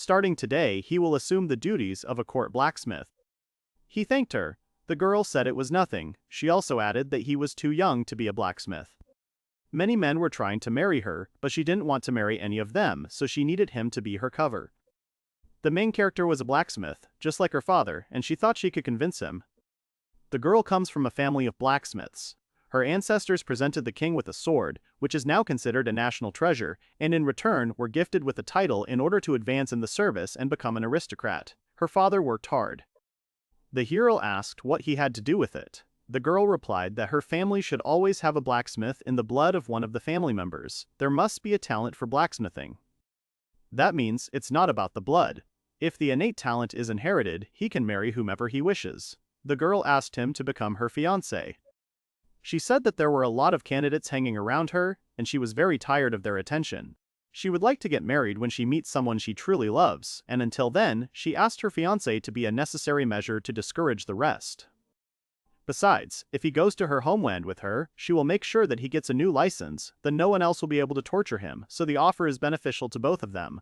Starting today, he will assume the duties of a court blacksmith. He thanked her. The girl said it was nothing. She also added that he was too young to be a blacksmith. Many men were trying to marry her, but she didn't want to marry any of them, so she needed him to be her cover. The main character was a blacksmith, just like her father, and she thought she could convince him. The girl comes from a family of blacksmiths. Her ancestors presented the king with a sword, which is now considered a national treasure, and in return were gifted with a title in order to advance in the service and become an aristocrat. Her father worked hard. The hero asked what he had to do with it. The girl replied that her family should always have a blacksmith in the blood of one of the family members. There must be a talent for blacksmithing. That means it's not about the blood. If the innate talent is inherited, he can marry whomever he wishes. The girl asked him to become her fiance. She said that there were a lot of candidates hanging around her, and she was very tired of their attention. She would like to get married when she meets someone she truly loves, and until then, she asked her fiance to be a necessary measure to discourage the rest. Besides, if he goes to her homeland with her, she will make sure that he gets a new license, then no one else will be able to torture him, so the offer is beneficial to both of them.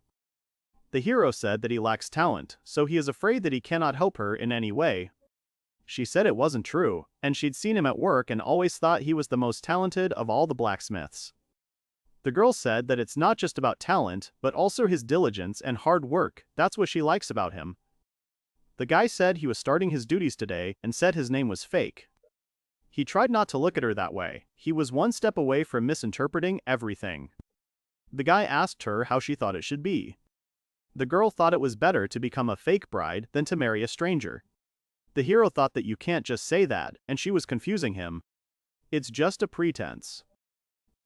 The hero said that he lacks talent, so he is afraid that he cannot help her in any way. She said it wasn't true, and she'd seen him at work and always thought he was the most talented of all the blacksmiths. The girl said that it's not just about talent, but also his diligence and hard work. That's what she likes about him. The guy said he was starting his duties today and said his name was Fake. He tried not to look at her that way. He was one step away from misinterpreting everything. The guy asked her how she thought it should be. The girl thought it was better to become a fake bride than to marry a stranger. The hero thought that you can't just say that, and she was confusing him. It's just a pretense.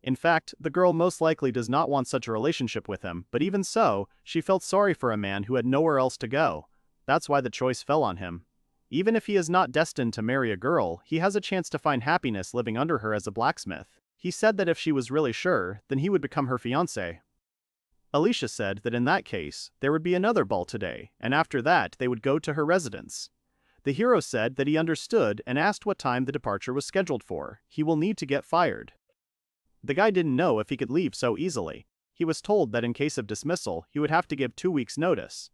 In fact, the girl most likely does not want such a relationship with him, but even so, she felt sorry for a man who had nowhere else to go. That's why the choice fell on him. Even if he is not destined to marry a girl, he has a chance to find happiness living under her as a blacksmith. He said that if she was really sure, then he would become her fiancé. Alicia said that in that case, there would be another ball today, and after that they would go to her residence. The hero said that he understood and asked what time the departure was scheduled for. He will need to get fired. The guy didn't know if he could leave so easily. He was told that in case of dismissal, he would have to give 2 weeks' notice.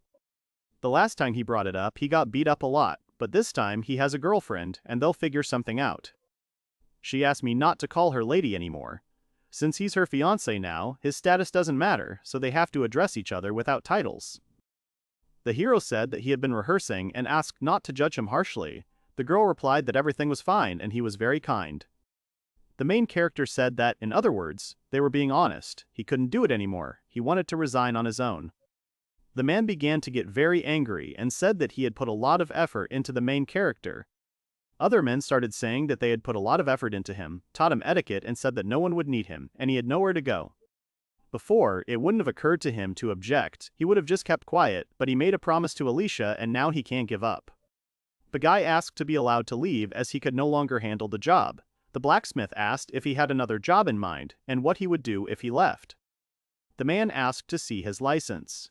The last time he brought it up, he got beat up a lot, but this time he has a girlfriend and they'll figure something out. She asked me not to call her lady anymore. Since he's her fiancé now, his status doesn't matter, so they have to address each other without titles. The hero said that he had been rehearsing and asked not to judge him harshly. The girl replied that everything was fine and he was very kind. The main character said that, in other words, they were being honest. He couldn't do it anymore. He wanted to resign on his own. The man began to get very angry and said that he had put a lot of effort into the main character. Other men started saying that they had put a lot of effort into him, taught him etiquette and said that no one would need him, and he had nowhere to go. Before, it wouldn't have occurred to him to object. He would have just kept quiet, but he made a promise to Alicia and now he can't give up. The guy asked to be allowed to leave as he could no longer handle the job. The blacksmith asked if he had another job in mind, and what he would do if he left. The man asked to see his license.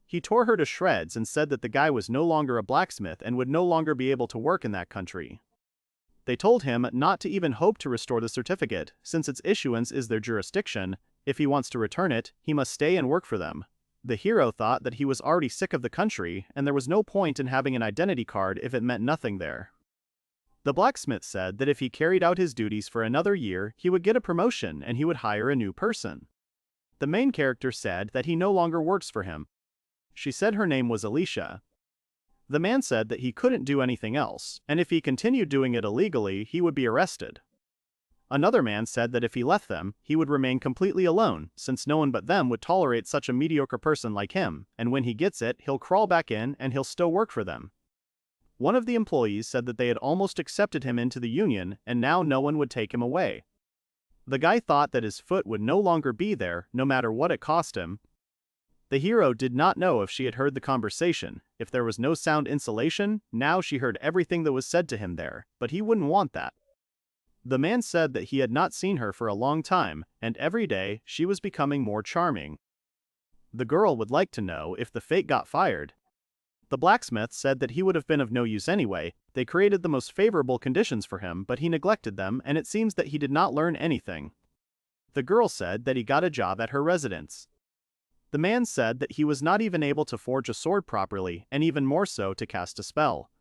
He tore her to shreds and said that the guy was no longer a blacksmith and would no longer be able to work in that country. They told him not to even hope to restore the certificate, since its issuance is their jurisdiction. If he wants to return it, he must stay and work for them. The hero thought that he was already sick of the country, and there was no point in having an identity card if it meant nothing there. The blacksmith said that if he carried out his duties for another year, he would get a promotion and he would hire a new person. The main character said that he no longer works for him. She said her name was Alicia. The man said that he couldn't do anything else, and if he continued doing it illegally, he would be arrested. Another man said that if he left them, he would remain completely alone, since no one but them would tolerate such a mediocre person like him, and when he gets it, he'll crawl back in and he'll still work for them. One of the employees said that they had almost accepted him into the union, and now no one would take him away. The guy thought that his foot would no longer be there, no matter what it cost him. The hero did not know if she had heard the conversation. If there was no sound insulation, now she heard everything that was said to him there, but he wouldn't want that. The man said that he had not seen her for a long time, and every day she was becoming more charming. The girl would like to know if the fake got fired. The blacksmith said that he would have been of no use anyway. They created the most favorable conditions for him, but he neglected them, and it seems that he did not learn anything. The girl said that he got a job at her residence. The man said that he was not even able to forge a sword properly, and even more so to cast a spell.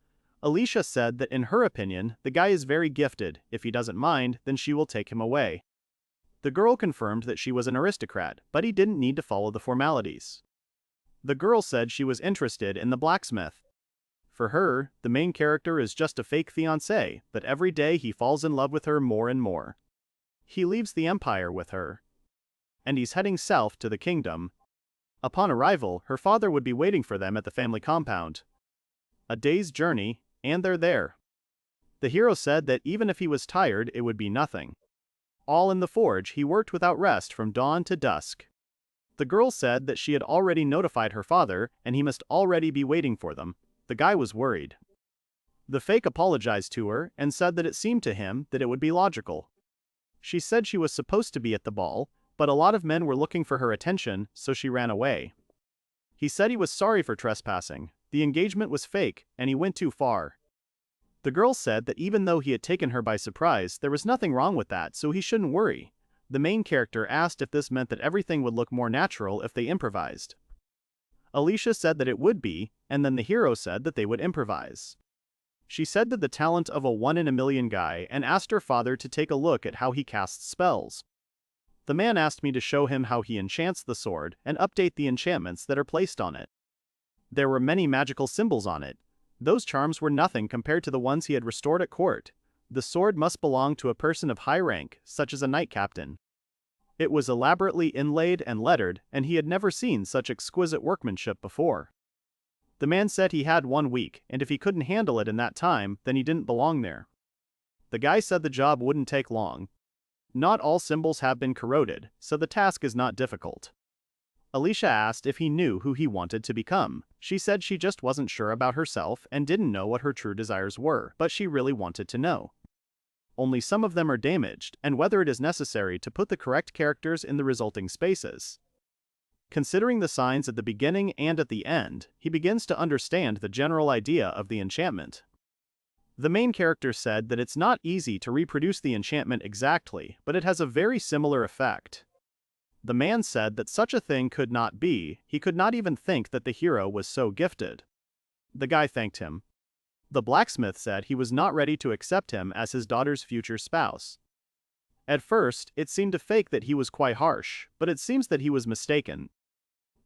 Alicia said that in her opinion, the guy is very gifted. If he doesn't mind, then she will take him away. The girl confirmed that she was an aristocrat, but he didn't need to follow the formalities. The girl said she was interested in the blacksmith. For her, the main character is just a fake fiance, but every day he falls in love with her more and more. He leaves the empire with her, and he's heading south to the kingdom. Upon arrival, her father would be waiting for them at the family compound. A day's journey, and they're there. The hero said that even if he was tired, it would be nothing. All in the forge, he worked without rest from dawn to dusk. The girl said that she had already notified her father, and he must already be waiting for them. The guy was worried. The fake apologized to her and said that it seemed to him that it would be logical. She said she was supposed to be at the ball, but a lot of men were looking for her attention, so she ran away. He said he was sorry for trespassing. The engagement was fake, and he went too far. The girl said that even though he had taken her by surprise, there was nothing wrong with that, so he shouldn't worry. The main character asked if this meant that everything would look more natural if they improvised. Alicia said that it would be, and then the hero said that they would improvise. She said that the talent of a one-in-a-million guy and asked her father to take a look at how he casts spells. The man asked me to show him how he enchants the sword and update the enchantments that are placed on it. There were many magical symbols on it. Those charms were nothing compared to the ones he had restored at court. The sword must belong to a person of high rank, such as a knight captain. It was elaborately inlaid and lettered, and he had never seen such exquisite workmanship before. The man said he had 1 week, and if he couldn't handle it in that time, then he didn't belong there. The guy said the job wouldn't take long. Not all symbols have been corroded, so the task is not difficult. Alicia asked if he knew who he wanted to become. She said she just wasn't sure about herself and didn't know what her true desires were, but she really wanted to know. Only some of them are damaged, and whether it is necessary to put the correct characters in the resulting spaces. Considering the signs at the beginning and at the end, he begins to understand the general idea of the enchantment. The main character said that it's not easy to reproduce the enchantment exactly, but it has a very similar effect. The man said that such a thing could not be. He could not even think that the hero was so gifted. The guy thanked him. The blacksmith said he was not ready to accept him as his daughter's future spouse. At first, it seemed to fake that he was quite harsh, but it seems that he was mistaken.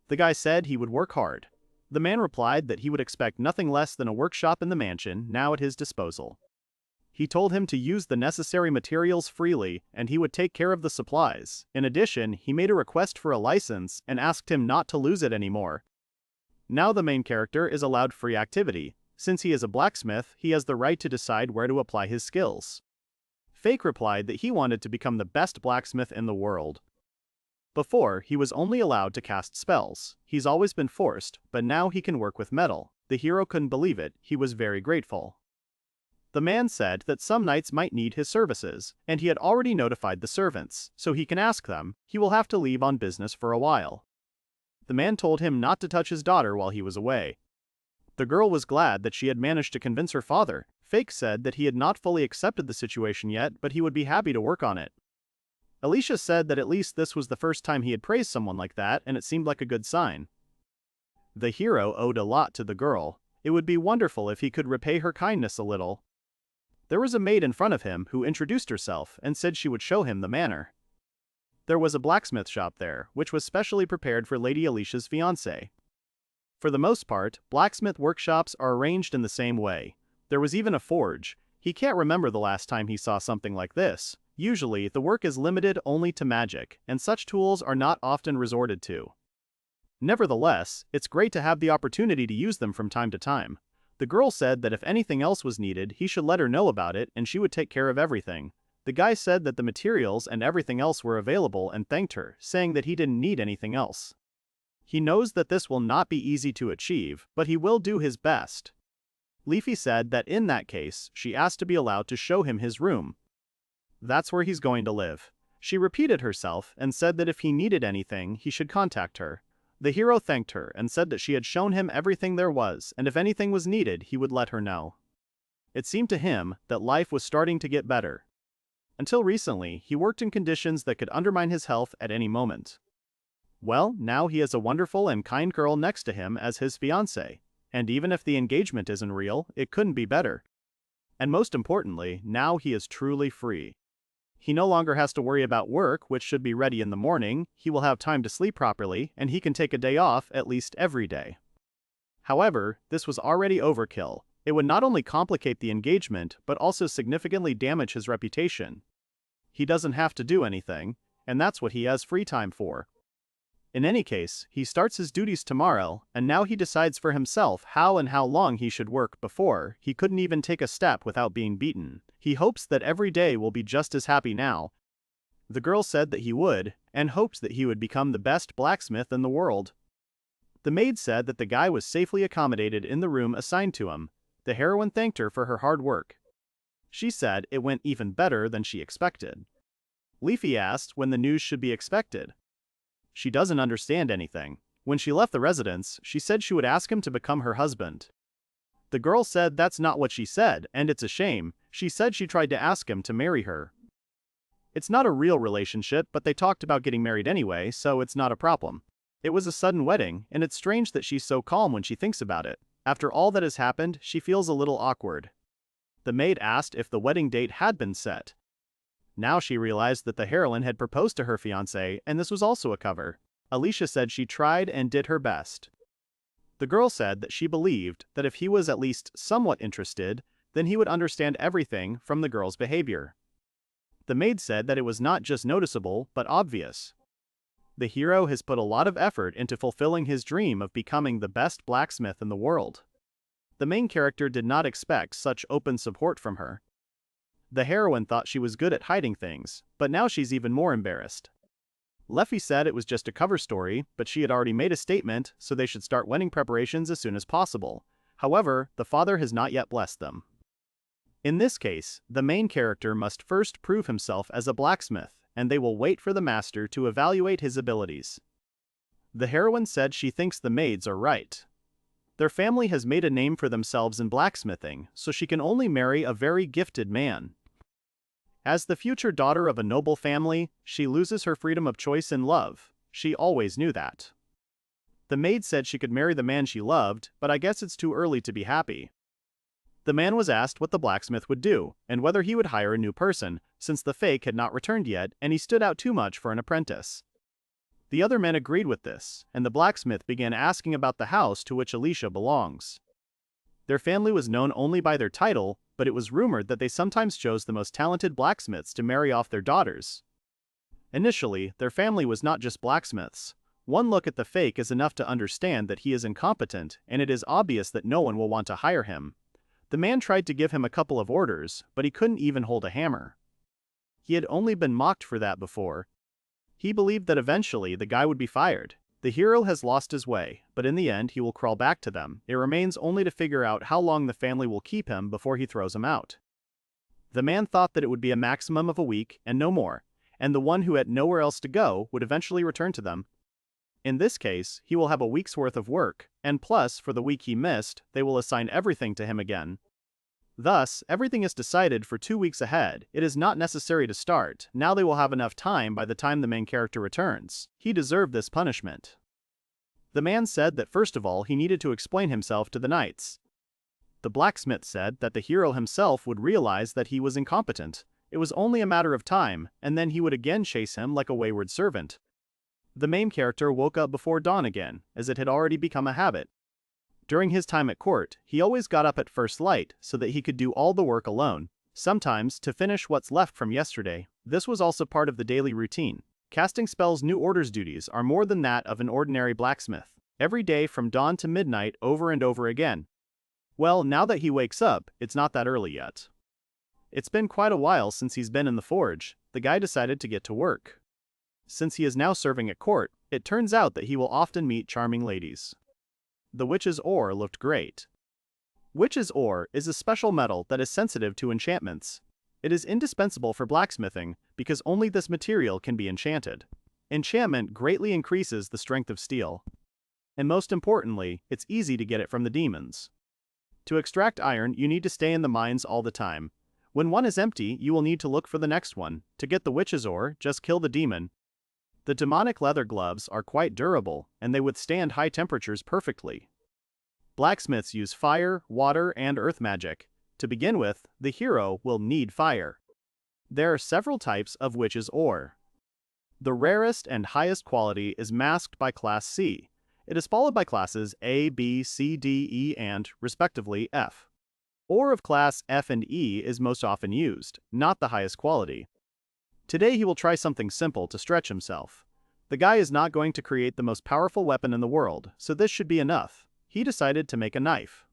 The guy said he would work hard. The man replied that he would expect nothing less than a workshop in the mansion now at his disposal. He told him to use the necessary materials freely, and he would take care of the supplies. In addition, he made a request for a license and asked him not to lose it anymore. Now the main character is allowed free activity. Since he is a blacksmith, he has the right to decide where to apply his skills. Fake replied that he wanted to become the best blacksmith in the world. Before, he was only allowed to cast spells. He's always been forced, but now he can work with metal. The hero couldn't believe it. He was very grateful. The man said that some knights might need his services, and he had already notified the servants, so he can ask them. He will have to leave on business for a while. The man told him not to touch his daughter while he was away. The girl was glad that she had managed to convince her father. Fake said that he had not fully accepted the situation yet, but he would be happy to work on it. Alicia said that at least this was the first time he had praised someone like that, and it seemed like a good sign. The hero owed a lot to the girl. It would be wonderful if he could repay her kindness a little. There was a maid in front of him who introduced herself and said she would show him the manor. There was a blacksmith shop there, which was specially prepared for Lady Alicia's fiance. For the most part, blacksmith workshops are arranged in the same way. There was even a forge. He can't remember the last time he saw something like this. Usually, the work is limited only to magic, and such tools are not often resorted to. Nevertheless, it's great to have the opportunity to use them from time to time. The girl said that if anything else was needed, he should let her know about it and she would take care of everything. The guy said that the materials and everything else were available and thanked her, saying that he didn't need anything else. He knows that this will not be easy to achieve, but he will do his best. Leafy said that in that case, she asked to be allowed to show him his room. That's where he's going to live. She repeated herself and said that if he needed anything, he should contact her. The hero thanked her and said that she had shown him everything there was, and if anything was needed, he would let her know. It seemed to him that life was starting to get better. Until recently, he worked in conditions that could undermine his health at any moment. Well, now he has a wonderful and kind girl next to him as his fiance. And even if the engagement isn't real, it couldn't be better. And most importantly, now he is truly free. He no longer has to worry about work, which should be ready in the morning, he will have time to sleep properly, and he can take a day off at least every day. However, this was already overkill. It would not only complicate the engagement, but also significantly damage his reputation. He doesn't have to do anything, and that's what he has free time for. In any case, he starts his duties tomorrow, and now he decides for himself how and how long he should work. Before, he couldn't even take a step without being beaten. He hopes that every day will be just as happy now. The girl said that he would, and hoped that he would become the best blacksmith in the world. The maid said that the guy was safely accommodated in the room assigned to him. The heroine thanked her for her hard work. She said it went even better than she expected. Leafy asked when the news should be expected. She doesn't understand anything. When she left the residence, she said she would ask him to become her husband. The girl said that's not what she said, and it's a shame. She said she tried to ask him to marry her. It's not a real relationship, but they talked about getting married anyway, so it's not a problem. It was a sudden wedding, and it's strange that she's so calm when she thinks about it. After all that has happened, she feels a little awkward. The maid asked if the wedding date had been set. Now she realized that the heroine had proposed to her fiancé, and this was also a cover. Alicia said she tried and did her best. The girl said that she believed that if he was at least somewhat interested, then he would understand everything from the girl's behavior. The maid said that it was not just noticeable, but obvious. The hero has put a lot of effort into fulfilling his dream of becoming the best blacksmith in the world. The main character did not expect such open support from her. The heroine thought she was good at hiding things, but now she's even more embarrassed. Leffy said it was just a cover story, but she had already made a statement, so they should start wedding preparations as soon as possible. However, the father has not yet blessed them. In this case, the main character must first prove himself as a blacksmith, and they will wait for the master to evaluate his abilities. The heroine said she thinks the maids are right. Their family has made a name for themselves in blacksmithing, so she can only marry a very gifted man. As the future daughter of a noble family, she loses her freedom of choice in love. She always knew that. The maid said she could marry the man she loved, but I guess it's too early to be happy. The man was asked what the blacksmith would do, and whether he would hire a new person, since the fake had not returned yet and he stood out too much for an apprentice. The other men agreed with this, and the blacksmith began asking about the house to which Alicia belongs. Their family was known only by their title, but it was rumored that they sometimes chose the most talented blacksmiths to marry off their daughters. Initially, their family was not just blacksmiths. One look at the fake is enough to understand that he is incompetent, and it is obvious that no one will want to hire him. The man tried to give him a couple of orders, but he couldn't even hold a hammer. He had only been mocked for that before. He believed that eventually the guy would be fired. The hero has lost his way, but in the end he will crawl back to them. It remains only to figure out how long the family will keep him before he throws him out. The man thought that it would be a maximum of a week and no more, and the one who had nowhere else to go would eventually return to them. In this case, he will have a week's worth of work, and plus, for the week he missed, they will assign everything to him again. Thus, everything is decided for 2 weeks ahead. It is not necessary to start. Now they will have enough time by the time the main character returns. He deserved this punishment. The man said that first of all he needed to explain himself to the knights. The blacksmith said that the hero himself would realize that he was incompetent. It was only a matter of time, and then he would again chase him like a wayward servant. The main character woke up before dawn again, as it had already become a habit. During his time at court, he always got up at first light so that he could do all the work alone, sometimes to finish what's left from yesterday. This was also part of the daily routine. Casting spells' new orders duties are more than that of an ordinary blacksmith. Every day from dawn to midnight over and over again. Well, now that he wakes up, it's not that early yet. It's been quite a while since he's been in the forge. The guy decided to get to work. Since he is now serving at court, it turns out that he will often meet charming ladies. The witch's ore looked great. Witch's ore is a special metal that is sensitive to enchantments. It is indispensable for blacksmithing because only this material can be enchanted. Enchantment greatly increases the strength of steel. And most importantly, it's easy to get it from the demons. To extract iron, you need to stay in the mines all the time. When one is empty, you will need to look for the next one. To get the witch's ore, just kill the demon. The demonic leather gloves are quite durable, and they withstand high temperatures perfectly. Blacksmiths use fire, water, and earth magic. To begin with, the hero will need fire. There are several types of witch's ore. The rarest and highest quality is masked by Class C. It is followed by classes A, B, C, D, E, and, respectively, F. Ore of class F and E is most often used, not the highest quality. Today he will try something simple to stretch himself. The guy is not going to create the most powerful weapon in the world, so this should be enough. He decided to make a knife.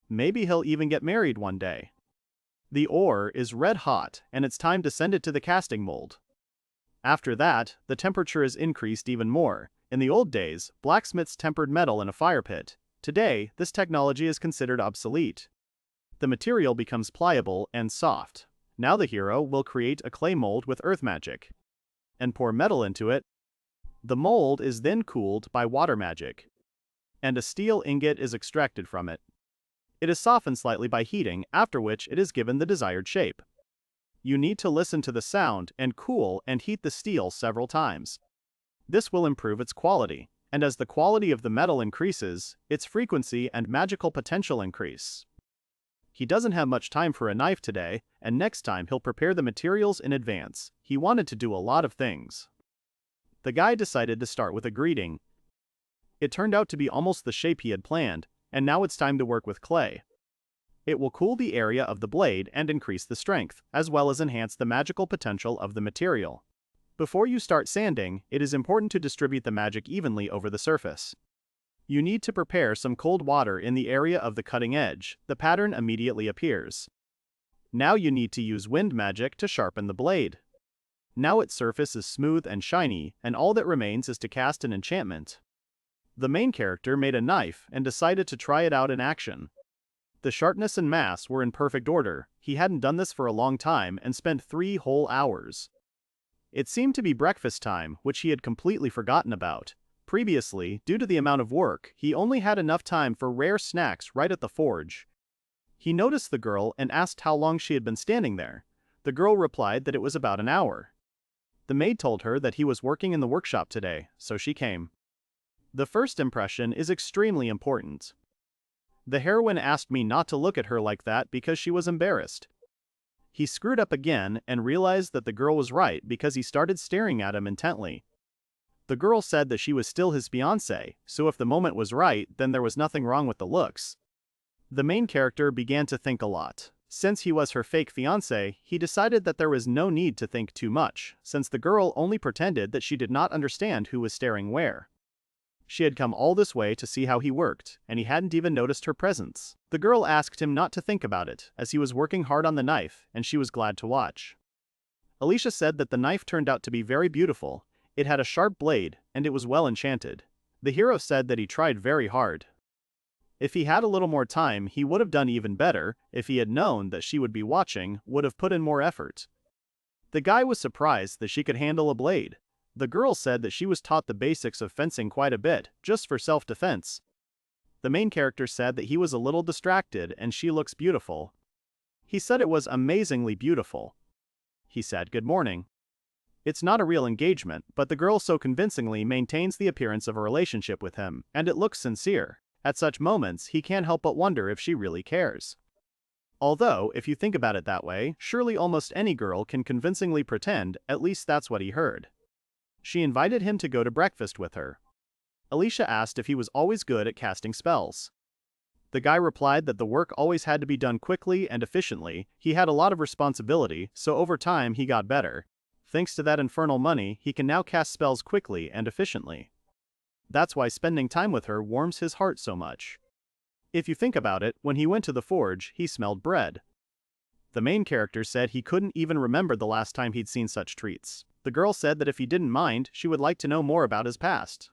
Maybe he'll even get married one day. The ore is red hot, and it's time to send it to the casting mold. After that, the temperature is increased even more. In the old days, blacksmiths tempered metal in a fire pit. Today, this technology is considered obsolete. The material becomes pliable and soft. Now the hero will create a clay mold with earth magic and pour metal into it. The mold is then cooled by water magic, and a steel ingot is extracted from it. It is softened slightly by heating, after which it is given the desired shape. You need to listen to the sound and cool and heat the steel several times. This will improve its quality, and as the quality of the metal increases, its frequency and magical potential increase. He doesn't have much time for a knife today, and next time he'll prepare the materials in advance. He wanted to do a lot of things. The guy decided to start with a greeting. It turned out to be almost the shape he had planned, and now it's time to work with clay. It will cool the area of the blade and increase the strength, as well as enhance the magical potential of the material. Before you start sanding, it is important to distribute the magic evenly over the surface. You need to prepare some cold water in the area of the cutting edge. The pattern immediately appears. Now you need to use wind magic to sharpen the blade. Now its surface is smooth and shiny, and all that remains is to cast an enchantment. The main character made a knife and decided to try it out in action. The sharpness and mass were in perfect order. He hadn't done this for a long time and spent 3 whole hours. It seemed to be breakfast time, which he had completely forgotten about. Previously, due to the amount of work, he only had enough time for rare snacks right at the forge. He noticed the girl and asked how long she had been standing there. The girl replied that it was about an hour. The maid told her that he was working in the workshop today, so she came. The first impression is extremely important. The heroine asked me not to look at her like that because she was embarrassed. He screwed up again and realized that the girl was right because he started staring at him intently. The girl said that she was still his fiance, so if the moment was right, then there was nothing wrong with the looks. The main character began to think a lot. Since he was her fake fiance, he decided that there was no need to think too much, since the girl only pretended that she did not understand who was staring where. She had come all this way to see how he worked, and he hadn't even noticed her presence. The girl asked him not to think about it, as he was working hard on the knife, and she was glad to watch. Alicia said that the knife turned out to be very beautiful. It had a sharp blade, and it was well enchanted. The hero said that he tried very hard. If he had a little more time, he would have done even better. If he had known that she would be watching, would have put in more effort. The guy was surprised that she could handle a blade. The girl said that she was taught the basics of fencing quite a bit, just for self-defense. The main character said that he was a little distracted and she looks beautiful. He said it was amazingly beautiful. He said good morning. It's not a real engagement, but the girl so convincingly maintains the appearance of a relationship with him, and it looks sincere. At such moments, he can't help but wonder if she really cares. Although, if you think about it that way, surely almost any girl can convincingly pretend, at least that's what he heard. She invited him to go to breakfast with her. Alicia asked if he was always good at casting spells. The guy replied that the work always had to be done quickly and efficiently. He had a lot of responsibility, so over time he got better. Thanks to that infernal money, he can now cast spells quickly and efficiently. That's why spending time with her warms his heart so much. If you think about it, when he went to the forge, he smelled bread. The main character said he couldn't even remember the last time he'd seen such treats. The girl said that if he didn't mind, she would like to know more about his past.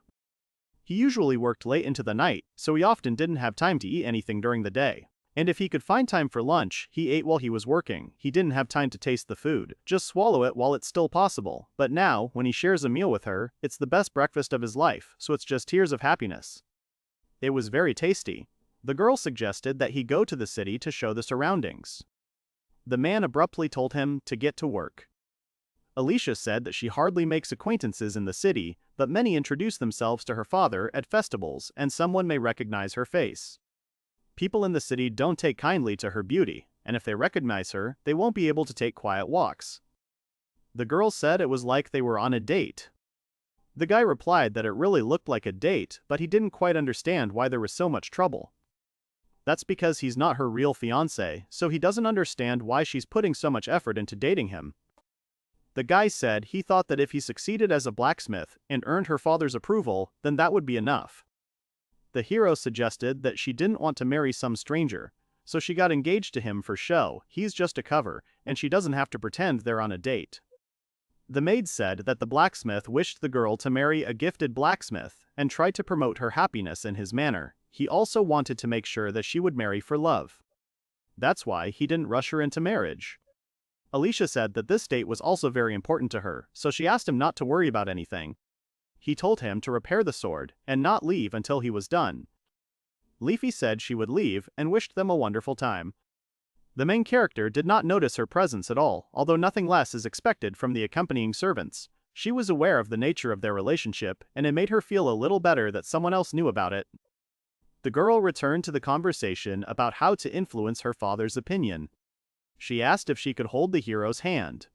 He usually worked late into the night, so he often didn't have time to eat anything during the day. And if he could find time for lunch, he ate while he was working. He didn't have time to taste the food, just swallow it while it's still possible. But now, when he shares a meal with her, it's the best breakfast of his life, so it's just tears of happiness. It was very tasty. The girl suggested that he go to the city to show the surroundings. The man abruptly told him to get to work. Alicia said that she hardly makes acquaintances in the city, but many introduce themselves to her father at festivals and someone may recognize her face. People in the city don't take kindly to her beauty, and if they recognize her, they won't be able to take quiet walks. The girl said it was like they were on a date. The guy replied that it really looked like a date, but he didn't quite understand why there was so much trouble. That's because he's not her real fiance, so he doesn't understand why she's putting so much effort into dating him. The guy said he thought that if he succeeded as a blacksmith and earned her father's approval, then that would be enough. The hero suggested that she didn't want to marry some stranger, so she got engaged to him for show. He's just a cover, and she doesn't have to pretend they're on a date. The maid said that the blacksmith wished the girl to marry a gifted blacksmith and tried to promote her happiness in his manner. He also wanted to make sure that she would marry for love. That's why he didn't rush her into marriage. Alicia said that this date was also very important to her, so she asked him not to worry about anything. He told him to repair the sword and not leave until he was done. Leafy said she would leave and wished them a wonderful time. The main character did not notice her presence at all, although nothing less is expected from the accompanying servants. She was aware of the nature of their relationship, and it made her feel a little better that someone else knew about it. The girl returned to the conversation about how to influence her father's opinion. She asked if she could hold the hero's hand.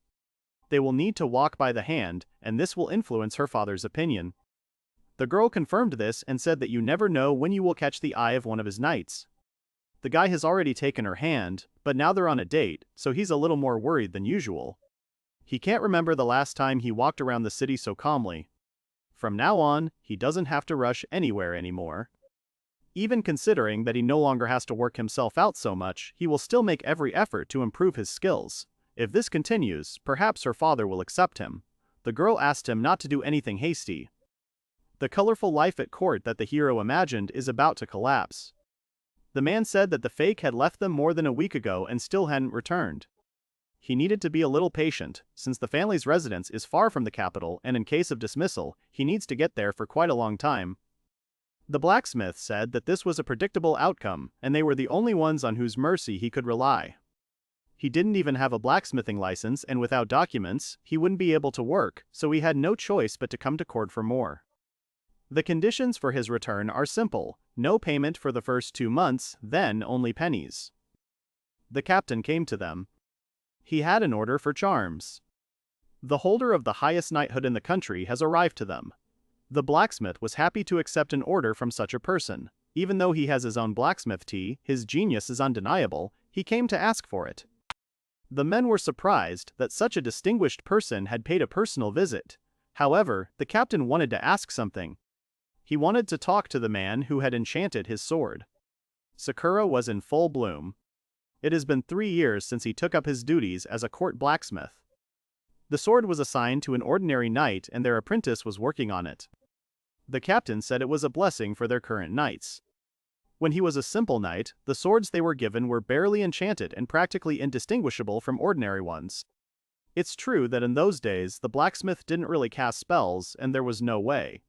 They will need to walk by the hand, and this will influence her father's opinion. The girl confirmed this and said that you never know when you will catch the eye of one of his knights. The guy has already taken her hand, but now they're on a date, so he's a little more worried than usual. He can't remember the last time he walked around the city so calmly. From now on, he doesn't have to rush anywhere anymore. Even considering that he no longer has to work himself out so much, he will still make every effort to improve his skills. If this continues, perhaps her father will accept him. The girl asked him not to do anything hasty. The colorful life at court that the hero imagined is about to collapse. The man said that the fake had left them more than a week ago and still hadn't returned. He needed to be a little patient, since the family's residence is far from the capital and in case of dismissal, he needs to get there for quite a long time. The blacksmith said that this was a predictable outcome, and they were the only ones on whose mercy he could rely. He didn't even have a blacksmithing license, and without documents, he wouldn't be able to work, so he had no choice but to come to court for more. The conditions for his return are simple: no payment for the first 2 months, then only pennies. The captain came to them. He had an order for charms. The holder of the highest knighthood in the country has arrived to them. The blacksmith was happy to accept an order from such a person. Even though he has his own blacksmith tea, his genius is undeniable, he came to ask for it. The men were surprised that such a distinguished person had paid a personal visit. However, the captain wanted to ask something. He wanted to talk to the man who had enchanted his sword. Sakura was in full bloom. It has been 3 years since he took up his duties as a court blacksmith. The sword was assigned to an ordinary knight and their apprentice was working on it. The captain said it was a blessing for their current knights. When he was a simple knight, the swords they were given were barely enchanted and practically indistinguishable from ordinary ones. It's true that in those days the blacksmith didn't really cast spells and there was no way.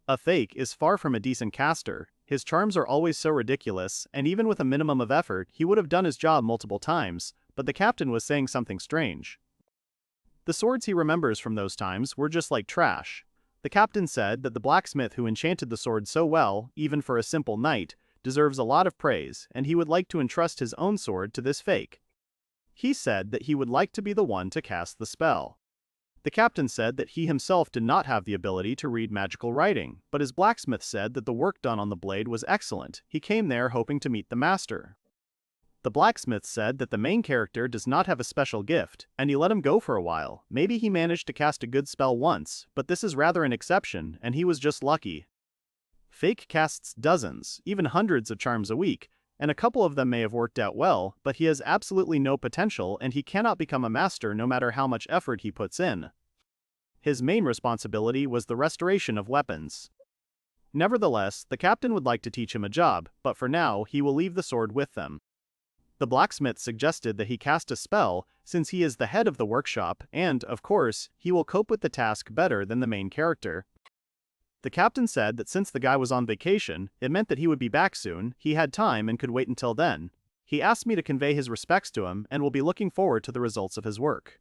A fake is far from a decent caster. His charms are always so ridiculous, and even with a minimum of effort, he would have done his job multiple times, but the captain was saying something strange. The swords he remembers from those times were just like trash. The captain said that the blacksmith who enchanted the sword so well, even for a simple knight, deserves a lot of praise, and he would like to entrust his own sword to this fake. He said that he would like to be the one to cast the spell. The captain said that he himself did not have the ability to read magical writing, but his blacksmith said that the work done on the blade was excellent. He came there hoping to meet the master. The blacksmith said that the main character does not have a special gift, and he let him go for a while. Maybe he managed to cast a good spell once, but this is rather an exception, and he was just lucky. Fake casts dozens, even hundreds of charms a week, and a couple of them may have worked out well, but he has absolutely no potential and he cannot become a master no matter how much effort he puts in. His main responsibility was the restoration of weapons. Nevertheless, the captain would like to teach him a job, but for now he will leave the sword with them. The blacksmith suggested that he cast a spell, since he is the head of the workshop, and, of course, he will cope with the task better than the main character. The captain said that since the guy was on vacation, it meant that he would be back soon. He had time and could wait until then. He asked me to convey his respects to him and will be looking forward to the results of his work.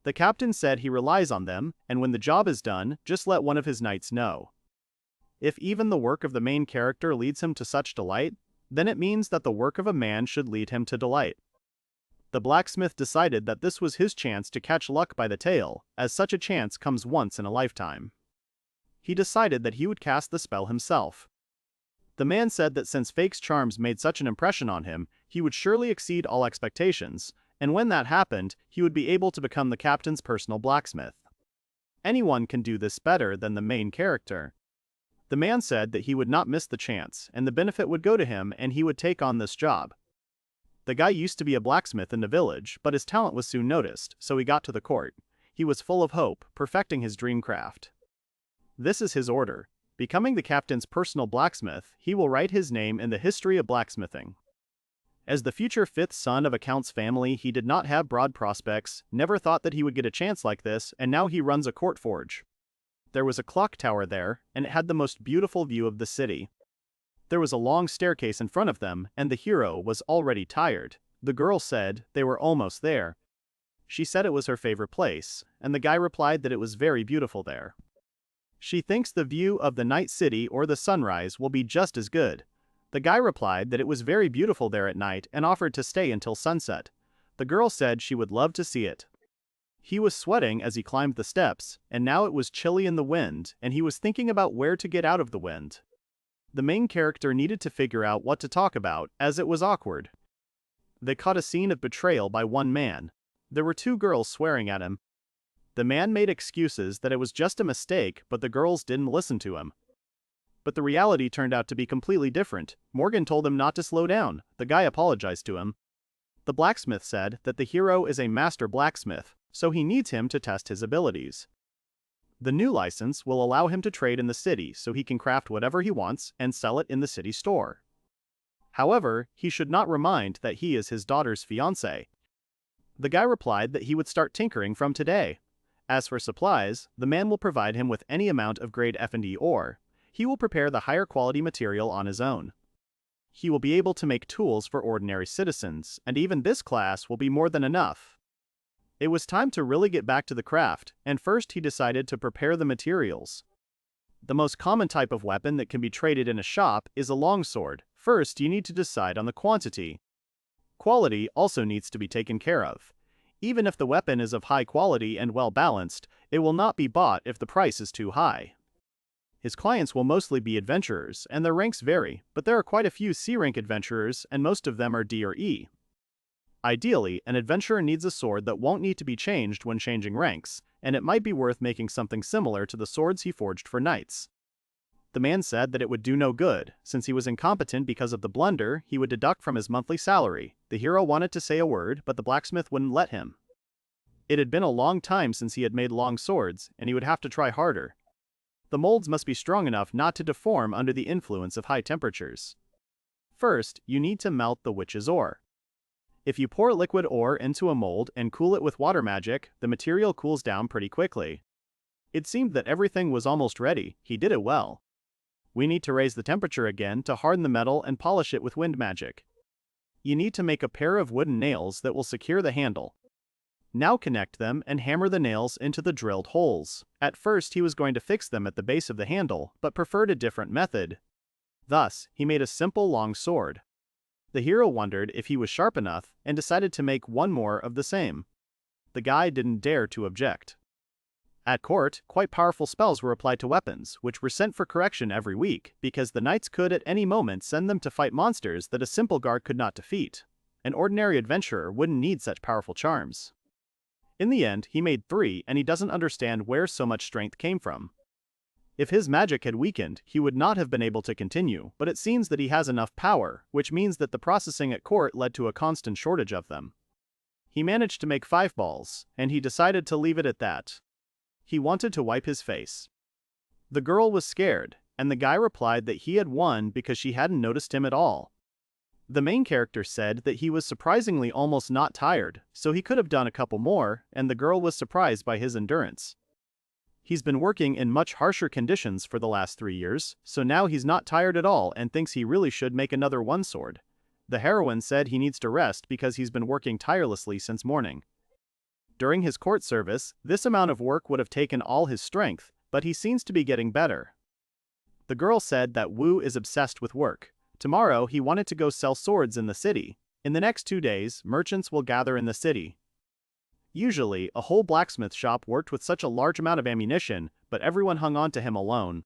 The captain said he relies on them, and when the job is done, just let one of his knights know. If even the work of the main character leads him to such delight, then it means that the work of a man should lead him to delight. The blacksmith decided that this was his chance to catch luck by the tail, as such a chance comes once in a lifetime. He decided that he would cast the spell himself. The man said that since Fake's charms made such an impression on him, he would surely exceed all expectations, and when that happened, he would be able to become the captain's personal blacksmith. Anyone can do this better than the main character. The man said that he would not miss the chance, and the benefit would go to him and he would take on this job. The guy used to be a blacksmith in the village, but his talent was soon noticed, so he got to the court. He was full of hope, perfecting his dream craft. This is his order. Becoming the captain's personal blacksmith, he will write his name in the history of blacksmithing. As the future fifth son of a count's family, he did not have broad prospects, never thought that he would get a chance like this, and now he runs a court forge. There was a clock tower there, and it had the most beautiful view of the city. There was a long staircase in front of them, and the hero was already tired. The girl said they were almost there. She said it was her favorite place, and the guy replied that it was very beautiful there. She thinks the view of the night city or the sunrise will be just as good. The guy replied that it was very beautiful there at night and offered to stay until sunset. The girl said she would love to see it. He was sweating as he climbed the steps, and now it was chilly in the wind, and he was thinking about where to get out of the wind. The main character needed to figure out what to talk about, as it was awkward. They caught a scene of betrayal by one man. There were two girls swearing at him. The man made excuses that it was just a mistake, but the girls didn't listen to him. But the reality turned out to be completely different. Morgan told him not to slow down. The guy apologized to him. The blacksmith said that the hero is a master blacksmith, so he needs him to test his abilities. The new license will allow him to trade in the city so he can craft whatever he wants and sell it in the city store. However, he should not remind that he is his daughter's fiance. The guy replied that he would start tinkering from today. As for supplies, the man will provide him with any amount of grade F&D ore. He will prepare the higher quality material on his own. He will be able to make tools for ordinary citizens, and even this class will be more than enough. It was time to really get back to the craft, and first he decided to prepare the materials. The most common type of weapon that can be traded in a shop is a longsword. First, you need to decide on the quantity. Quality also needs to be taken care of. Even if the weapon is of high quality and well balanced, it will not be bought if the price is too high. His clients will mostly be adventurers, and their ranks vary, but there are quite a few C-rank adventurers, and most of them are D or E. Ideally, an adventurer needs a sword that won't need to be changed when changing ranks, and it might be worth making something similar to the swords he forged for knights. The man said that it would do no good, since he was incompetent because of the blunder he would deduct from his monthly salary. The hero wanted to say a word, but the blacksmith wouldn't let him. It had been a long time since he had made long swords, and he would have to try harder. The molds must be strong enough not to deform under the influence of high temperatures. First, you need to melt the witch's ore. If you pour liquid ore into a mold and cool it with water magic, the material cools down pretty quickly. It seemed that everything was almost ready. He did it well. We need to raise the temperature again to harden the metal and polish it with wind magic. You need to make a pair of wooden nails that will secure the handle. Now connect them and hammer the nails into the drilled holes. At first he was going to fix them at the base of the handle, but preferred a different method. Thus, he made a simple long sword. The hero wondered if he was sharp enough and decided to make one more of the same. The guy didn't dare to object. At court, quite powerful spells were applied to weapons, which were sent for correction every week, because the knights could at any moment send them to fight monsters that a simple guard could not defeat. An ordinary adventurer wouldn't need such powerful charms. In the end, he made 3, and he doesn't understand where so much strength came from. If his magic had weakened, he would not have been able to continue, but it seems that he has enough power, which means that the processing at court led to a constant shortage of them. He managed to make 5 balls, and he decided to leave it at that. He wanted to wipe his face. The girl was scared, and the guy replied that he had won because she hadn't noticed him at all. The main character said that he was surprisingly almost not tired, so he could have done a couple more, and the girl was surprised by his endurance. He's been working in much harsher conditions for the last 3 years, so now he's not tired at all and thinks he really should make another one sword. The heroine said he needs to rest because he's been working tirelessly since morning. During his court service, this amount of work would have taken all his strength, but he seems to be getting better. The girl said that Wu is obsessed with work. Tomorrow he wanted to go sell swords in the city. In the next 2 days, merchants will gather in the city. Usually, a whole blacksmith shop worked with such a large amount of ammunition, but everyone hung on to him alone.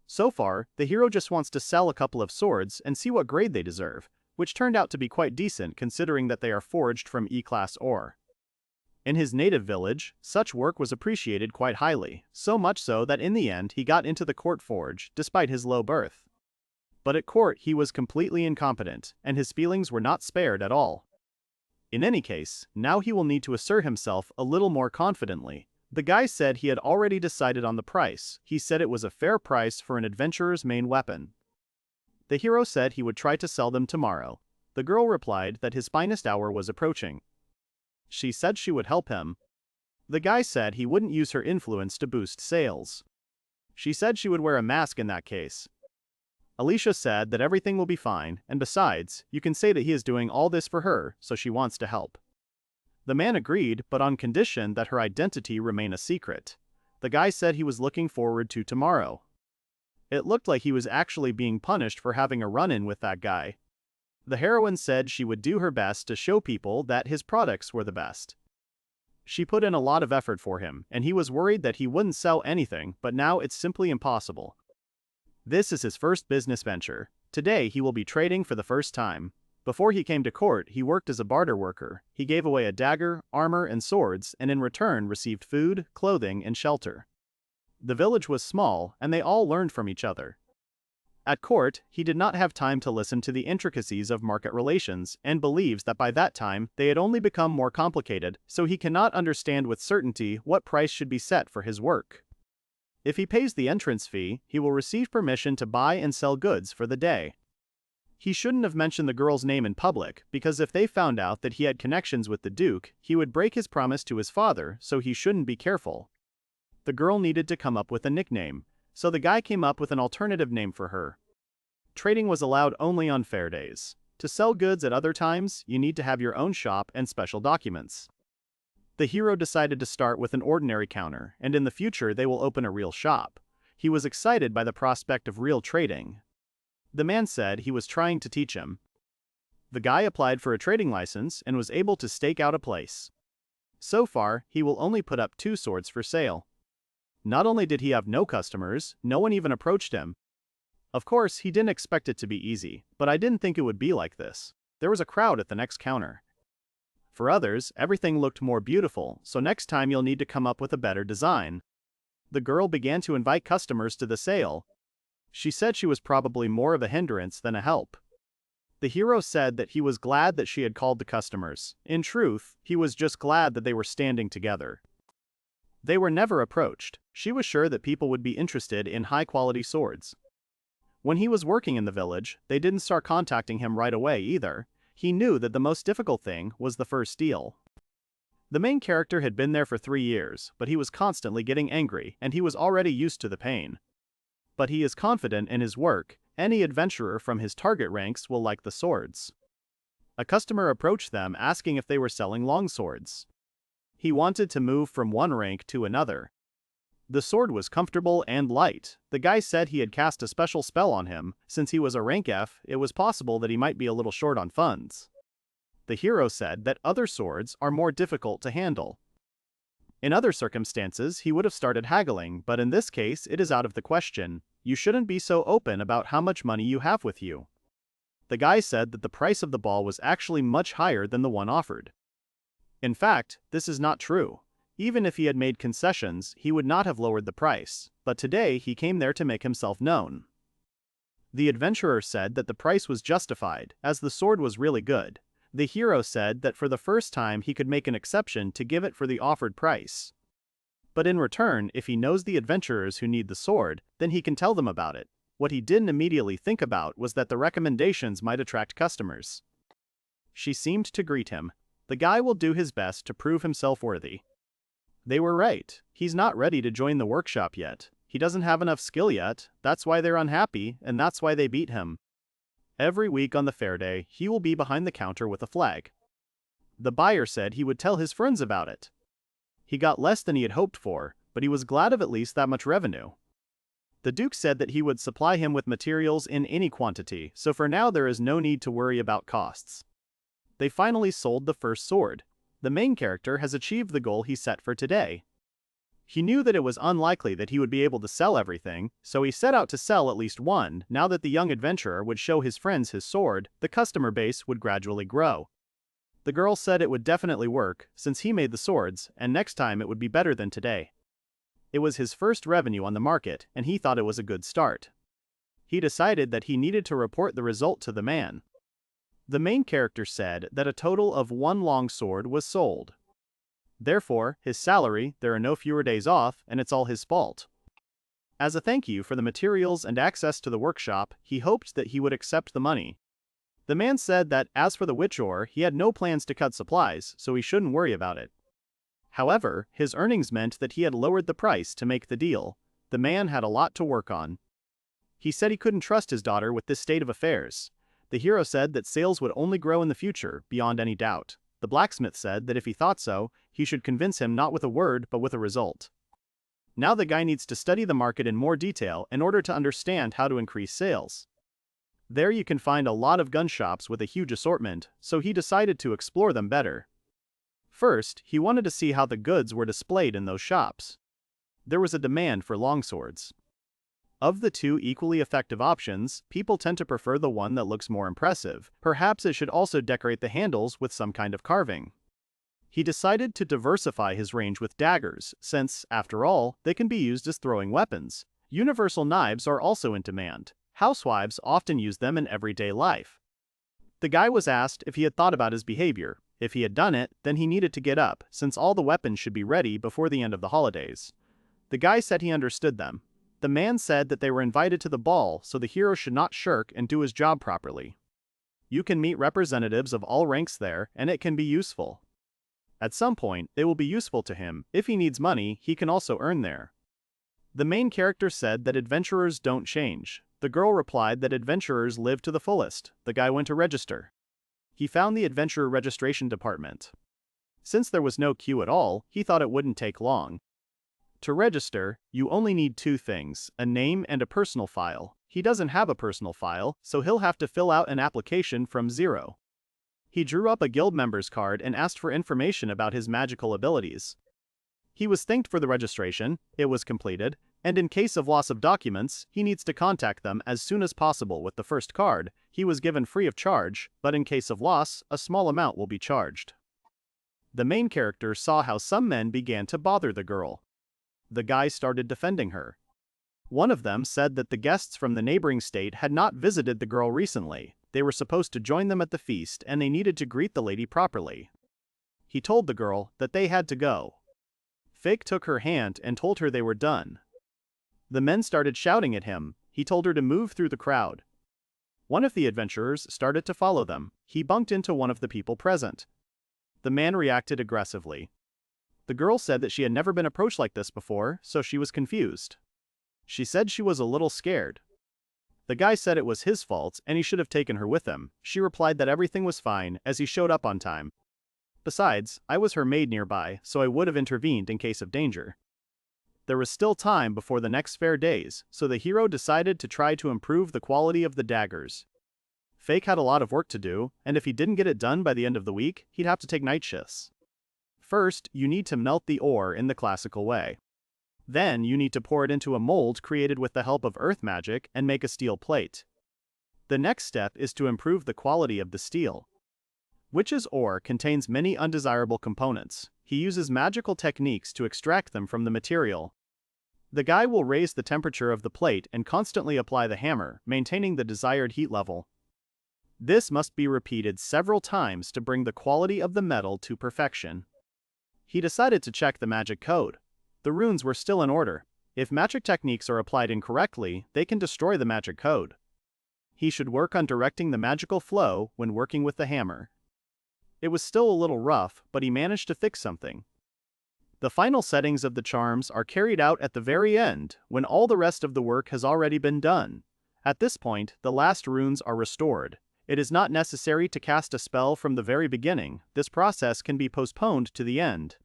So far, the hero just wants to sell a couple of swords and see what grade they deserve, which turned out to be quite decent considering that they are forged from E-class ore. In his native village, such work was appreciated quite highly, so much so that in the end he got into the court forge, despite his low birth. But at court he was completely incompetent, and his feelings were not spared at all. In any case, now he will need to assert himself a little more confidently. The guy said he had already decided on the price. He said it was a fair price for an adventurer's main weapon. The hero said he would try to sell them tomorrow. The girl replied that his finest hour was approaching. She said she would help him. The guy said he wouldn't use her influence to boost sales. She said she would wear a mask in that case. Alicia said that everything will be fine, and besides, you can say that he is doing all this for her, so she wants to help. The man agreed, but on condition that her identity remain a secret. The guy said he was looking forward to tomorrow. It looked like he was actually being punished for having a run-in with that guy. The heroine said she would do her best to show people that his products were the best. She put in a lot of effort for him, and he was worried that he wouldn't sell anything, but now it's simply impossible. This is his first business venture. Today he will be trading for the first time. Before he came to court, he worked as a barter worker. He gave away a dagger, armor, and swords, and in return received food, clothing, and shelter. The village was small, and they all learned from each other. At court, he did not have time to listen to the intricacies of market relations, and believes that by that time they had only become more complicated, so he cannot understand with certainty what price should be set for his work. If he pays the entrance fee, he will receive permission to buy and sell goods for the day. He shouldn't have mentioned the girl's name in public, because if they found out that he had connections with the Duke, he would break his promise to his father, so he shouldn't be careful. The girl needed to come up with a nickname, so the guy came up with an alternative name for her. Trading was allowed only on fair days. To sell goods at other times, you need to have your own shop and special documents. The hero decided to start with an ordinary counter, and in the future they will open a real shop. He was excited by the prospect of real trading. The man said he was trying to teach him. The guy applied for a trading license and was able to stake out a place. So far, he will only put up 2 swords for sale. Not only did he have no customers, no one even approached him. Of course, he didn't expect it to be easy, but I didn't think it would be like this. There was a crowd at the next counter. For others, everything looked more beautiful, so next time you'll need to come up with a better design. The girl began to invite customers to the sale. She said she was probably more of a hindrance than a help. The hero said that he was glad that she had called the customers. In truth, he was just glad that they were standing together. They were never approached. She was sure that people would be interested in high-quality swords. When he was working in the village, they didn't start contacting him right away either. He knew that the most difficult thing was the first deal. The main character had been there for 3 years, but he was constantly getting angry, and he was already used to the pain. But he is confident in his work. Any adventurer from his target ranks will like the swords. A customer approached them asking if they were selling long swords. He wanted to move from one rank to another. The sword was comfortable and light. The guy said he had cast a special spell on him. Since he was a rank F, it was possible that he might be a little short on funds. The hero said that other swords are more difficult to handle. In other circumstances, he would have started haggling, but in this case, it is out of the question. You shouldn't be so open about how much money you have with you. The guy said that the price of the ball was actually much higher than the one offered. In fact, this is not true. Even if he had made concessions, he would not have lowered the price, but today he came there to make himself known. The adventurer said that the price was justified, as the sword was really good. The hero said that for the first time he could make an exception to give it for the offered price. But in return, if he knows the adventurers who need the sword, then he can tell them about it. What he didn't immediately think about was that the recommendations might attract customers. She seemed to greet him. The guy will do his best to prove himself worthy. They were right. He's not ready to join the workshop yet. He doesn't have enough skill yet. That's why they're unhappy, and that's why they beat him. Every week on the fair day, he will be behind the counter with a flag. The buyer said he would tell his friends about it. He got less than he had hoped for, but he was glad of at least that much revenue. The Duke said that he would supply him with materials in any quantity, so for now there is no need to worry about costs. They finally sold the first sword. The main character has achieved the goal he set for today. He knew that it was unlikely that he would be able to sell everything, so he set out to sell at least one. Now that the young adventurer would show his friends his sword, the customer base would gradually grow. The girl said it would definitely work, since he made the swords, and next time it would be better than today. It was his first revenue on the market, and he thought it was a good start. He decided that he needed to report the result to the man. The main character said that a total of one long sword was sold. Therefore, his salary, there are no fewer days off, and it's all his fault. As a thank you for the materials and access to the workshop, he hoped that he would accept the money. The man said that, as for the witch ore, he had no plans to cut supplies, so he shouldn't worry about it. However, his earnings meant that he had lowered the price to make the deal. The man had a lot to work on. He said he couldn't trust his daughter with this state of affairs. The hero said that sales would only grow in the future, beyond any doubt. The blacksmith said that if he thought so, he should convince him not with a word but with a result. Now the guy needs to study the market in more detail in order to understand how to increase sales. There you can find a lot of gun shops with a huge assortment, so he decided to explore them better. First, he wanted to see how the goods were displayed in those shops. There was a demand for longswords. Of the two equally effective options, people tend to prefer the one that looks more impressive. Perhaps it should also decorate the handles with some kind of carving. He decided to diversify his range with daggers, since, after all, they can be used as throwing weapons. Universal knives are also in demand. Housewives often use them in everyday life. The guy was asked if he had thought about his behavior. If he had done it, then he needed to get up, since all the weapons should be ready before the end of the holidays. The guy said he understood them. The man said that they were invited to the ball, so the hero should not shirk and do his job properly. You can meet representatives of all ranks there, and it can be useful. At some point, it will be useful to him. If he needs money, he can also earn there. The main character said that adventurers don't change. The girl replied that adventurers live to the fullest. The guy went to register. He found the adventurer registration department. Since there was no queue at all, he thought it wouldn't take long. To register, you only need two things, a name and a personal file. He doesn't have a personal file, so he'll have to fill out an application from zero. He drew up a guild member's card and asked for information about his magical abilities. He was thanked for the registration, it was completed, and in case of loss of documents, he needs to contact them as soon as possible with the first card. He was given free of charge, but in case of loss, a small amount will be charged. The main character saw how some men began to bother the girl. The guy started defending her. One of them said that the guests from the neighboring state had not visited the girl recently. They were supposed to join them at the feast and they needed to greet the lady properly. He told the girl that they had to go. Fake took her hand and told her they were done. The men started shouting at him. He told her to move through the crowd. One of the adventurers started to follow them. He bumped into one of the people present. The man reacted aggressively. The girl said that she had never been approached like this before, so she was confused. She said she was a little scared. The guy said it was his fault and he should have taken her with him. She replied that everything was fine as he showed up on time. Besides, I was her maid nearby, so I would have intervened in case of danger. There was still time before the next fair days, so the hero decided to try to improve the quality of the daggers. Fake had a lot of work to do, and if he didn't get it done by the end of the week, he'd have to take night shifts. First, you need to melt the ore in the classical way. Then, you need to pour it into a mold created with the help of earth magic and make a steel plate. The next step is to improve the quality of the steel. Witch's ore contains many undesirable components. He uses magical techniques to extract them from the material. The guy will raise the temperature of the plate and constantly apply the hammer, maintaining the desired heat level. This must be repeated several times to bring the quality of the metal to perfection. He decided to check the magic code. The runes were still in order. If magic techniques are applied incorrectly, they can destroy the magic code. He should work on directing the magical flow when working with the hammer. It was still a little rough, but he managed to fix something. The final settings of the charms are carried out at the very end, when all the rest of the work has already been done. At this point, the last runes are restored. It is not necessary to cast a spell from the very beginning, this process can be postponed to the end.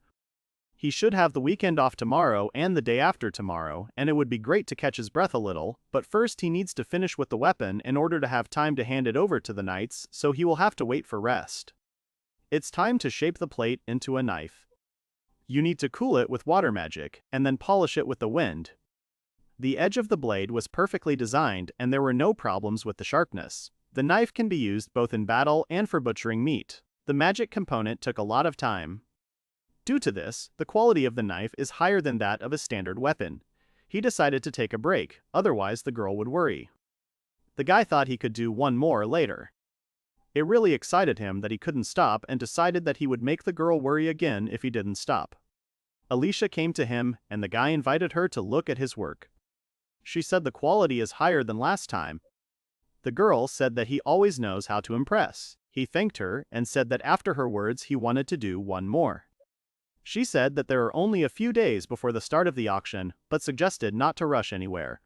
He should have the weekend off tomorrow and the day after tomorrow, and it would be great to catch his breath a little, but first he needs to finish with the weapon in order to have time to hand it over to the knights, so he will have to wait for rest. It's time to shape the plate into a knife. You need to cool it with water magic, and then polish it with the wind. The edge of the blade was perfectly designed and there were no problems with the sharpness. The knife can be used both in battle and for butchering meat. The magic component took a lot of time. Due to this, the quality of the knife is higher than that of a standard weapon. He decided to take a break, otherwise the girl would worry. The guy thought he could do one more later. It really excited him that he couldn't stop and decided that he would make the girl worry again if he didn't stop. Alicia came to him and the guy invited her to look at his work. She said the quality is higher than last time. The girl said that he always knows how to impress. He thanked her and said that after her words he wanted to do one more. She said that there are only a few days before the start of the auction, but suggested not to rush anywhere.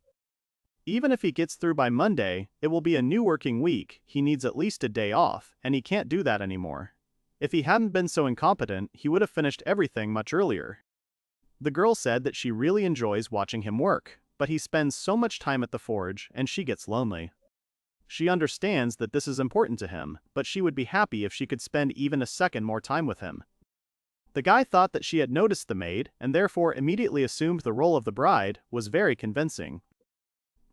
Even if he gets through by Monday, it will be a new working week, he needs at least a day off, and he can't do that anymore. If he hadn't been so incompetent, he would have finished everything much earlier. The girl said that she really enjoys watching him work, but he spends so much time at the forge and she gets lonely. She understands that this is important to him, but she would be happy if she could spend even a second more time with him. The guy thought that she had noticed the maid, and therefore immediately assumed the role of the bride, was very convincing.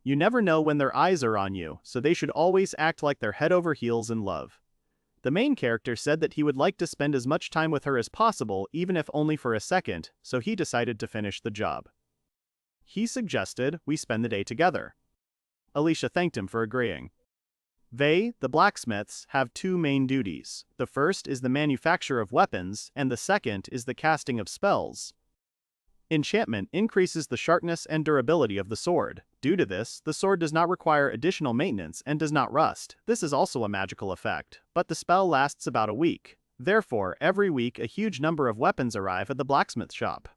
You never know when their eyes are on you, so they should always act like they're head over heels in love. The main character said that he would like to spend as much time with her as possible, even if only for a second, so he decided to finish the job. He suggested we spend the day together. Alicia thanked him for agreeing. They, the blacksmiths, have two main duties. The first is the manufacture of weapons, and the second is the casting of spells. Enchantment increases the sharpness and durability of the sword. Due to this, the sword does not require additional maintenance and does not rust. This is also a magical effect, but the spell lasts about a week. Therefore, every week a huge number of weapons arrive at the blacksmith shop.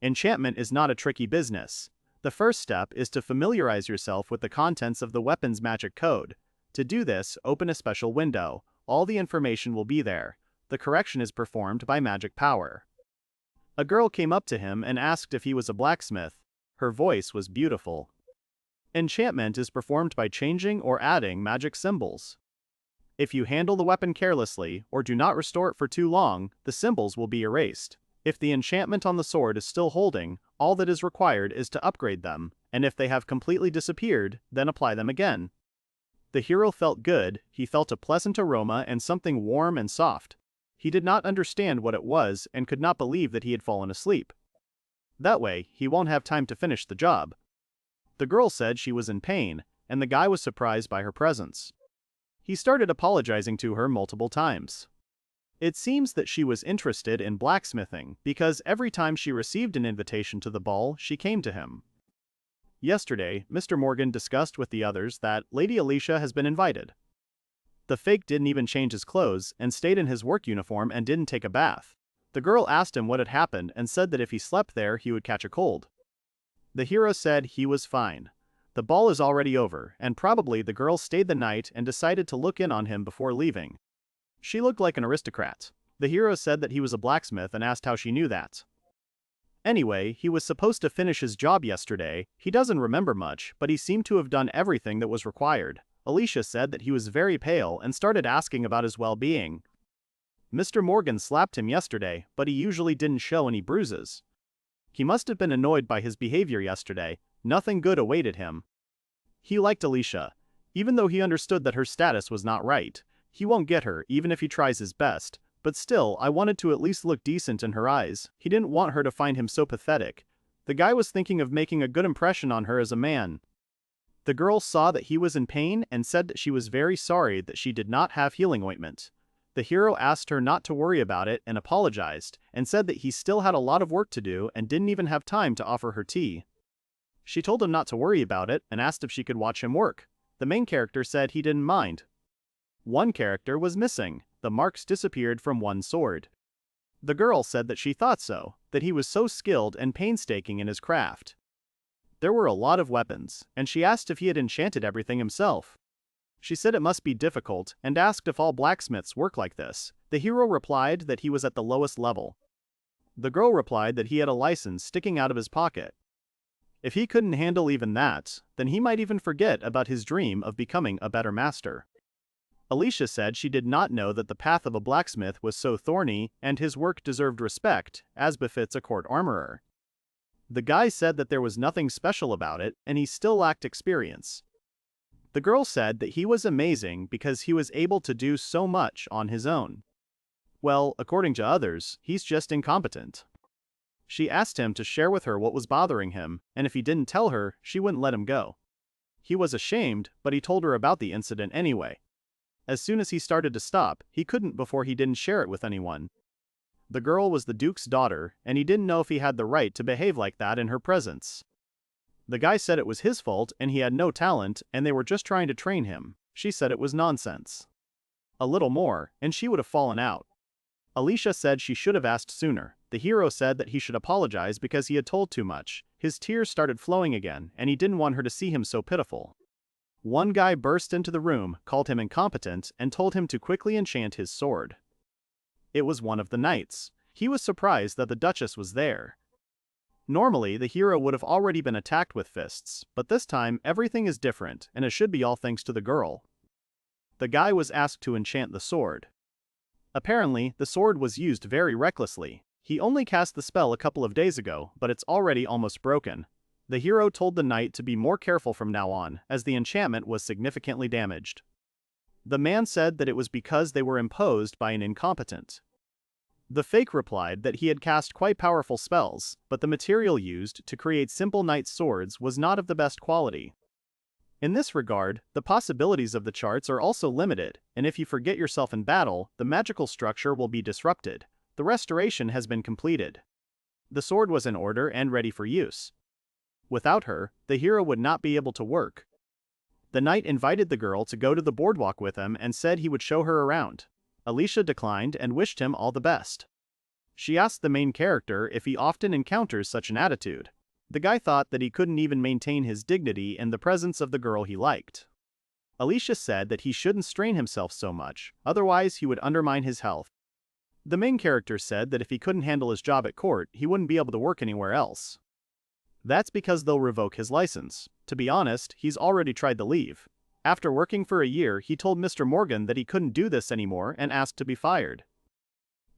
Enchantment is not a tricky business. The first step is to familiarize yourself with the contents of the weapon's magic code. To do this, open a special window. All the information will be there. The correction is performed by magic power. A girl came up to him and asked if he was a blacksmith. Her voice was beautiful. Enchantment is performed by changing or adding magic symbols. If you handle the weapon carelessly or do not restore it for too long, the symbols will be erased. If the enchantment on the sword is still holding, all that is required is to upgrade them, and if they have completely disappeared, then apply them again. The hero felt good, he felt a pleasant aroma and something warm and soft. He did not understand what it was and could not believe that he had fallen asleep. That way, he won't have time to finish the job. The girl said she was in pain, and the guy was surprised by her presence. He started apologizing to her multiple times. It seems that she was interested in blacksmithing because every time she received an invitation to the ball, she came to him. Yesterday, Mr. Morgan discussed with the others that Lady Alicia has been invited. The fake didn't even change his clothes and stayed in his work uniform and didn't take a bath. The girl asked him what had happened and said that if he slept there, he would catch a cold. The hero said he was fine. The ball is already over, and probably the girl stayed the night and decided to look in on him before leaving. She looked like an aristocrat. The hero said that he was a blacksmith and asked how she knew that. Anyway, he was supposed to finish his job yesterday. He doesn't remember much, but he seemed to have done everything that was required. Alicia said that he was very pale and started asking about his well-being. Mr. Morgan slapped him yesterday, but he usually didn't show any bruises. He must have been annoyed by his behavior yesterday. Nothing good awaited him. He liked Alicia. Even though he understood that her status was not right, he won't get her even if he tries his best. But still, I wanted to at least look decent in her eyes. He didn't want her to find him so pathetic. The guy was thinking of making a good impression on her as a man. The girl saw that he was in pain and said that she was very sorry that she did not have healing ointment. The hero asked her not to worry about it and apologized, and said that he still had a lot of work to do and didn't even have time to offer her tea. She told him not to worry about it and asked if she could watch him work. The main character said he didn't mind. One character was missing. The marks disappeared from one sword. The girl said that she thought so, that he was so skilled and painstaking in his craft. There were a lot of weapons, and she asked if he had enchanted everything himself. She said it must be difficult and asked if all blacksmiths work like this. The hero replied that he was at the lowest level. The girl replied that he had a license sticking out of his pocket. If he couldn't handle even that, then he might even forget about his dream of becoming a better master. Alicia said she did not know that the path of a blacksmith was so thorny and his work deserved respect, as befits a court armorer. The guy said that there was nothing special about it and he still lacked experience. The girl said that he was amazing because he was able to do so much on his own. Well, according to others, he's just incompetent. She asked him to share with her what was bothering him, and if he didn't tell her, she wouldn't let him go. He was ashamed, but he told her about the incident anyway. As soon as he started to stop, he couldn't before he didn't share it with anyone. The girl was the Duke's daughter, and he didn't know if he had the right to behave like that in her presence. The guy said it was his fault and he had no talent and they were just trying to train him. She said it was nonsense. A little more, and she would have fallen out. Alicia said she should have asked sooner. The hero said that he should apologize because he had told too much. His tears started flowing again, and he didn't want her to see him so pitiful. One guy burst into the room, called him incompetent, and told him to quickly enchant his sword. It was one of the knights. He was surprised that the Duchess was there. Normally, the hero would have already been attacked with fists, but this time everything is different, and it should be all thanks to the girl. The guy was asked to enchant the sword. Apparently, the sword was used very recklessly. He only cast the spell a couple of days ago, but it's already almost broken. The hero told the knight to be more careful from now on, as the enchantment was significantly damaged. The man said that it was because they were imposed by an incompetent. The fake replied that he had cast quite powerful spells, but the material used to create simple knight swords was not of the best quality. In this regard, the possibilities of the charts are also limited, and if you forget yourself in battle, the magical structure will be disrupted. The restoration has been completed. The sword was in order and ready for use. Without her, the hero would not be able to work. The knight invited the girl to go to the boardwalk with him and said he would show her around. Alicia declined and wished him all the best. She asked the main character if he often encounters such an attitude. The guy thought that he couldn't even maintain his dignity in the presence of the girl he liked. Alicia said that he shouldn't strain himself so much, otherwise he would undermine his health. The main character said that if he couldn't handle his job at court, he wouldn't be able to work anywhere else. That's because they'll revoke his license. To be honest, he's already tried to leave. After working for a year, he told Mr. Morgan that he couldn't do this anymore and asked to be fired.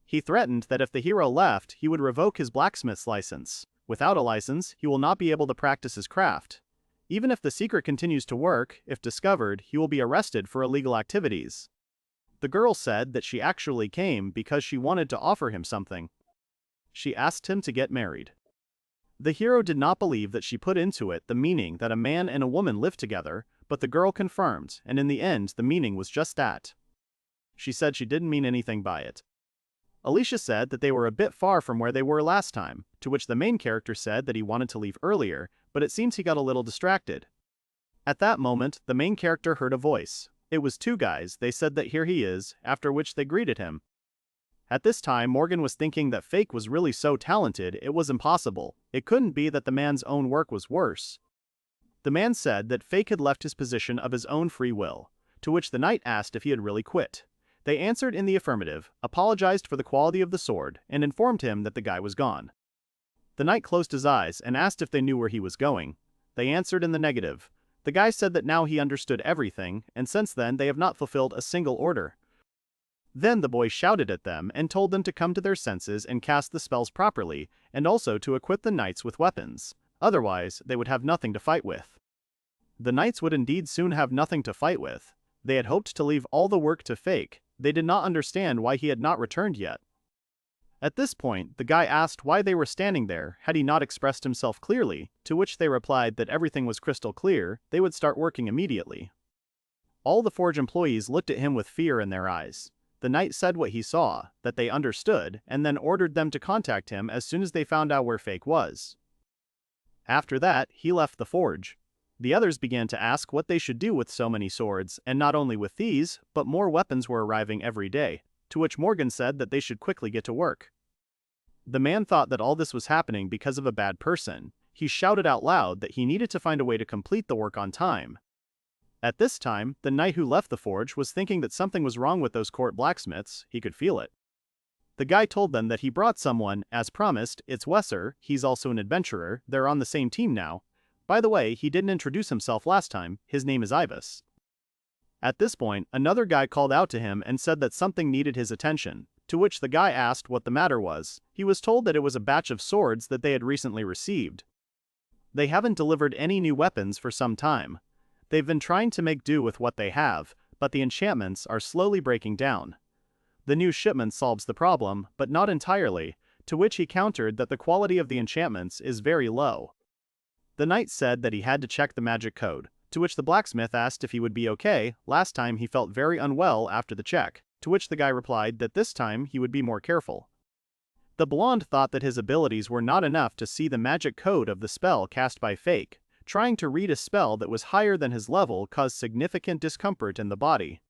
He threatened that if the hero left, he would revoke his blacksmith's license. Without a license, he will not be able to practice his craft. Even if the secret continues to work, if discovered, he will be arrested for illegal activities. The girl said that she actually came because she wanted to offer him something. She asked him to get married. The hero did not believe that she put into it the meaning that a man and a woman live together, but the girl confirmed, and in the end the meaning was just that. She said she didn't mean anything by it. Alicia said that they were a bit far from where they were last time, to which the main character said that he wanted to leave earlier, but it seems he got a little distracted. At that moment, the main character heard a voice. It was two guys. They said that here he is, after which they greeted him. At this time, Morgan was thinking that Fake was really so talented it was impossible. It couldn't be that the man's own work was worse. The man said that Fake had left his position of his own free will, to which the knight asked if he had really quit. They answered in the affirmative, apologized for the quality of the sword, and informed him that the guy was gone. The knight closed his eyes and asked if they knew where he was going. They answered in the negative. The guy said that now he understood everything, and since then they have not fulfilled a single order. Then the boy shouted at them and told them to come to their senses and cast the spells properly, and also to equip the knights with weapons. Otherwise, they would have nothing to fight with. The knights would indeed soon have nothing to fight with. They had hoped to leave all the work to Fake. They did not understand why he had not returned yet. At this point, the guy asked why they were standing there had he not expressed himself clearly, to which they replied that everything was crystal clear, they would start working immediately. All the forge employees looked at him with fear in their eyes. The knight said what he saw, that they understood, and then ordered them to contact him as soon as they found out where Fake was. After that, he left the forge. The others began to ask what they should do with so many swords, and not only with these, but more weapons were arriving every day, to which Morgan said that they should quickly get to work. The man thought that all this was happening because of a bad person. He shouted out loud that he needed to find a way to complete the work on time. At this time, the knight who left the forge was thinking that something was wrong with those court blacksmiths, he could feel it. The guy told them that he brought someone, as promised. It's Wesser, he's also an adventurer, they're on the same team now. By the way, he didn't introduce himself last time, his name is Ibis. At this point, another guy called out to him and said that something needed his attention, to which the guy asked what the matter was. He was told that it was a batch of swords that they had recently received. They haven't delivered any new weapons for some time. They've been trying to make do with what they have, but the enchantments are slowly breaking down. The new shipment solves the problem, but not entirely, to which he countered that the quality of the enchantments is very low. The knight said that he had to check the magic code, to which the blacksmith asked if he would be okay. Last time he felt very unwell after the check, to which the guy replied that this time he would be more careful. The blonde thought that his abilities were not enough to see the magic code of the spell cast by Fake. Trying to read a spell that was higher than his level caused significant discomfort in the body.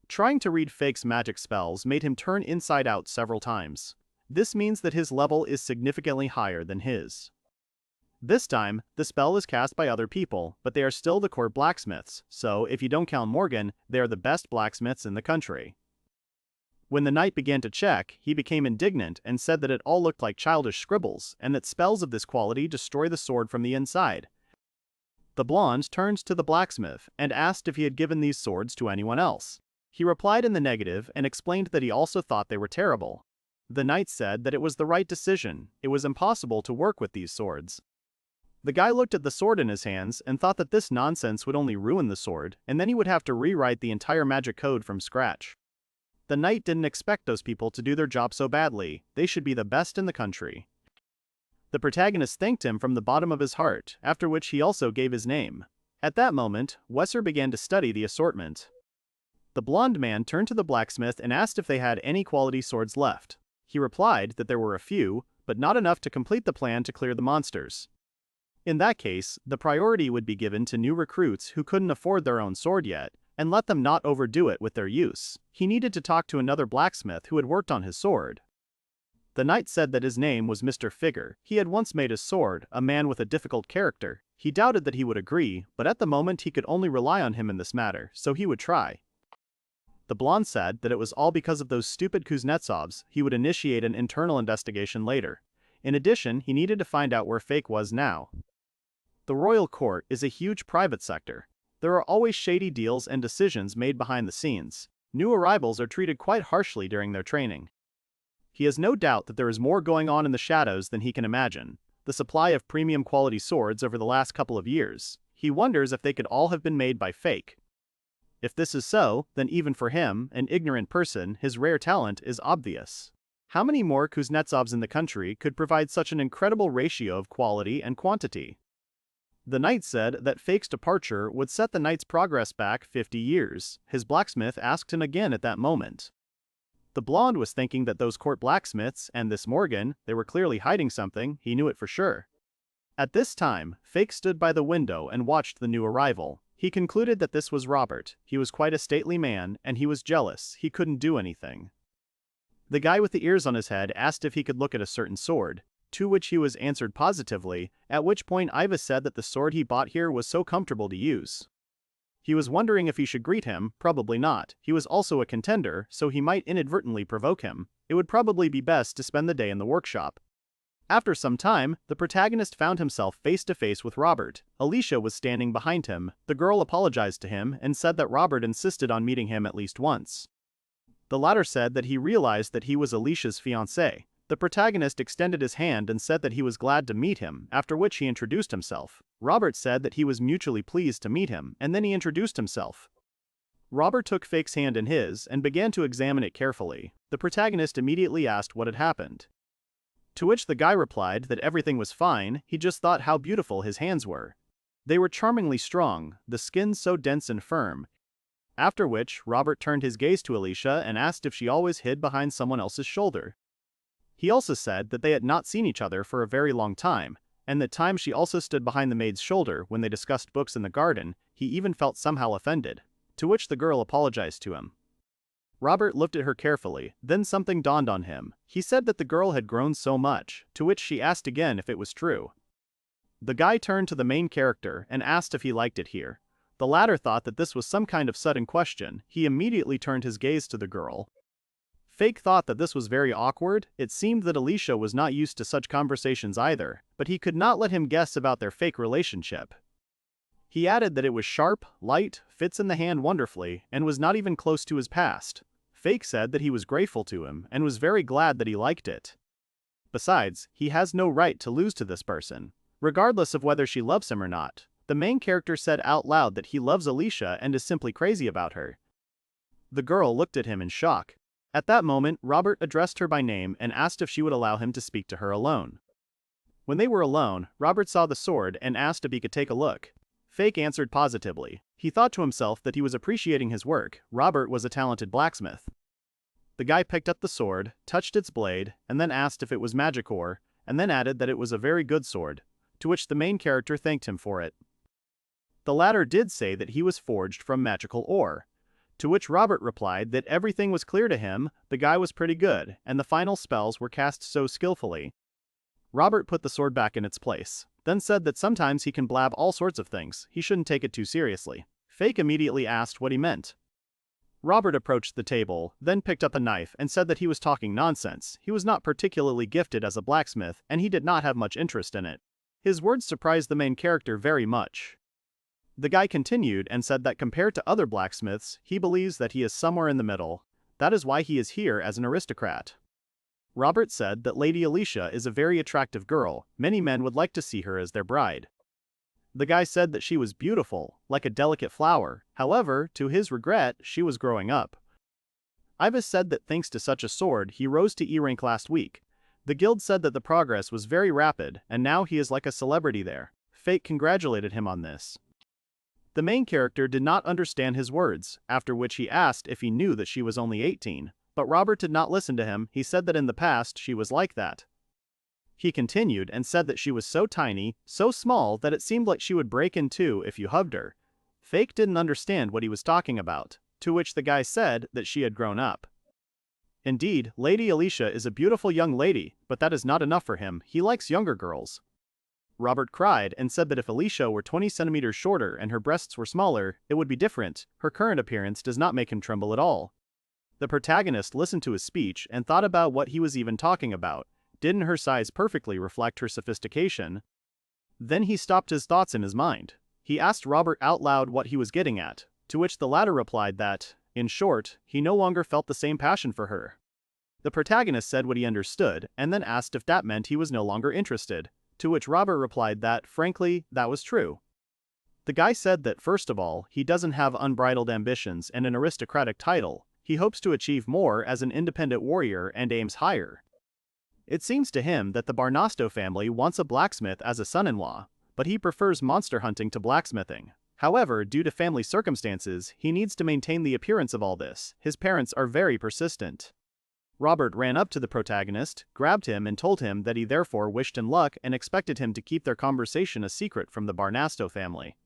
Trying to read Fake's magic spells made him turn inside out several times. This means that his level is significantly higher than his. This time, the spell is cast by other people, but they are still the court blacksmiths, so if you don't count Morgan, they are the best blacksmiths in the country. When the knight began to check, he became indignant and said that it all looked like childish scribbles, and that spells of this quality destroy the sword from the inside. The blonde turned to the blacksmith and asked if he had given these swords to anyone else. He replied in the negative and explained that he also thought they were terrible. The knight said that it was the right decision, it was impossible to work with these swords. The guy looked at the sword in his hands and thought that this nonsense would only ruin the sword, and then he would have to rewrite the entire magic code from scratch. The knight didn't expect those people to do their job so badly, they should be the best in the country. The protagonist thanked him from the bottom of his heart, after which he also gave his name. At that moment, Wesser began to study the assortment. The blonde man turned to the blacksmith and asked if they had any quality swords left. He replied that there were a few, but not enough to complete the plan to clear the monsters. In that case, the priority would be given to new recruits who couldn't afford their own sword yet, and let them not overdo it with their use. He needed to talk to another blacksmith who had worked on his sword. The knight said that his name was Mr. Figure. He had once made his sword, a man with a difficult character. He doubted that he would agree, but at the moment he could only rely on him in this matter, so he would try. The blonde said that it was all because of those stupid Kuznetsovs. He would initiate an internal investigation later. In addition, he needed to find out where Fake was now. The royal court is a huge private sector. There are always shady deals and decisions made behind the scenes. New arrivals are treated quite harshly during their training. He has no doubt that there is more going on in the shadows than he can imagine. The supply of premium quality swords over the last couple of years. He wonders if they could all have been made by Fake. If this is so, then even for him, an ignorant person, his rare talent is obvious. How many more Kuznetsovs in the country could provide such an incredible ratio of quality and quantity? The knight said that Fake's departure would set the knight's progress back 50 years. His blacksmith asked him again at that moment. The blonde was thinking that those court blacksmiths and this Morgan, they were clearly hiding something, he knew it for sure. At this time, Fake stood by the window and watched the new arrival. He concluded that this was Robert. He was quite a stately man, and he was jealous. He couldn't do anything. The guy with the ears on his head asked if he could look at a certain sword, to which he was answered positively, at which point Iva said that the sword he bought here was so comfortable to use. He was wondering if he should greet him, probably not. He was also a contender, so he might inadvertently provoke him. It would probably be best to spend the day in the workshop. After some time, the protagonist found himself face to face with Robert. Alicia was standing behind him. The girl apologized to him and said that Robert insisted on meeting him at least once. The latter said that he realized that he was Alicia's fiance. The protagonist extended his hand and said that he was glad to meet him, after which he introduced himself. Robert said that he was mutually pleased to meet him, and then he introduced himself. Robert took Fake's hand in his and began to examine it carefully. The protagonist immediately asked what had happened. To which the guy replied that everything was fine, he just thought how beautiful his hands were. They were charmingly strong, the skin so dense and firm. After which, Robert turned his gaze to Alicia and asked if she always hid behind someone else's shoulder. He also said that they had not seen each other for a very long time, and that time she also stood behind the maid's shoulder when they discussed books in the garden. He even felt somehow offended. To which the girl apologized to him. Robert looked at her carefully, then something dawned on him. He said that the girl had grown so much, to which she asked again if it was true. The guy turned to the main character and asked if he liked it here. The latter thought that this was some kind of sudden question. He immediately turned his gaze to the girl. Fake thought that this was very awkward. It seemed that Alicia was not used to such conversations either, but he could not let him guess about their fake relationship. He added that it was sharp, light, fits in the hand wonderfully, and was not even close to his past. Fake said that he was grateful to him and was very glad that he liked it. Besides, he has no right to lose to this person, regardless of whether she loves him or not. The main character said out loud that he loves Alicia and is simply crazy about her. The girl looked at him in shock. At that moment, Robert addressed her by name and asked if she would allow him to speak to her alone. When they were alone, Robert saw the sword and asked if he could take a look. Fake answered positively. He thought to himself that he was appreciating his work. Robert was a talented blacksmith. The guy picked up the sword, touched its blade, and then asked if it was magic ore, and then added that it was a very good sword, to which the main character thanked him for it. The latter did say that he was forged from magical ore, to which Robert replied that everything was clear to him, the guy was pretty good, and the final spells were cast so skillfully. Robert put the sword back in its place, then said that sometimes he can blab all sorts of things, he shouldn't take it too seriously. Fake immediately asked what he meant. Robert approached the table, then picked up a knife and said that he was talking nonsense. He was not particularly gifted as a blacksmith, and he did not have much interest in it. His words surprised the main character very much. The guy continued and said that compared to other blacksmiths, he believes that he is somewhere in the middle. That is why he is here as an aristocrat. Robert said that Lady Alicia is a very attractive girl. Many men would like to see her as their bride. The guy said that she was beautiful, like a delicate flower. However, to his regret, she was growing up. Ivis said that thanks to such a sword, he rose to E rank last week. The guild said that the progress was very rapid, and now he is like a celebrity there. Fate congratulated him on this. The main character did not understand his words, after which he asked if he knew that she was only 18, but Robert did not listen to him. He said that in the past she was like that. He continued and said that she was so tiny, so small that it seemed like she would break in two if you hugged her. Fake didn't understand what he was talking about, to which the guy said that she had grown up. Indeed, Lady Alicia is a beautiful young lady, but that is not enough for him. He likes younger girls. Robert cried and said that if Alicia were 20 centimeters shorter and her breasts were smaller, it would be different. Her current appearance does not make him tremble at all. The protagonist listened to his speech and thought about what he was even talking about. Didn't her size perfectly reflect her sophistication? Then he stopped his thoughts in his mind. He asked Robert out loud what he was getting at, to which the latter replied that, in short, he no longer felt the same passion for her. The protagonist said what he understood and then asked if that meant he was no longer interested, to which Robert replied that, frankly, that was true. The guy said that first of all, he doesn't have unbridled ambitions and an aristocratic title. He hopes to achieve more as an independent warrior and aims higher. It seems to him that the Barnasto family wants a blacksmith as a son-in-law, but he prefers monster hunting to blacksmithing. However, due to family circumstances, he needs to maintain the appearance of all this. His parents are very persistent. Robert ran up to the protagonist, grabbed him and told him that he therefore wished him luck and expected him to keep their conversation a secret from the Barnasto family.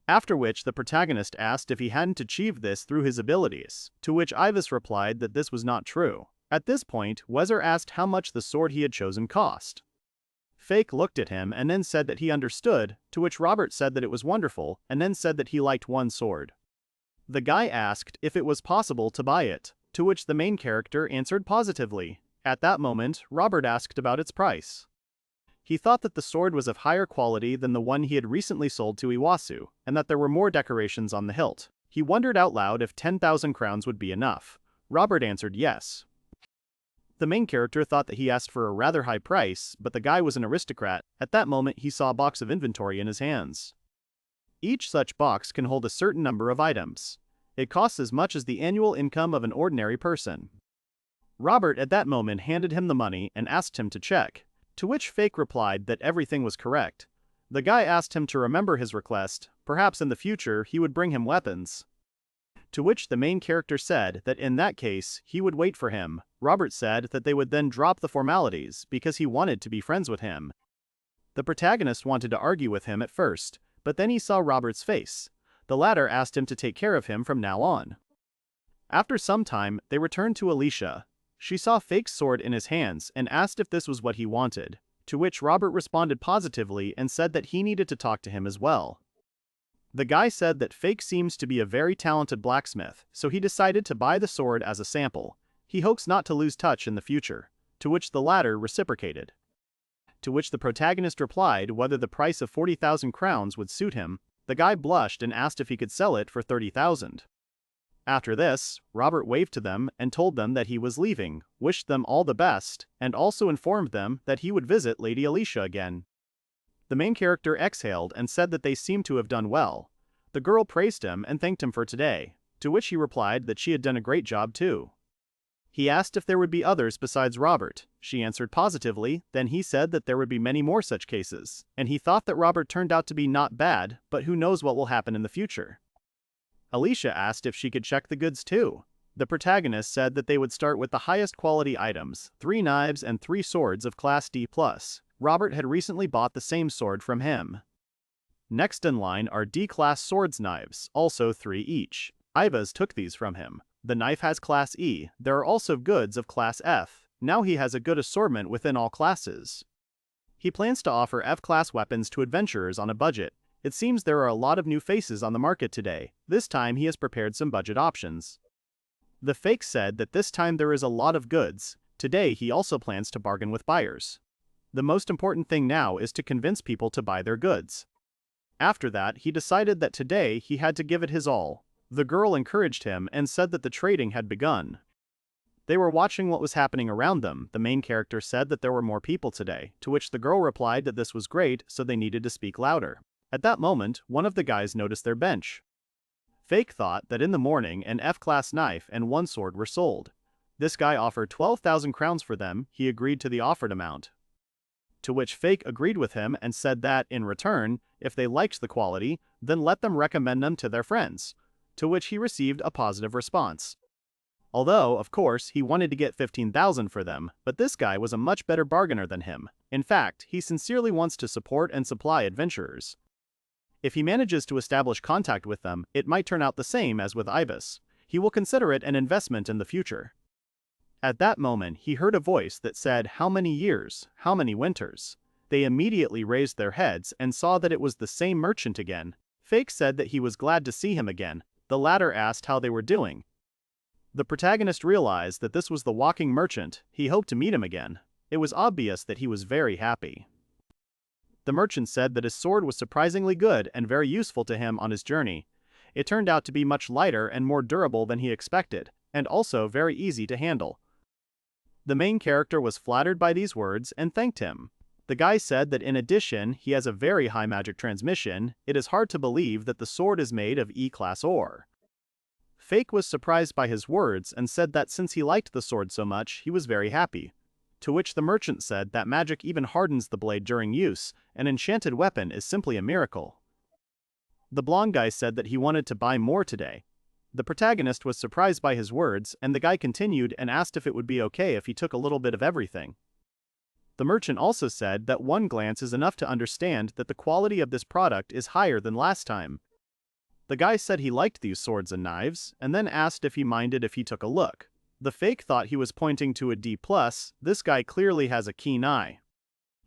After which the protagonist asked if he hadn't achieved this through his abilities, to which Ivis replied that this was not true. At this point, Wezer asked how much the sword he had chosen cost. Fake looked at him and then said that he understood, to which Robert said that it was wonderful, and then said that he liked one sword. The guy asked if it was possible to buy it, to which the main character answered positively. At that moment, Robert asked about its price. He thought that the sword was of higher quality than the one he had recently sold to Iwasu, and that there were more decorations on the hilt. He wondered out loud if 10,000 crowns would be enough. Robert answered yes. The main character thought that he asked for a rather high price, but the guy was an aristocrat. At that moment he saw a box of inventory in his hands. Each such box can hold a certain number of items. It costs as much as the annual income of an ordinary person. Robert at that moment handed him the money and asked him to check, to which Fake replied that everything was correct. The guy asked him to remember his request, perhaps in the future he would bring him weapons. To which the main character said that in that case, he would wait for him. Robert said that they would then drop the formalities because he wanted to be friends with him. The protagonist wanted to argue with him at first, but then he saw Robert's face. The latter asked him to take care of him from now on. After some time, they returned to Alicia. She saw Fake's sword in his hands and asked if this was what he wanted, to which Robert responded positively and said that he needed to talk to him as well. The guy said that Fake seems to be a very talented blacksmith, so he decided to buy the sword as a sample. He hopes not to lose touch in the future, to which the latter reciprocated. To which the protagonist replied whether the price of 40,000 crowns would suit him. The guy blushed and asked if he could sell it for 30,000. After this, Robert waved to them and told them that he was leaving, wished them all the best, and also informed them that he would visit Lady Alicia again. The main character exhaled and said that they seemed to have done well. The girl praised him and thanked him for today, to which he replied that she had done a great job too. He asked if there would be others besides Robert. She answered positively, then he said that there would be many more such cases, and he thought that Robert turned out to be not bad, but who knows what will happen in the future. Alicia asked if she could check the goods too. The protagonist said that they would start with the highest quality items, 3 knives and 3 swords of class D+. Robert had recently bought the same sword from him. Next in line are D-class swords knives, also 3 each. Ives took these from him. The knife has class E, there are also goods of class F. Now he has a good assortment within all classes. He plans to offer F-class weapons to adventurers on a budget. It seems there are a lot of new faces on the market today. This time he has prepared some budget options. The Fake said that this time there is a lot of goods. Today he also plans to bargain with buyers. The most important thing now is to convince people to buy their goods. After that, he decided that today he had to give it his all. The girl encouraged him and said that the trading had begun. They were watching what was happening around them. The main character said that there were more people today, to which the girl replied that this was great, so they needed to speak louder. At that moment, one of the guys noticed their bench. Fake thought that in the morning an F-class knife and 1 sword were sold. This guy offered 12,000 crowns for them. He agreed to the offered amount. To which Fake agreed with him and said that, in return, if they liked the quality, then let them recommend them to their friends. To which he received a positive response. Although, of course, he wanted to get 15,000 for them, but this guy was a much better bargainer than him. In fact, he sincerely wants to support and supply adventurers. If he manages to establish contact with them, it might turn out the same as with Ibis. He will consider it an investment in the future. At that moment, he heard a voice that said, "How many years? How many winters?" They immediately raised their heads and saw that it was the same merchant again. Fake said that he was glad to see him again. The latter asked how they were doing. The protagonist realized that this was the walking merchant. He hoped to meet him again. It was obvious that he was very happy. The merchant said that his sword was surprisingly good and very useful to him on his journey. It turned out to be much lighter and more durable than he expected, and also very easy to handle. The main character was flattered by these words and thanked him. The guy said that in addition, he has a very high magic transmission. It is hard to believe that the sword is made of E-class ore. Fake was surprised by his words and said that since he liked the sword so much, he was very happy. To which the merchant said that magic even hardens the blade during use. An enchanted weapon is simply a miracle. The blonde guy said that he wanted to buy more today. The protagonist was surprised by his words, and the guy continued and asked if it would be okay if he took a little bit of everything. The merchant also said that one glance is enough to understand that the quality of this product is higher than last time. The guy said he liked these swords and knives, and then asked if he minded if he took a look. The Fake thought he was pointing to a D+, this guy clearly has a keen eye.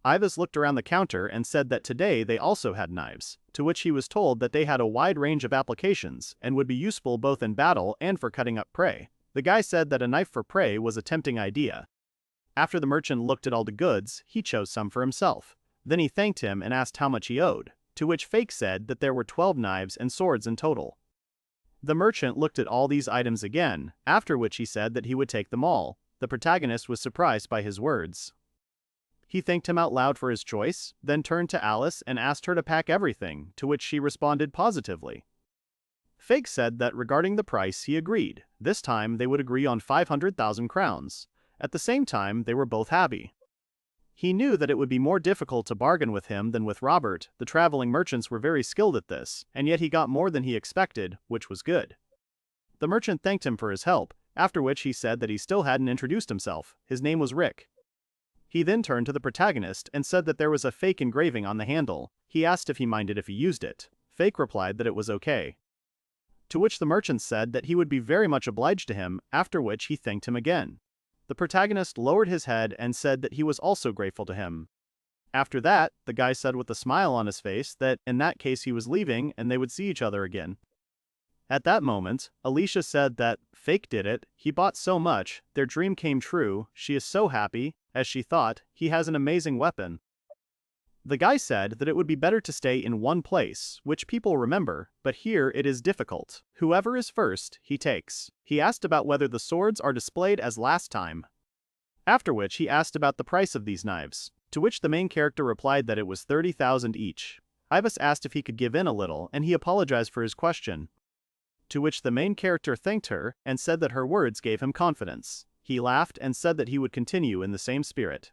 Ives looked around the counter and said that today they also had knives, to which he was told that they had a wide range of applications and would be useful both in battle and for cutting up prey. The guy said that a knife for prey was a tempting idea. After the merchant looked at all the goods, he chose some for himself. Then he thanked him and asked how much he owed, to which Fake said that there were 12 knives and swords in total. The merchant looked at all these items again, after which he said that he would take them all. The protagonist was surprised by his words. He thanked him out loud for his choice, then turned to Alice and asked her to pack everything, to which she responded positively. Fake said that regarding the price he agreed. This time they would agree on 500,000 crowns. At the same time, they were both happy. He knew that it would be more difficult to bargain with him than with Robert. The traveling merchants were very skilled at this, and yet he got more than he expected, which was good. The merchant thanked him for his help, after which he said that he still hadn't introduced himself. His name was Rick. He then turned to the protagonist and said that there was a fake engraving on the handle. He asked if he minded if he used it. Fake replied that it was okay. To which the merchant said that he would be very much obliged to him, after which he thanked him again. The protagonist lowered his head and said that he was also grateful to him. After that, the guy said with a smile on his face that in that case he was leaving and they would see each other again. At that moment, Alicia said that Fake did it, he bought so much, their dream came true, she is so happy, as she thought, he has an amazing weapon. The guy said that it would be better to stay in one place, which people remember, but here it is difficult. Whoever is first, he takes. He asked about whether the swords are displayed as last time. After which he asked about the price of these knives, to which the main character replied that it was 30,000 each. Ivas asked if he could give in a little and he apologized for his question. To which the main character thanked her and said that her words gave him confidence. He laughed and said that he would continue in the same spirit.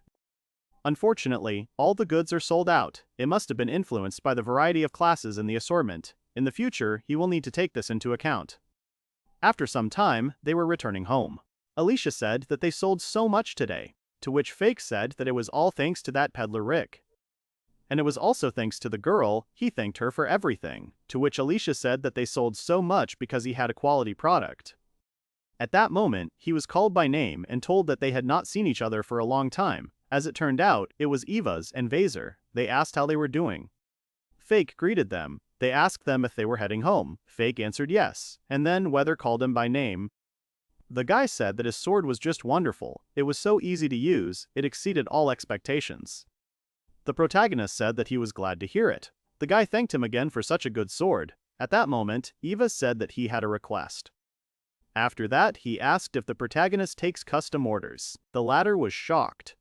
Unfortunately, all the goods are sold out. It must have been influenced by the variety of classes in the assortment. In the future, he will need to take this into account. After some time, they were returning home. Alicia said that they sold so much today, to which Fake said that it was all thanks to that peddler Rick. And it was also thanks to the girl, he thanked her for everything, to which Alicia said that they sold so much because he had a quality product. At that moment, he was called by name and told that they had not seen each other for a long time. As it turned out, it was Eva's and Vaser. They asked how they were doing. Fake greeted them. They asked them if they were heading home. Fake answered yes, and then Weather called him by name. The guy said that his sword was just wonderful. It was so easy to use, it exceeded all expectations. The protagonist said that he was glad to hear it. The guy thanked him again for such a good sword. At that moment, Eva said that he had a request. After that, he asked if the protagonist takes custom orders. The latter was shocked.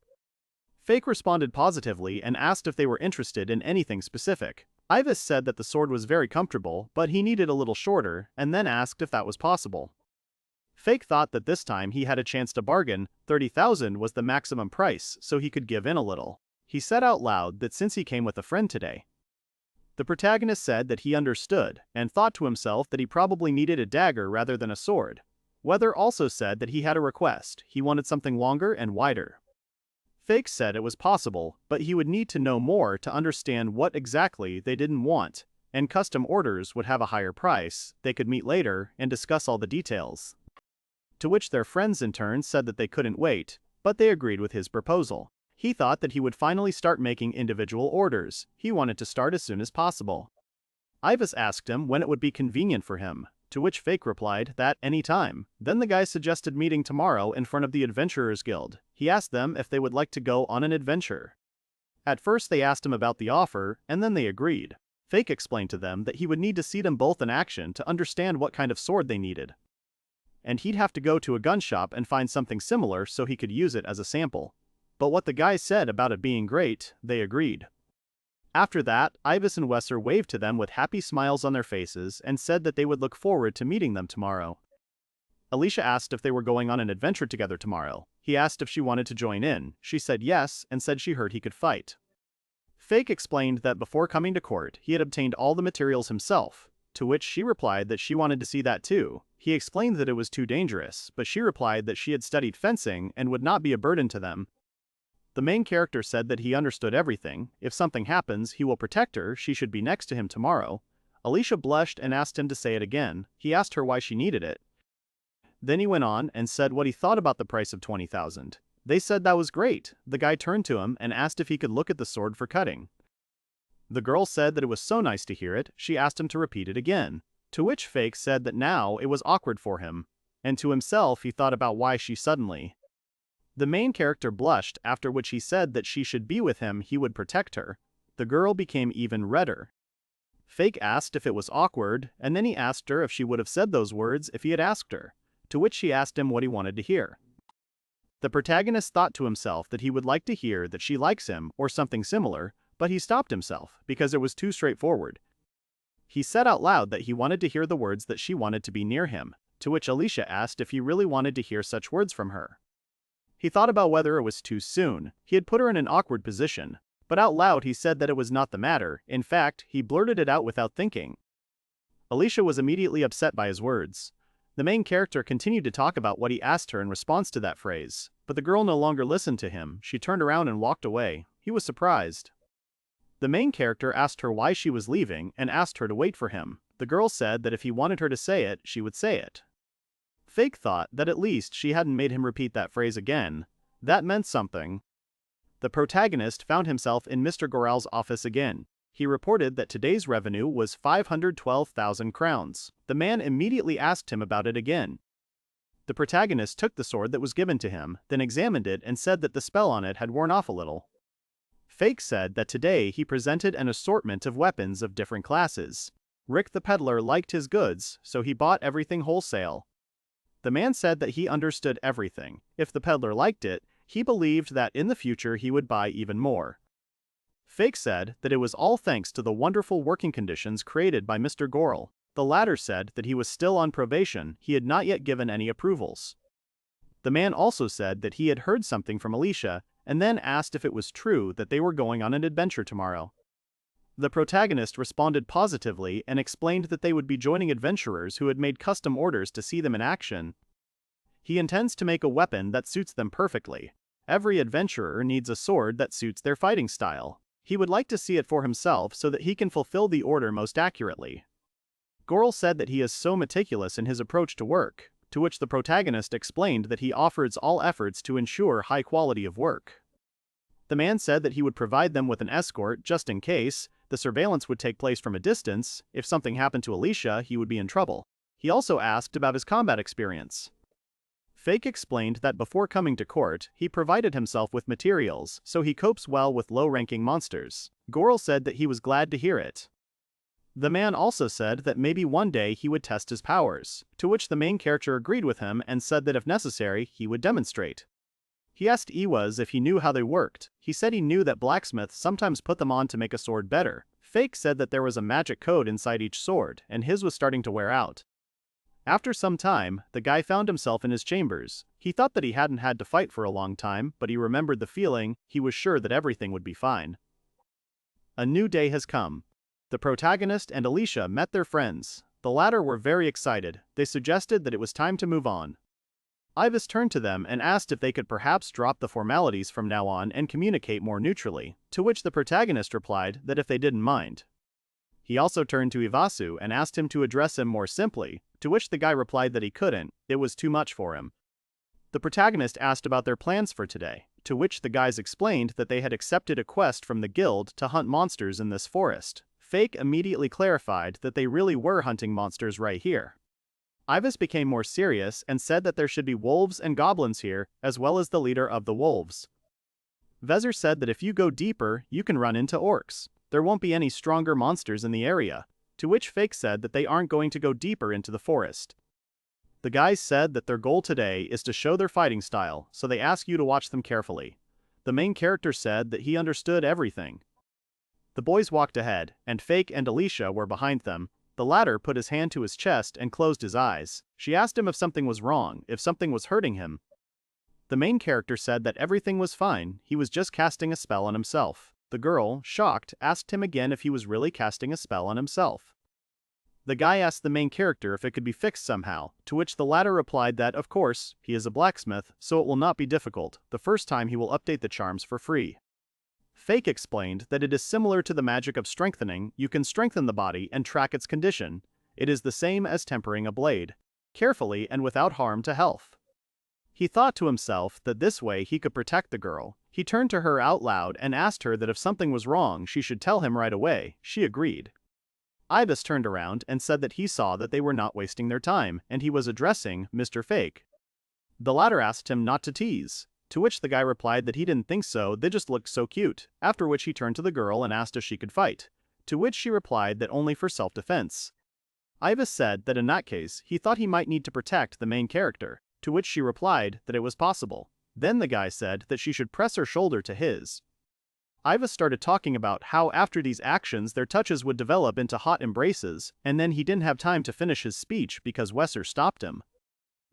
Fake responded positively and asked if they were interested in anything specific. Ivas said that the sword was very comfortable, but he needed a little shorter, and then asked if that was possible. Fake thought that this time he had a chance to bargain. 30,000 was the maximum price, so he could give in a little. He said out loud that since he came with a friend today. The protagonist said that he understood, and thought to himself that he probably needed a dagger rather than a sword. Weather also said that he had a request. He wanted something longer and wider. Fake said it was possible, but he would need to know more to understand what exactly they didn't want, and custom orders would have a higher price. They could meet later and discuss all the details. To which their friends in turn said that they couldn't wait, but they agreed with his proposal. He thought that he would finally start making individual orders. He wanted to start as soon as possible. Ivas asked him when it would be convenient for him, to which Fake replied that any time. Then the guy suggested meeting tomorrow in front of the Adventurers Guild. He asked them if they would like to go on an adventure. At first they asked him about the offer, and then they agreed. Fake explained to them that he would need to see them both in action to understand what kind of sword they needed. And he'd have to go to a gun shop and find something similar so he could use it as a sample. But what the guy said about it being great, they agreed. After that, Ivas and Wesser waved to them with happy smiles on their faces and said that they would look forward to meeting them tomorrow. Alicia asked if they were going on an adventure together tomorrow. He asked if she wanted to join in. She said yes and said she heard he could fight. Fake explained that before coming to court, he had obtained all the materials himself, to which she replied that she wanted to see that too. He explained that it was too dangerous, but she replied that she had studied fencing and would not be a burden to them. The main character said that he understood everything. If something happens, he will protect her. She should be next to him tomorrow. Alicia blushed and asked him to say it again. He asked her why she needed it. Then he went on and said what he thought about the price of 20,000. They said that was great. The guy turned to him and asked if he could look at the sword for cutting. The girl said that it was so nice to hear it, she asked him to repeat it again. To which Fake said that now it was awkward for him. And to himself he thought about why she suddenly. The main character blushed, after which he said that she should be with him, he would protect her. The girl became even redder. Fake asked if it was awkward, and then he asked her if she would have said those words if he had asked her, to which she asked him what he wanted to hear. The protagonist thought to himself that he would like to hear that she likes him or something similar, but he stopped himself because it was too straightforward. He said out loud that he wanted to hear the words that she wanted to be near him, to which Alicia asked if he really wanted to hear such words from her. He thought about whether it was too soon. He had put her in an awkward position, but out loud he said that it was not the matter. In fact, he blurted it out without thinking. Alicia was immediately upset by his words. The main character continued to talk about what he asked her in response to that phrase, but the girl no longer listened to him. She turned around and walked away. He was surprised. The main character asked her why she was leaving and asked her to wait for him. The girl said that if he wanted her to say it, she would say it. Fake thought that at least she hadn't made him repeat that phrase again. That meant something. The protagonist found himself in Mr. Goral's office again. He reported that today's revenue was 512,000 crowns. The man immediately asked him about it again. The protagonist took the sword that was given to him, then examined it and said that the spell on it had worn off a little. Fake said that today he presented an assortment of weapons of different classes. Rick the peddler liked his goods, so he bought everything wholesale. The man said that he understood everything. If the peddler liked it, he believed that in the future he would buy even more. Fake said that it was all thanks to the wonderful working conditions created by Mr. Goral. The latter said that he was still on probation, he had not yet given any approvals. The man also said that he had heard something from Alicia, and then asked if it was true that they were going on an adventure tomorrow. The protagonist responded positively and explained that they would be joining adventurers who had made custom orders to see them in action. He intends to make a weapon that suits them perfectly. Every adventurer needs a sword that suits their fighting style. He would like to see it for himself so that he can fulfill the order most accurately. Goral said that he is so meticulous in his approach to work, to which the protagonist explained that he offers all efforts to ensure high quality of work. The man said that he would provide them with an escort just in case. The surveillance would take place from a distance. If something happened to Alicia, he would be in trouble. He also asked about his combat experience. Fake explained that before coming to court, he provided himself with materials, so he copes well with low-ranking monsters. Goral said that he was glad to hear it. The man also said that maybe one day he would test his powers, to which the main character agreed with him and said that if necessary, he would demonstrate. He asked Iwaz if he knew how they worked. He said he knew that blacksmiths sometimes put them on to make a sword better. Fake said that there was a magic code inside each sword, and his was starting to wear out. After some time, the guy found himself in his chambers. He thought that he hadn't had to fight for a long time, but he remembered the feeling. He was sure that everything would be fine. A new day has come. The protagonist and Alicia met their friends. The latter were very excited. They suggested that it was time to move on. Ivis turned to them and asked if they could perhaps drop the formalities from now on and communicate more neutrally, to which the protagonist replied that if they didn't mind. He also turned to Iwasu and asked him to address him more simply, to which the guy replied that he couldn't, it was too much for him. The protagonist asked about their plans for today, to which the guys explained that they had accepted a quest from the guild to hunt monsters in this forest. Fake immediately clarified that they really were hunting monsters right here. Ivis became more serious and said that there should be wolves and goblins here, as well as the leader of the wolves. Vezir said that if you go deeper, you can run into orcs. There won't be any stronger monsters in the area, to which Fake said that they aren't going to go deeper into the forest. The guys said that their goal today is to show their fighting style, so they ask you to watch them carefully. The main character said that he understood everything. The boys walked ahead, and Fake and Alicia were behind them. The latter put his hand to his chest and closed his eyes. She asked him if something was wrong, if something was hurting him. The main character said that everything was fine, he was just casting a spell on himself. The girl, shocked, asked him again if he was really casting a spell on himself. The guy asked the main character if it could be fixed somehow, to which the latter replied that, of course, he is a blacksmith, so it will not be difficult. The first time he will update the charms for free. Fake explained that it is similar to the magic of strengthening. You can strengthen the body and track its condition. It is the same as tempering a blade, carefully and without harm to health. He thought to himself that this way he could protect the girl. He turned to her out loud and asked her that if something was wrong she should tell him right away. She agreed. Ibis turned around and said that he saw that they were not wasting their time, and he was addressing Mr. Fake. The latter asked him not to tease, to which the guy replied that he didn't think so, they just looked so cute, after which he turned to the girl and asked if she could fight, to which she replied that only for self-defense. Ibis said that in that case he thought he might need to protect the main character, to which she replied that it was possible. Then the guy said that she should press her shoulder to his. Ibis started talking about how after these actions their touches would develop into hot embraces, and then he didn't have time to finish his speech because Wesser stopped him.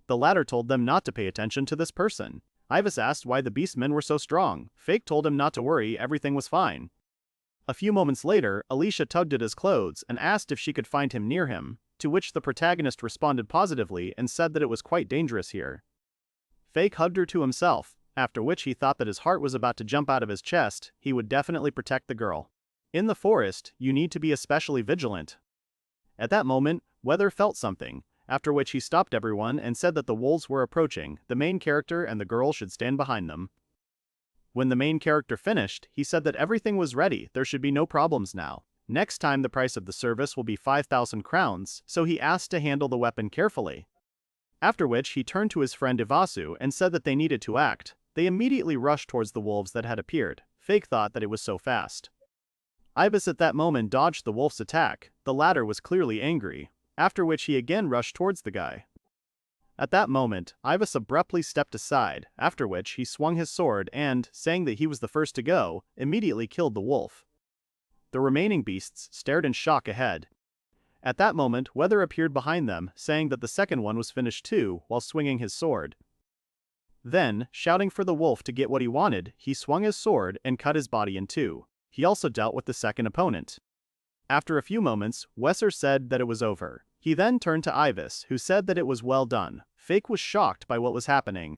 The latter told them not to pay attention to this person. Ibis asked why the beastmen were so strong. Fake told him not to worry, everything was fine. A few moments later, Alicia tugged at his clothes and asked if she could find him near him, to which the protagonist responded positively and said that it was quite dangerous here. Fake hugged her to himself, after which he thought that his heart was about to jump out of his chest. He would definitely protect the girl. In the forest, you need to be especially vigilant. At that moment, Weather felt something, after which he stopped everyone and said that the wolves were approaching. The main character and the girl should stand behind them. When the main character finished, he said that everything was ready, there should be no problems now. Next time the price of the service will be 5,000 crowns, so he asked to handle the weapon carefully. After which he turned to his friend Iwasu and said that they needed to act. They immediately rushed towards the wolves that had appeared. Fake thought that it was so fast. Ibis at that moment dodged the wolf's attack. The latter was clearly angry, after which he again rushed towards the guy. At that moment, Ibis abruptly stepped aside, after which he swung his sword and, saying that he was the first to go, immediately killed the wolf. The remaining beasts stared in shock ahead. At that moment, Weather appeared behind them, saying that the second one was finished too, while swinging his sword. Then, shouting for the wolf to get what he wanted, he swung his sword and cut his body in two. He also dealt with the second opponent. After a few moments, Weser said that it was over. He then turned to Ibis, who said that it was well done. Fake was shocked by what was happening.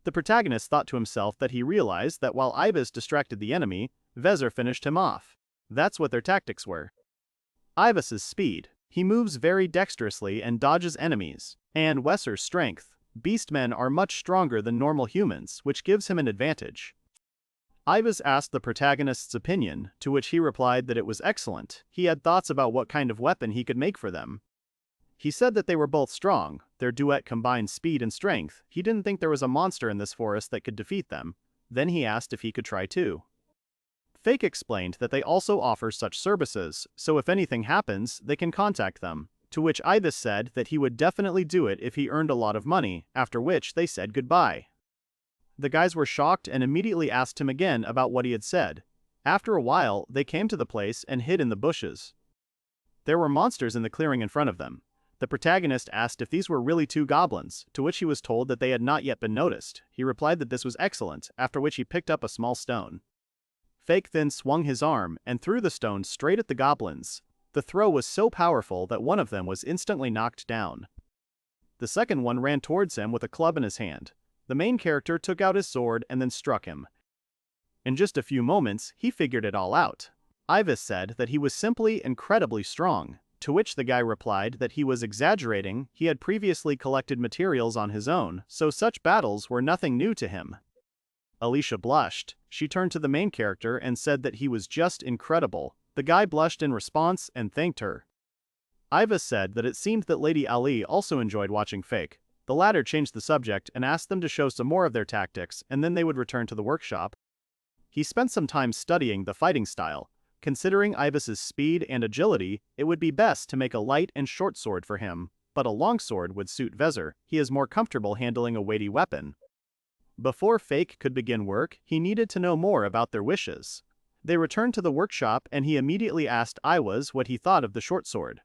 The protagonist thought to himself that he realized that while Ibis distracted the enemy, Weser finished him off. That's what their tactics were. Ibis's speed. He moves very dexterously and dodges enemies. And Weser's strength. Beastmen are much stronger than normal humans, which gives him an advantage. Ibis asked the protagonist's opinion, to which he replied that it was excellent. He had thoughts about what kind of weapon he could make for them. He said that they were both strong, their duet combined speed and strength. He didn't think there was a monster in this forest that could defeat them. Then he asked if he could try too. Fake explained that they also offer such services, so if anything happens, they can contact them. To which Ibis said that he would definitely do it if he earned a lot of money, after which they said goodbye. The guys were shocked and immediately asked him again about what he had said. After a while, they came to the place and hid in the bushes. There were monsters in the clearing in front of them. The protagonist asked if these were really two goblins, to which he was told that they had not yet been noticed. He replied that this was excellent, after which he picked up a small stone. Fake then swung his arm and threw the stone straight at the goblins. The throw was so powerful that one of them was instantly knocked down. The second one ran towards him with a club in his hand. The main character took out his sword and then struck him. In just a few moments, he figured it all out. Ibis said that he was simply incredibly strong, to which the guy replied that he was exaggerating. He had previously collected materials on his own, so such battles were nothing new to him. Alicia blushed. She turned to the main character and said that he was just incredible. The guy blushed in response and thanked her. Ibis said that it seemed that Lady Ali also enjoyed watching Fake. The latter changed the subject and asked them to show some more of their tactics, and then they would return to the workshop. He spent some time studying the fighting style. Considering Ibis's speed and agility, it would be best to make a light and short sword for him, but a long sword would suit Weser. He is more comfortable handling a weighty weapon. Before Fake could begin work, he needed to know more about their wishes. They returned to the workshop and he immediately asked Iwas what he thought of the short sword.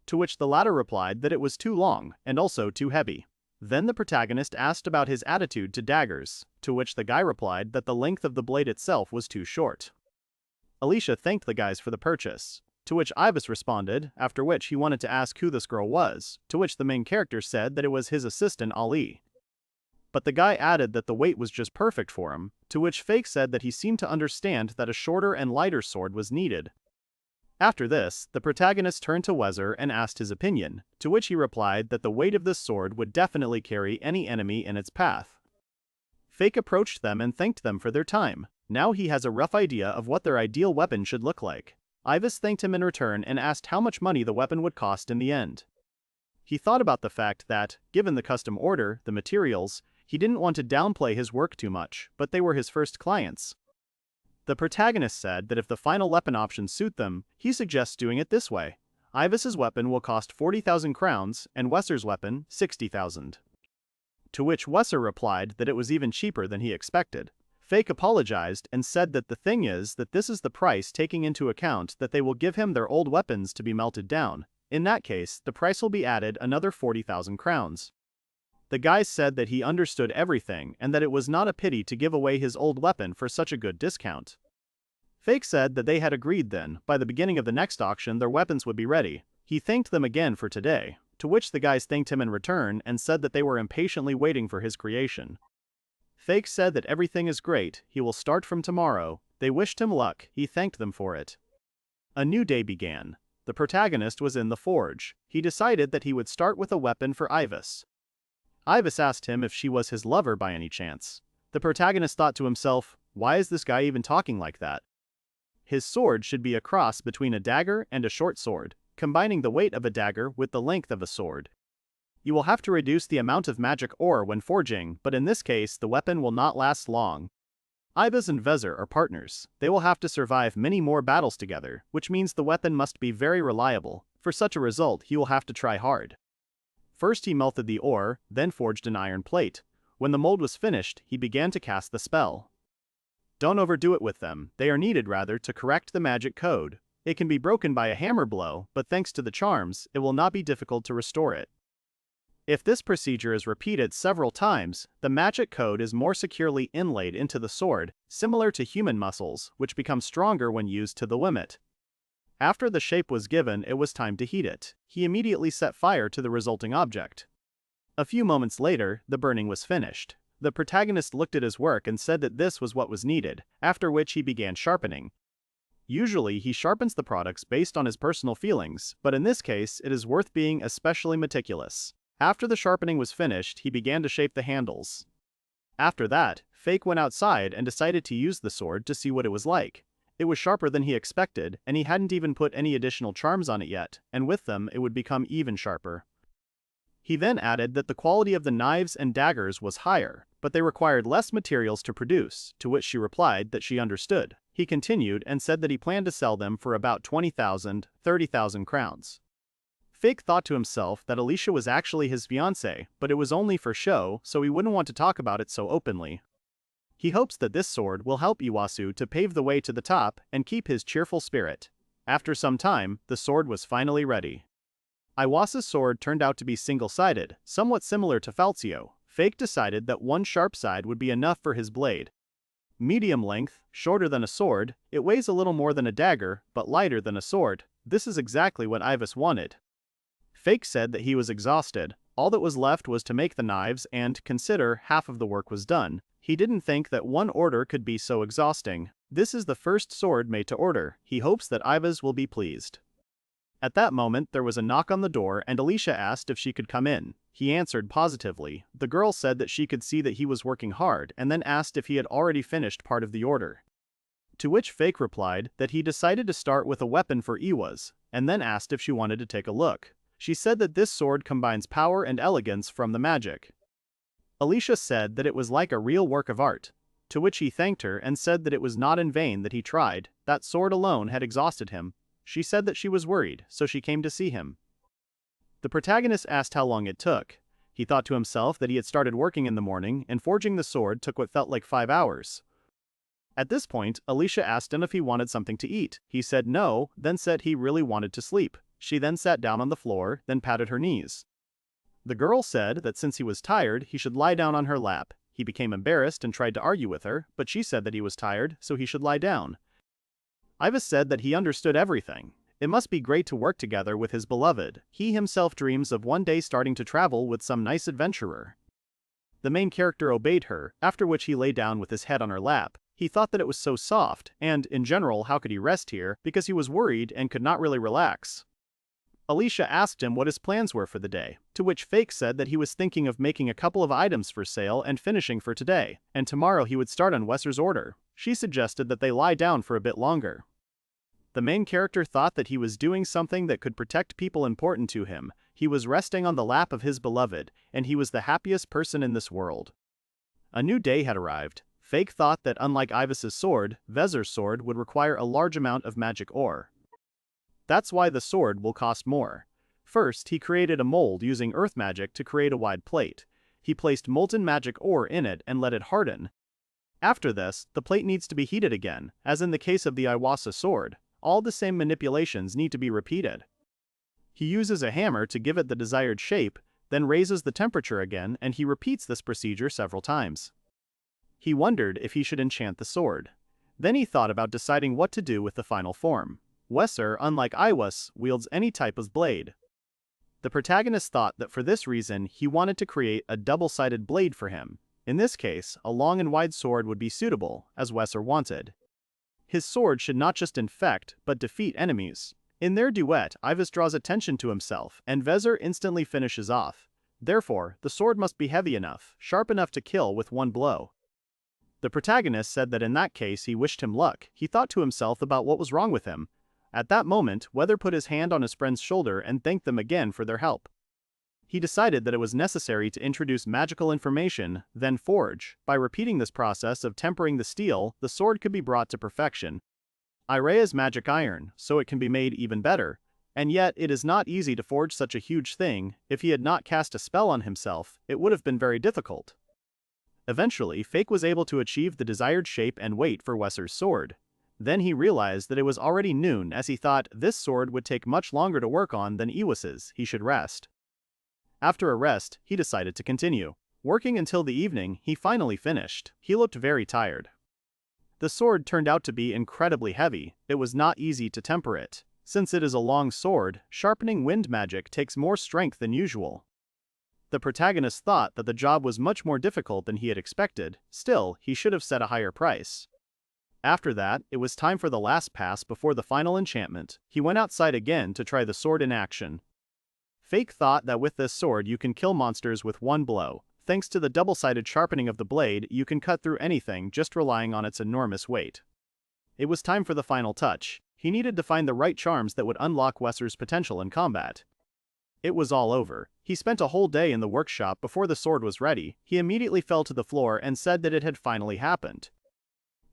To which the latter replied that it was too long and also too heavy. Then the protagonist asked about his attitude to daggers, to which the guy replied that the length of the blade itself was too short. Alicia thanked the guys for the purchase, to which Ibis responded, after which he wanted to ask who this girl was, to which the main character said that it was his assistant Ali. But the guy added that the weight was just perfect for him, to which Fake said that he seemed to understand that a shorter and lighter sword was needed. After this, the protagonist turned to Weser and asked his opinion, to which he replied that the weight of this sword would definitely carry any enemy in its path. Fake approached them and thanked them for their time. Now he has a rough idea of what their ideal weapon should look like. Ibis thanked him in return and asked how much money the weapon would cost in the end. He thought about the fact that, given the custom order, the materials, he didn't want to downplay his work too much, but they were his first clients. The protagonist said that if the final weapon options suit them, he suggests doing it this way. Ibis's weapon will cost 40,000 crowns, and Weser's weapon, 60,000. To which Weser replied that it was even cheaper than he expected. Fake apologized and said that the thing is that this is the price taking into account that they will give him their old weapons to be melted down. In that case, the price will be added another 40,000 crowns. The guy said that he understood everything and that it was not a pity to give away his old weapon for such a good discount. Fake said that they had agreed then, by the beginning of the next auction their weapons would be ready. He thanked them again for today, to which the guys thanked him in return and said that they were impatiently waiting for his creation. Fake said that everything is great, he will start from tomorrow. They wished him luck, he thanked them for it. A new day began. The protagonist was in the forge. He decided that he would start with a weapon for Ibis. Ibis asked him if she was his lover by any chance. The protagonist thought to himself, why is this guy even talking like that? His sword should be a cross between a dagger and a short sword, combining the weight of a dagger with the length of a sword. You will have to reduce the amount of magic ore when forging, but in this case the weapon will not last long. Ibis and Vezir are partners. They will have to survive many more battles together, which means the weapon must be very reliable. For such a result, he will have to try hard. First he melted the ore, then forged an iron plate. When the mold was finished, he began to cast the spell. Don't overdo it with them, they are needed rather to correct the magic code. It can be broken by a hammer blow, but thanks to the charms, it will not be difficult to restore it. If this procedure is repeated several times, the magic code is more securely inlaid into the sword, similar to human muscles, which become stronger when used to the limit. After the shape was given, it was time to heat it. He immediately set fire to the resulting object. A few moments later, the burning was finished. The protagonist looked at his work and said that this was what was needed, after which he began sharpening. Usually he sharpens the products based on his personal feelings, but in this case it is worth being especially meticulous. After the sharpening was finished, he began to shape the handles. After that, Fake went outside and decided to use the sword to see what it was like. It was sharper than he expected, and he hadn't even put any additional charms on it yet, and with them it would become even sharper. He then added that the quality of the knives and daggers was higher, but they required less materials to produce, to which she replied that she understood. He continued and said that he planned to sell them for about 20,000, 30,000 crowns. Fake thought to himself that Alicia was actually his fiance, but it was only for show, so he wouldn't want to talk about it so openly. He hopes that this sword will help Iwasu to pave the way to the top and keep his cheerful spirit. After some time, the sword was finally ready. Iwasa's sword turned out to be single-sided, somewhat similar to Falzio. Fake decided that one sharp side would be enough for his blade. Medium length, shorter than a sword, it weighs a little more than a dagger, but lighter than a sword. This is exactly what Ibis wanted. Fake said that he was exhausted. All that was left was to make the knives and, consider, half of the work was done. He didn't think that one order could be so exhausting. This is the first sword made to order. He hopes that Ibis will be pleased. At that moment, there was a knock on the door and Alicia asked if she could come in. He answered positively. The girl said that she could see that he was working hard and then asked if he had already finished part of the order. To which Fake replied that he decided to start with a weapon for Iwas, and then asked if she wanted to take a look. She said that this sword combines power and elegance from the magic. Alicia said that it was like a real work of art, to which he thanked her and said that it was not in vain that he tried, that sword alone had exhausted him. She said that she was worried, so she came to see him. The protagonist asked how long it took. He thought to himself that he had started working in the morning, and forging the sword took what felt like 5 hours. At this point, Alicia asked him if he wanted something to eat. He said no, then said he really wanted to sleep. She then sat down on the floor, then patted her knees. The girl said that since he was tired, he should lie down on her lap. He became embarrassed and tried to argue with her, but she said that he was tired, so he should lie down. Ibis said that he understood everything. It must be great to work together with his beloved. He himself dreams of one day starting to travel with some nice adventurer. The main character obeyed her, after which he lay down with his head on her lap. He thought that it was so soft, and, in general, how could he rest here, because he was worried and could not really relax. Alicia asked him what his plans were for the day, to which Fake said that he was thinking of making a couple of items for sale and finishing for today, and tomorrow he would start on Wesser's order. She suggested that they lie down for a bit longer. The main character thought that he was doing something that could protect people important to him. He was resting on the lap of his beloved, and he was the happiest person in this world. A new day had arrived. Fake thought that unlike Ibis's sword, Vezir's sword would require a large amount of magic ore. That's why the sword will cost more. First, he created a mold using earth magic to create a wide plate. He placed molten magic ore in it and let it harden. After this, the plate needs to be heated again, as in the case of the Iwasa sword. All the same manipulations need to be repeated. He uses a hammer to give it the desired shape, then raises the temperature again, and he repeats this procedure several times. He wondered if he should enchant the sword. Then he thought about deciding what to do with the final form. Wesser, unlike Iwas, wields any type of blade. The protagonist thought that for this reason he wanted to create a double-sided blade for him. In this case, a long and wide sword would be suitable, as Wesser wanted. His sword should not just infect, but defeat enemies. In their duet, Ibis draws attention to himself, and Vezir instantly finishes off. Therefore, the sword must be heavy enough, sharp enough to kill with one blow. The protagonist said that in that case he wished him luck. He thought to himself about what was wrong with him. At that moment, Weather put his hand on his friend's shoulder and thanked them again for their help. He decided that it was necessary to introduce magical information, then forge. By repeating this process of tempering the steel, the sword could be brought to perfection. Irea's magic iron, so it can be made even better. And yet, it is not easy to forge such a huge thing. If he had not cast a spell on himself, it would have been very difficult. Eventually, Fake was able to achieve the desired shape and weight for Weser's sword. Then he realized that it was already noon, as he thought this sword would take much longer to work on than Iwasa's. He should rest. After a rest, he decided to continue. Working until the evening, he finally finished. He looked very tired. The sword turned out to be incredibly heavy. It was not easy to temper it. Since it is a long sword, sharpening wind magic takes more strength than usual. The protagonist thought that the job was much more difficult than he had expected. Still, he should have set a higher price. After that, it was time for the last pass before the final enchantment. He went outside again to try the sword in action. Fake thought that with this sword you can kill monsters with one blow. Thanks to the double-sided sharpening of the blade, you can cut through anything just relying on its enormous weight. It was time for the final touch. He needed to find the right charms that would unlock Weser's potential in combat. It was all over. He spent a whole day in the workshop before the sword was ready. He immediately fell to the floor and said that it had finally happened.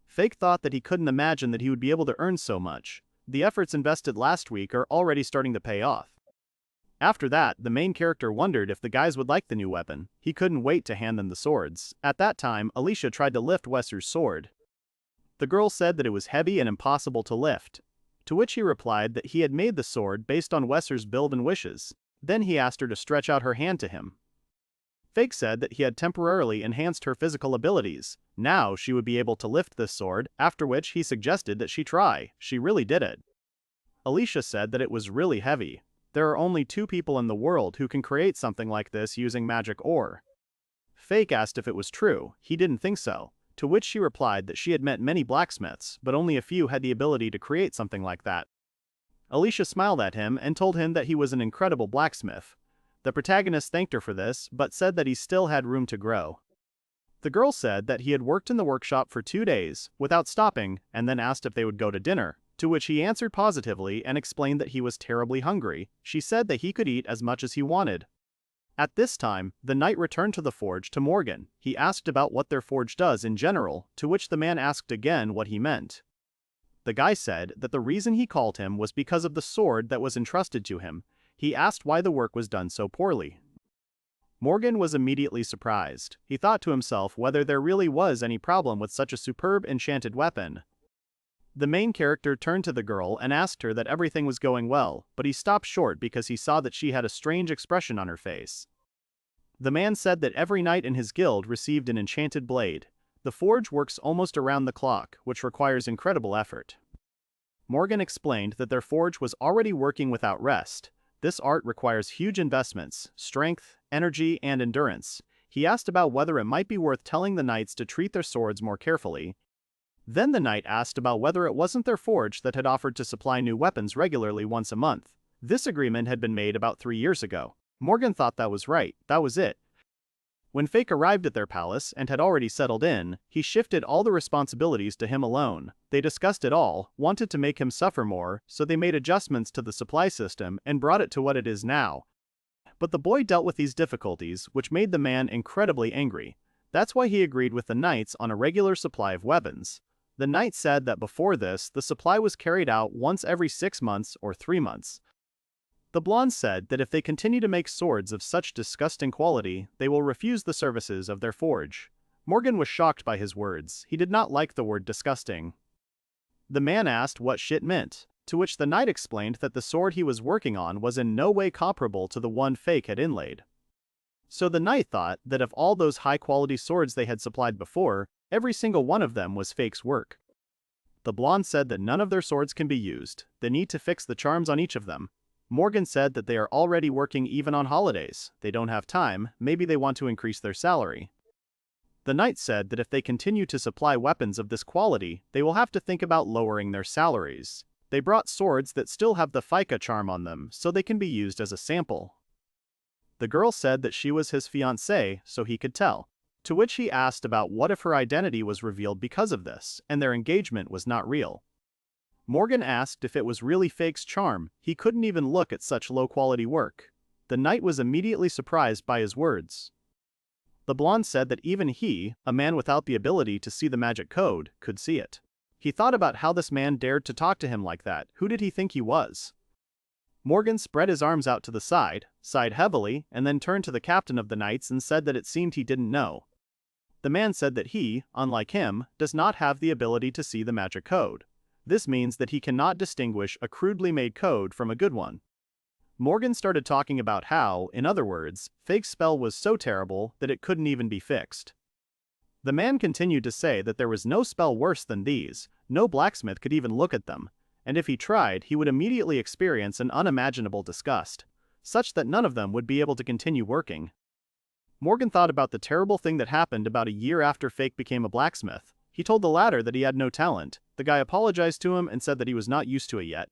Fake thought that he couldn't imagine that he would be able to earn so much. The efforts invested last week are already starting to pay off. After that, the main character wondered if the guys would like the new weapon. He couldn't wait to hand them the swords. At that time, Alicia tried to lift Weser's sword. The girl said that it was heavy and impossible to lift, to which he replied that he had made the sword based on Weser's build and wishes. Then he asked her to stretch out her hand to him. Fake said that he had temporarily enhanced her physical abilities. Now she would be able to lift this sword, after which he suggested that she try. She really did it. Alicia said that it was really heavy. There are only 2 people in the world who can create something like this using magic ore. Fake asked if it was true. He didn't think so, to which she replied that she had met many blacksmiths, but only a few had the ability to create something like that. Alicia smiled at him and told him that he was an incredible blacksmith. The protagonist thanked her for this, but said that he still had room to grow. The girl said that he had worked in the workshop for 2 days, without stopping, and then asked if they would go to dinner, to which he answered positively and explained that he was terribly hungry. She said that he could eat as much as he wanted. At this time, the knight returned to the forge to Morgan. He asked about what their forge does in general, to which the man asked again what he meant. The guy said that the reason he called him was because of the sword that was entrusted to him. He asked why the work was done so poorly. Morgan was immediately surprised. He thought to himself whether there really was any problem with such a superb enchanted weapon. The main character turned to the girl and asked her that everything was going well, but he stopped short because he saw that she had a strange expression on her face. The man said that every knight in his guild received an enchanted blade. The forge works almost around the clock, which requires incredible effort. Morgan explained that their forge was already working without rest. This art requires huge investments, strength, energy, and endurance. He asked about whether it might be worth telling the knights to treat their swords more carefully. Then the knight asked about whether it wasn't their forge that had offered to supply new weapons regularly once a month. This agreement had been made about 3 years ago. Morgan thought that was right. That was it. When Fake arrived at their palace and had already settled in, he shifted all the responsibilities to him alone. They discussed it all, wanted to make him suffer more, so they made adjustments to the supply system and brought it to what it is now. But the boy dealt with these difficulties, which made the man incredibly angry. That's why he agreed with the knights on a regular supply of weapons. The knight said that before this, the supply was carried out once every 6 months or 3 months. The blonde said that if they continue to make swords of such disgusting quality, they will refuse the services of their forge. Morgan was shocked by his words. He did not like the word disgusting. The man asked what shit meant, to which the knight explained that the sword he was working on was in no way comparable to the one Fake had inlaid. So the knight thought that if all those high-quality swords they had supplied before, every single one of them was Fake's work. The blonde said that none of their swords can be used. They need to fix the charms on each of them. Morgan said that they are already working even on holidays. They don't have time, maybe they want to increase their salary. The knight said that if they continue to supply weapons of this quality, they will have to think about lowering their salaries. They brought swords that still have the Fika charm on them, so they can be used as a sample. The girl said that she was his fiance, so he could tell. to which he asked about what if her identity was revealed because of this, and their engagement was not real. Morgan asked if it was really Fake's charm. He couldn't even look at such low-quality work. The knight was immediately surprised by his words. The blonde said that even he, a man without the ability to see the magic code, could see it. He thought about how this man dared to talk to him like that. Who did he think he was? Morgan spread his arms out to the side, sighed heavily, and then turned to the captain of the knights and said that it seemed he didn't know. The man said that he, unlike him, does not have the ability to see the magic code. This means that he cannot distinguish a crudely made code from a good one. Morgan started talking about how, in other words, Fake's spell was so terrible that it couldn't even be fixed. The man continued to say that there was no spell worse than these, no blacksmith could even look at them, and if he tried, he would immediately experience an unimaginable disgust, such that none of them would be able to continue working. Morgan thought about the terrible thing that happened about a year after Fake became a blacksmith. He told the latter that he had no talent. The guy apologized to him and said that he was not used to it yet.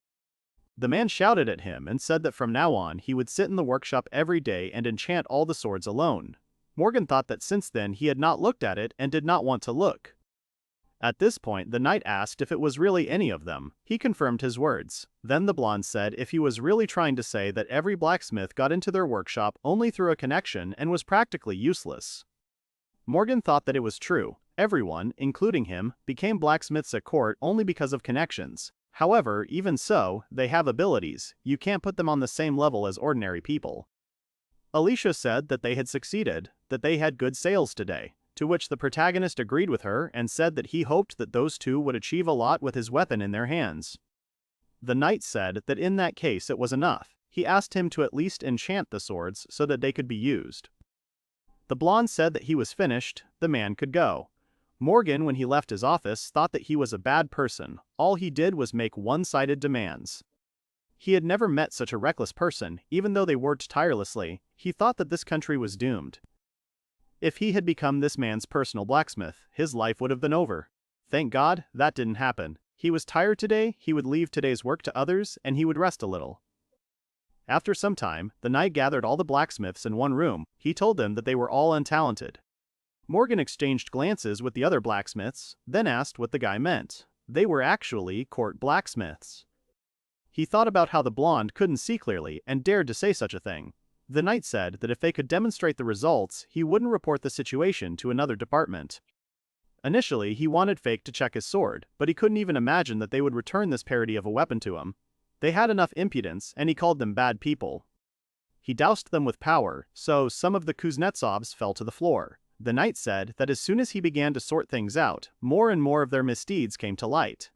The man shouted at him and said that from now on he would sit in the workshop every day and enchant all the swords alone. Morgan thought that since then he had not looked at it and did not want to look. At this point, the knight asked if it was really any of them. He confirmed his words. Then the blonde said if he was really trying to say that every blacksmith got into their workshop only through a connection and was practically useless. Morgan thought that it was true. Everyone, including him, became blacksmiths at court only because of connections. However, even so, they have abilities. You can't put them on the same level as ordinary people. Alicia said that they had succeeded, that they had good sales today, to which the protagonist agreed with her and said that he hoped that those two would achieve a lot with his weapon in their hands. The knight said that in that case it was enough. He asked him to at least enchant the swords so that they could be used. The blonde said that he was finished, the man could go. Morgan, when he left his office, thought that he was a bad person. All he did was make one-sided demands. He had never met such a reckless person. Even though they worked tirelessly, he thought that this country was doomed. If he had become this man's personal blacksmith, his life would have been over. Thank God, that didn't happen. He was tired today, he would leave today's work to others, and he would rest a little. After some time, the knight gathered all the blacksmiths in one room. He told them that they were all untalented. Morgan exchanged glances with the other blacksmiths, then asked what the guy meant. They were actually court blacksmiths. He thought about how the blonde couldn't see clearly and dared to say such a thing. The knight said that if they could demonstrate the results, he wouldn't report the situation to another department. Initially, he wanted Fake to check his sword, but he couldn't even imagine that they would return this parody of a weapon to him. They had enough impudence, and he called them bad people. He doused them with power, so some of the Kuznetsovs fell to the floor. The knight said that as soon as he began to sort things out, more and more of their misdeeds came to light.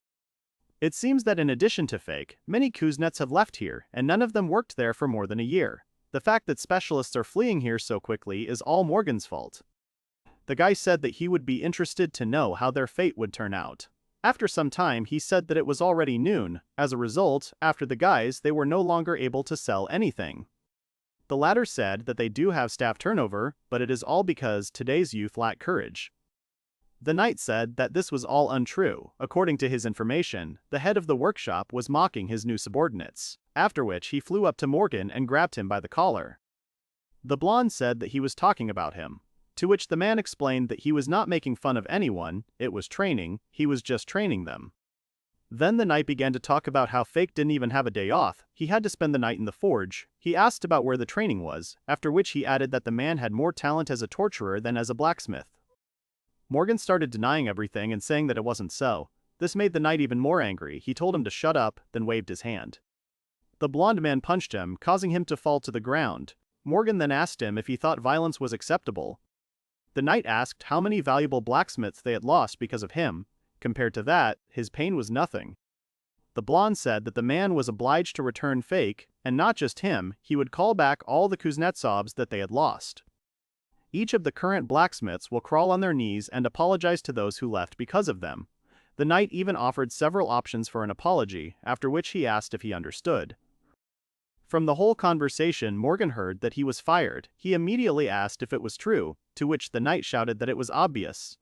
It seems that in addition to Fake, many Kuznets have left here, and none of them worked there for more than a year. The fact that specialists are fleeing here so quickly is all Morgan's fault. The guy said that he would be interested to know how their fate would turn out. After some time, he said that it was already noon. As a result, after the guys, they were no longer able to sell anything. The latter said that they do have staff turnover, but it is all because today's youth lack courage. The knight said that this was all untrue. According to his information, the head of the workshop was mocking his new subordinates, after which he flew up to Morgan and grabbed him by the collar. The blonde said that he was talking about him, to which the man explained that he was not making fun of anyone, it was training, he was just training them. Then the knight began to talk about how Fake didn't even have a day off, he had to spend the night in the forge. He asked about where the training was, after which he added that the man had more talent as a torturer than as a blacksmith. Morgan started denying everything and saying that it wasn't so. This made the knight even more angry. He told him to shut up, then waved his hand. The blonde man punched him, causing him to fall to the ground. Morgan then asked him if he thought violence was acceptable. The knight asked how many valuable blacksmiths they had lost because of him. Compared to that, his pain was nothing. The blonde said that the man was obliged to return Fake, and not just him, he would call back all the Kuznetsovs that they had lost. Each of the current blacksmiths will crawl on their knees and apologize to those who left because of them. The knight even offered several options for an apology, after which he asked if he understood. From the whole conversation, Morgan heard that he was fired. He immediately asked if it was true, to which the knight shouted that it was obvious.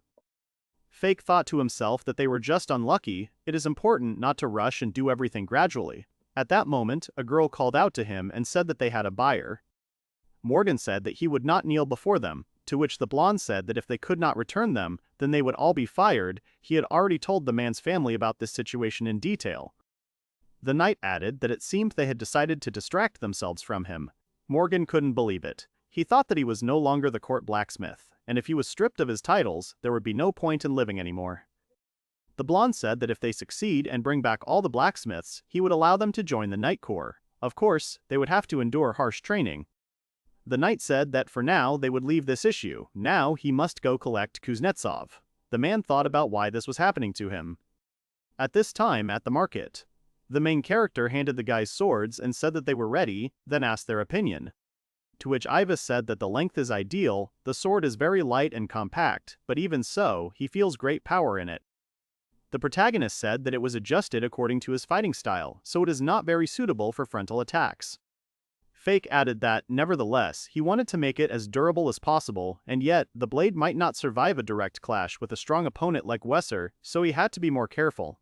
Fake thought to himself that they were just unlucky. It is important not to rush and do everything gradually. At that moment, a girl called out to him and said that they had a buyer. Morgan said that he would not kneel before them. to which the blonde said that if they could not return them, then they would all be fired. He had already told the man's family about this situation in detail. The knight added that it seemed they had decided to distract themselves from him. Morgan couldn't believe it. He thought that he was no longer the court blacksmith, and if he was stripped of his titles, there would be no point in living anymore. The blonde said that if they succeed and bring back all the blacksmiths, he would allow them to join the Knight Corps. Of course, they would have to endure harsh training. The knight said that for now they would leave this issue. Now he must go collect Kuznetsov. The man thought about why this was happening to him. At this time at the market, the main character handed the guys swords and said that they were ready, then asked their opinion. To which Ivis said that the length is ideal, the sword is very light and compact, but even so, he feels great power in it. The protagonist said that it was adjusted according to his fighting style, so it is not very suitable for frontal attacks. Fake added that, nevertheless, he wanted to make it as durable as possible, and yet, the blade might not survive a direct clash with a strong opponent like Wesser, so he had to be more careful.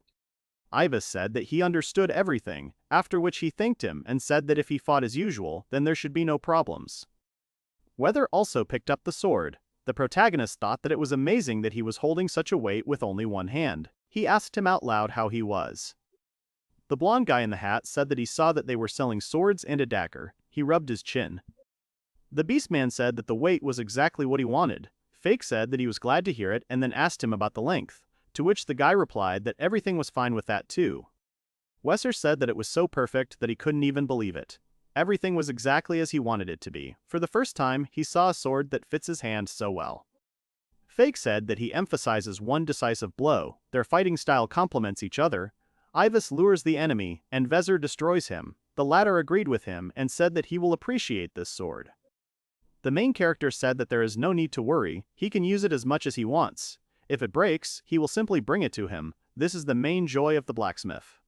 Ivis said that he understood everything, after which he thanked him and said that if he fought as usual, then there should be no problems. Weather also picked up the sword. The protagonist thought that it was amazing that he was holding such a weight with only one hand. He asked him out loud how he was. The blonde guy in the hat said that he saw that they were selling swords and a dagger. He rubbed his chin. The beastman said that the weight was exactly what he wanted. Fake said that he was glad to hear it and then asked him about the length, to which the guy replied that everything was fine with that too. Wesser said that it was so perfect that he couldn't even believe it. Everything was exactly as he wanted it to be. For the first time, he saw a sword that fits his hand so well. Fake said that he emphasizes one decisive blow. Their fighting style complements each other. Ivis lures the enemy, and Vezir destroys him. The latter agreed with him and said that he will appreciate this sword. The main character said that there is no need to worry, he can use it as much as he wants. If it breaks, he will simply bring it to him. This is the main joy of the blacksmith.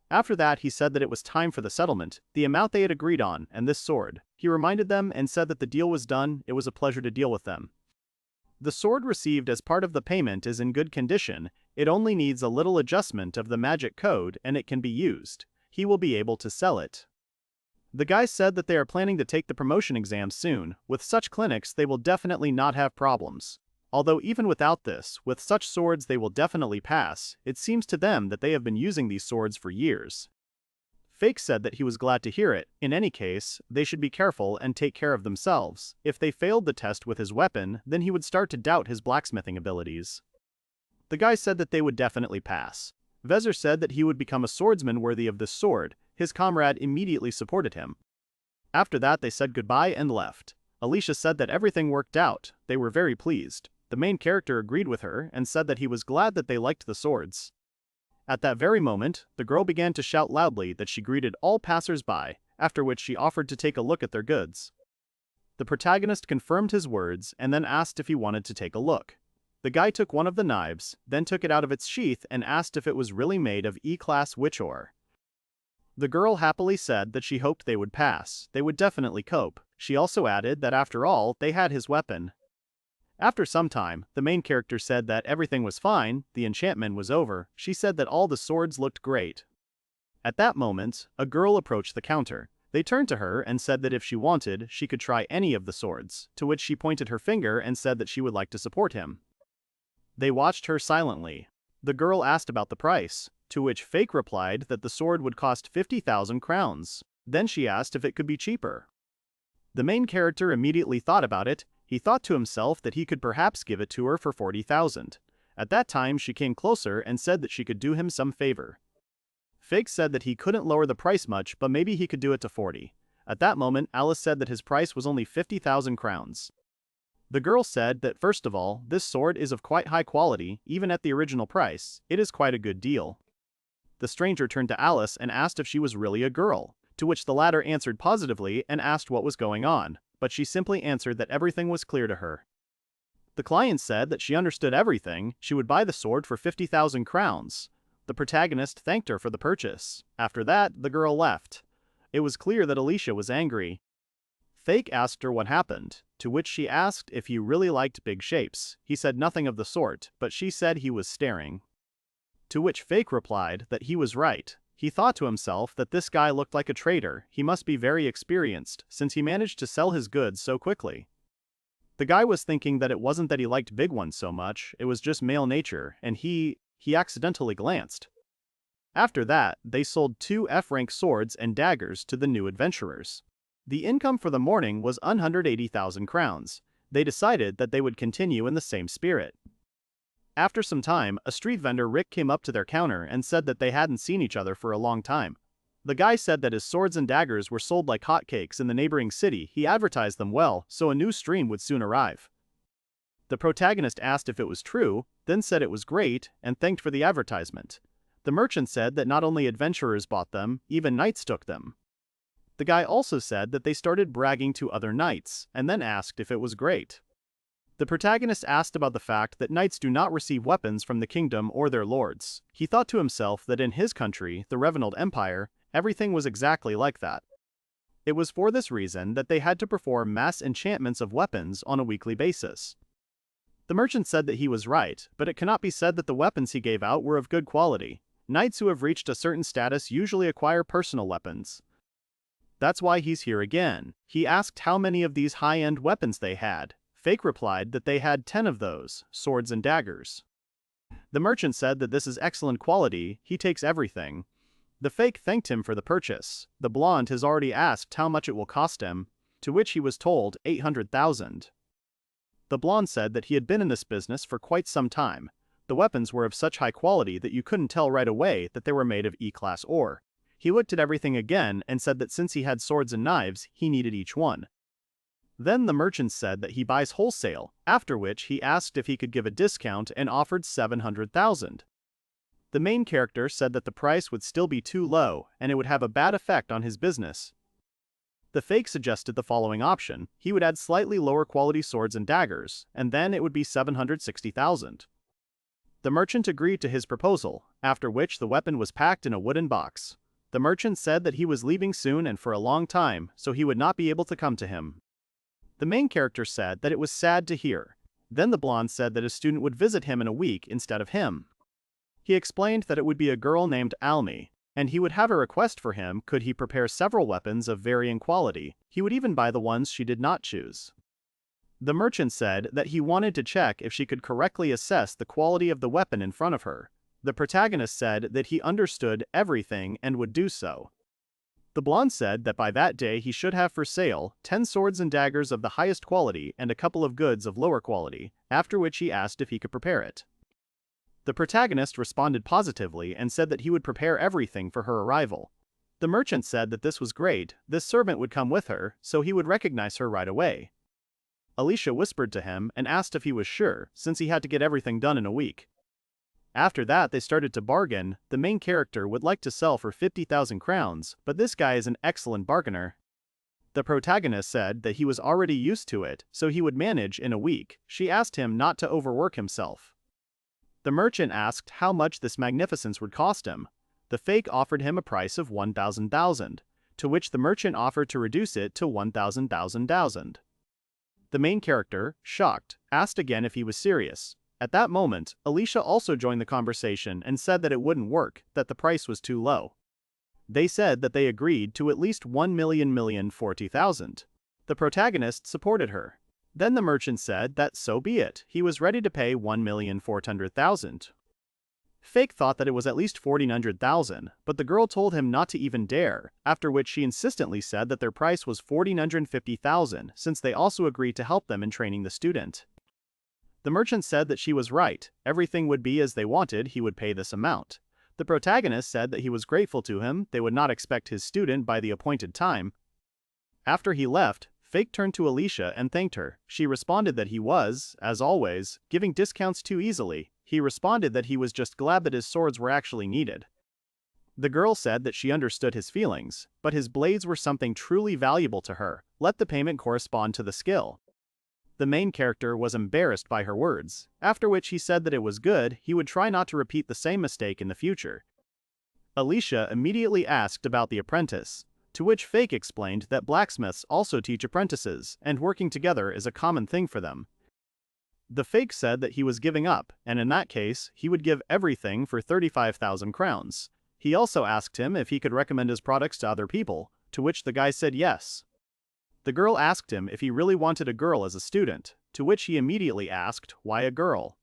After that, he said that it was time for the settlement, the amount they had agreed on, and this sword. He reminded them and said that the deal was done, it was a pleasure to deal with them. The sword received as part of the payment is in good condition, it only needs a little adjustment of the magic code and it can be used. He will be able to sell it. The guys said that they are planning to take the promotion exam soon. With such clinics they will definitely not have problems. Although even without this, with such swords they will definitely pass. It seems to them that they have been using these swords for years. Fake said that he was glad to hear it. In any case, they should be careful and take care of themselves. If they failed the test with his weapon, then he would start to doubt his blacksmithing abilities. The guy said that they would definitely pass. Vezir said that he would become a swordsman worthy of this sword. His comrade immediately supported him. After that they said goodbye and left. Alicia said that everything worked out. They were very pleased. The main character agreed with her and said that he was glad that they liked the swords. At that very moment, the girl began to shout loudly that she greeted all passers-by, after which she offered to take a look at their goods. The protagonist confirmed his words and then asked if he wanted to take a look. The guy took one of the knives, then took it out of its sheath and asked if it was really made of E-class witch ore. The girl happily said that she hoped they would pass. They would definitely cope. She also added that after all, they had his weapon. After some time, the main character said that everything was fine, the enchantment was over. She said that all the swords looked great. At that moment, a girl approached the counter. They turned to her and said that if she wanted, she could try any of the swords, to which she pointed her finger and said that she would like to support him. They watched her silently. The girl asked about the price, to which Fake replied that the sword would cost 50,000 crowns. Then she asked if it could be cheaper. The main character immediately thought about it. He thought to himself that he could perhaps give it to her for 40,000. At that time she came closer and said that she could do him some favor. Fake said that he couldn't lower the price much, but maybe he could do it to 40. At that moment Alice said that his price was only 50,000 crowns. The girl said that first of all, this sword is of quite high quality, even at the original price, it is quite a good deal. The stranger turned to Alice and asked if she was really a girl, to which the latter answered positively and asked what was going on. But she simply answered that everything was clear to her. The client said that she understood everything, she would buy the sword for 50,000 crowns. The protagonist thanked her for the purchase. After that, the girl left. It was clear that Alicia was angry. Fake asked her what happened, to which she asked if he really liked big shapes. He said nothing of the sort, but she said he was staring. To which Fake replied that he was right. He thought to himself that this guy looked like a trader, he must be very experienced, since he managed to sell his goods so quickly. The guy was thinking that it wasn't that he liked big ones so much, it was just male nature, and he accidentally glanced. After that, they sold 2 F-rank swords and daggers to the new adventurers. The income for the morning was 180,000 crowns. They decided that they would continue in the same spirit. After some time, a street vendor Rick came up to their counter and said that they hadn't seen each other for a long time. The guy said that his swords and daggers were sold like hotcakes in the neighboring city. He advertised them well, so a new stream would soon arrive. The protagonist asked if it was true, then said it was great, and thanked for the advertisement. The merchant said that not only adventurers bought them, even knights took them. The guy also said that they started bragging to other knights, and then asked if it was great. The protagonist asked about the fact that knights do not receive weapons from the kingdom or their lords. He thought to himself that in his country, the Revenant Empire, everything was exactly like that. It was for this reason that they had to perform mass enchantments of weapons on a weekly basis. The merchant said that he was right, but it cannot be said that the weapons he gave out were of good quality. Knights who have reached a certain status usually acquire personal weapons. That's why he's here again. He asked how many of these high-end weapons they had. Fake replied that they had 10 of those, swords and daggers. The merchant said that this is excellent quality, he takes everything. The fake thanked him for the purchase. The blonde has already asked how much it will cost him, to which he was told 800,000. The blonde said that he had been in this business for quite some time. The weapons were of such high quality that you couldn't tell right away that they were made of E-class ore. He looked at everything again and said that since he had swords and knives, he needed each one. Then the merchant said that he buys wholesale, after which he asked if he could give a discount and offered 700,000. The main character said that the price would still be too low and it would have a bad effect on his business. The fake suggested the following option: he would add slightly lower quality swords and daggers, and then it would be 760,000. The merchant agreed to his proposal, after which the weapon was packed in a wooden box. The merchant said that he was leaving soon and for a long time, so he would not be able to come to him. The main character said that it was sad to hear. Then the blonde said that a student would visit him in a week instead of him. He explained that it would be a girl named Almi, and he would have a request for him could he prepare several weapons of varying quality. He would even buy the ones she did not choose. The merchant said that he wanted to check if she could correctly assess the quality of the weapon in front of her. The protagonist said that he understood everything and would do so. The blonde said that by that day he should have for sale 10 swords and daggers of the highest quality and a couple of goods of lower quality, after which he asked if he could prepare it. The protagonist responded positively and said that he would prepare everything for her arrival. The merchant said that this was great, this servant would come with her, so he would recognize her right away. Alicia whispered to him and asked if he was sure, since he had to get everything done in a week. After that they started to bargain. The main character would like to sell for 50,000 crowns, but this guy is an excellent bargainer. The protagonist said that he was already used to it, so he would manage in a week. She asked him not to overwork himself. The merchant asked how much this magnificence would cost him. The fake offered him a price of 1,000,000, to which the merchant offered to reduce it to 1,000,000. The main character, shocked, asked again if he was serious. At that moment, Alicia also joined the conversation and said that it wouldn't work, that the price was too low. They said that they agreed to at least 1,040,000. The protagonist supported her. Then the merchant said that so be it, he was ready to pay 1,400,000. Fake thought that it was at least 1,400,000, but the girl told him not to even dare, after which she insistently said that their price was 1,450,000 since they also agreed to help them in training the student. The merchant said that she was right, everything would be as they wanted, he would pay this amount. The protagonist said that he was grateful to him, they would not expect his student by the appointed time. After he left, Fake turned to Alicia and thanked her. She responded that he was, as always, giving discounts too easily. He responded that he was just glad that his swords were actually needed. The girl said that she understood his feelings, but his blades were something truly valuable to her. Let the payment correspond to the skill. The main character was embarrassed by her words, after which he said that it was good, he would try not to repeat the same mistake in the future. Alicia immediately asked about the apprentice, to which Fake explained that blacksmiths also teach apprentices, and working together is a common thing for them. The Fake said that he was giving up, and in that case, he would give everything for 35,000 crowns. He also asked him if he could recommend his products to other people, to which the guy said yes. The girl asked him if he really wanted a girl as a student, to which he immediately asked, why a girl?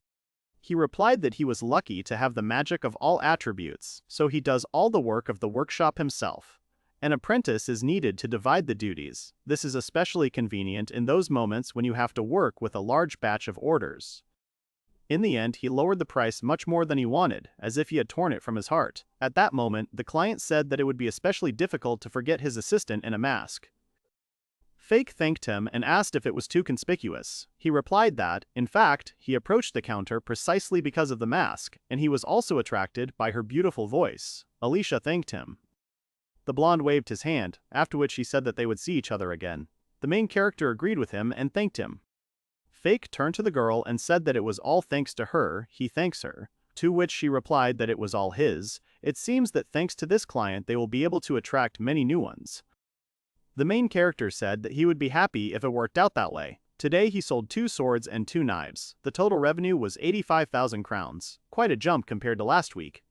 He replied that he was lucky to have the magic of all attributes, so he does all the work of the workshop himself. An apprentice is needed to divide the duties. This is especially convenient in those moments when you have to work with a large batch of orders. In the end, he lowered the price much more than he wanted, as if he had torn it from his heart. At that moment, the client said that it would be especially difficult to forget his assistant in a mask. Fake thanked him and asked if it was too conspicuous. He replied that, in fact, he approached the counter precisely because of the mask, and he was also attracted by her beautiful voice. Alicia thanked him. The blonde waved his hand, after which he said that they would see each other again. The main character agreed with him and thanked him. Fake turned to the girl and said that it was all thanks to her, he thanks her, to which she replied that it was all his. It seems that thanks to this client they will be able to attract many new ones. The main character said that he would be happy if it worked out that way. Today he sold 2 swords and 2 knives. The total revenue was 85,000 crowns, quite a jump compared to last week.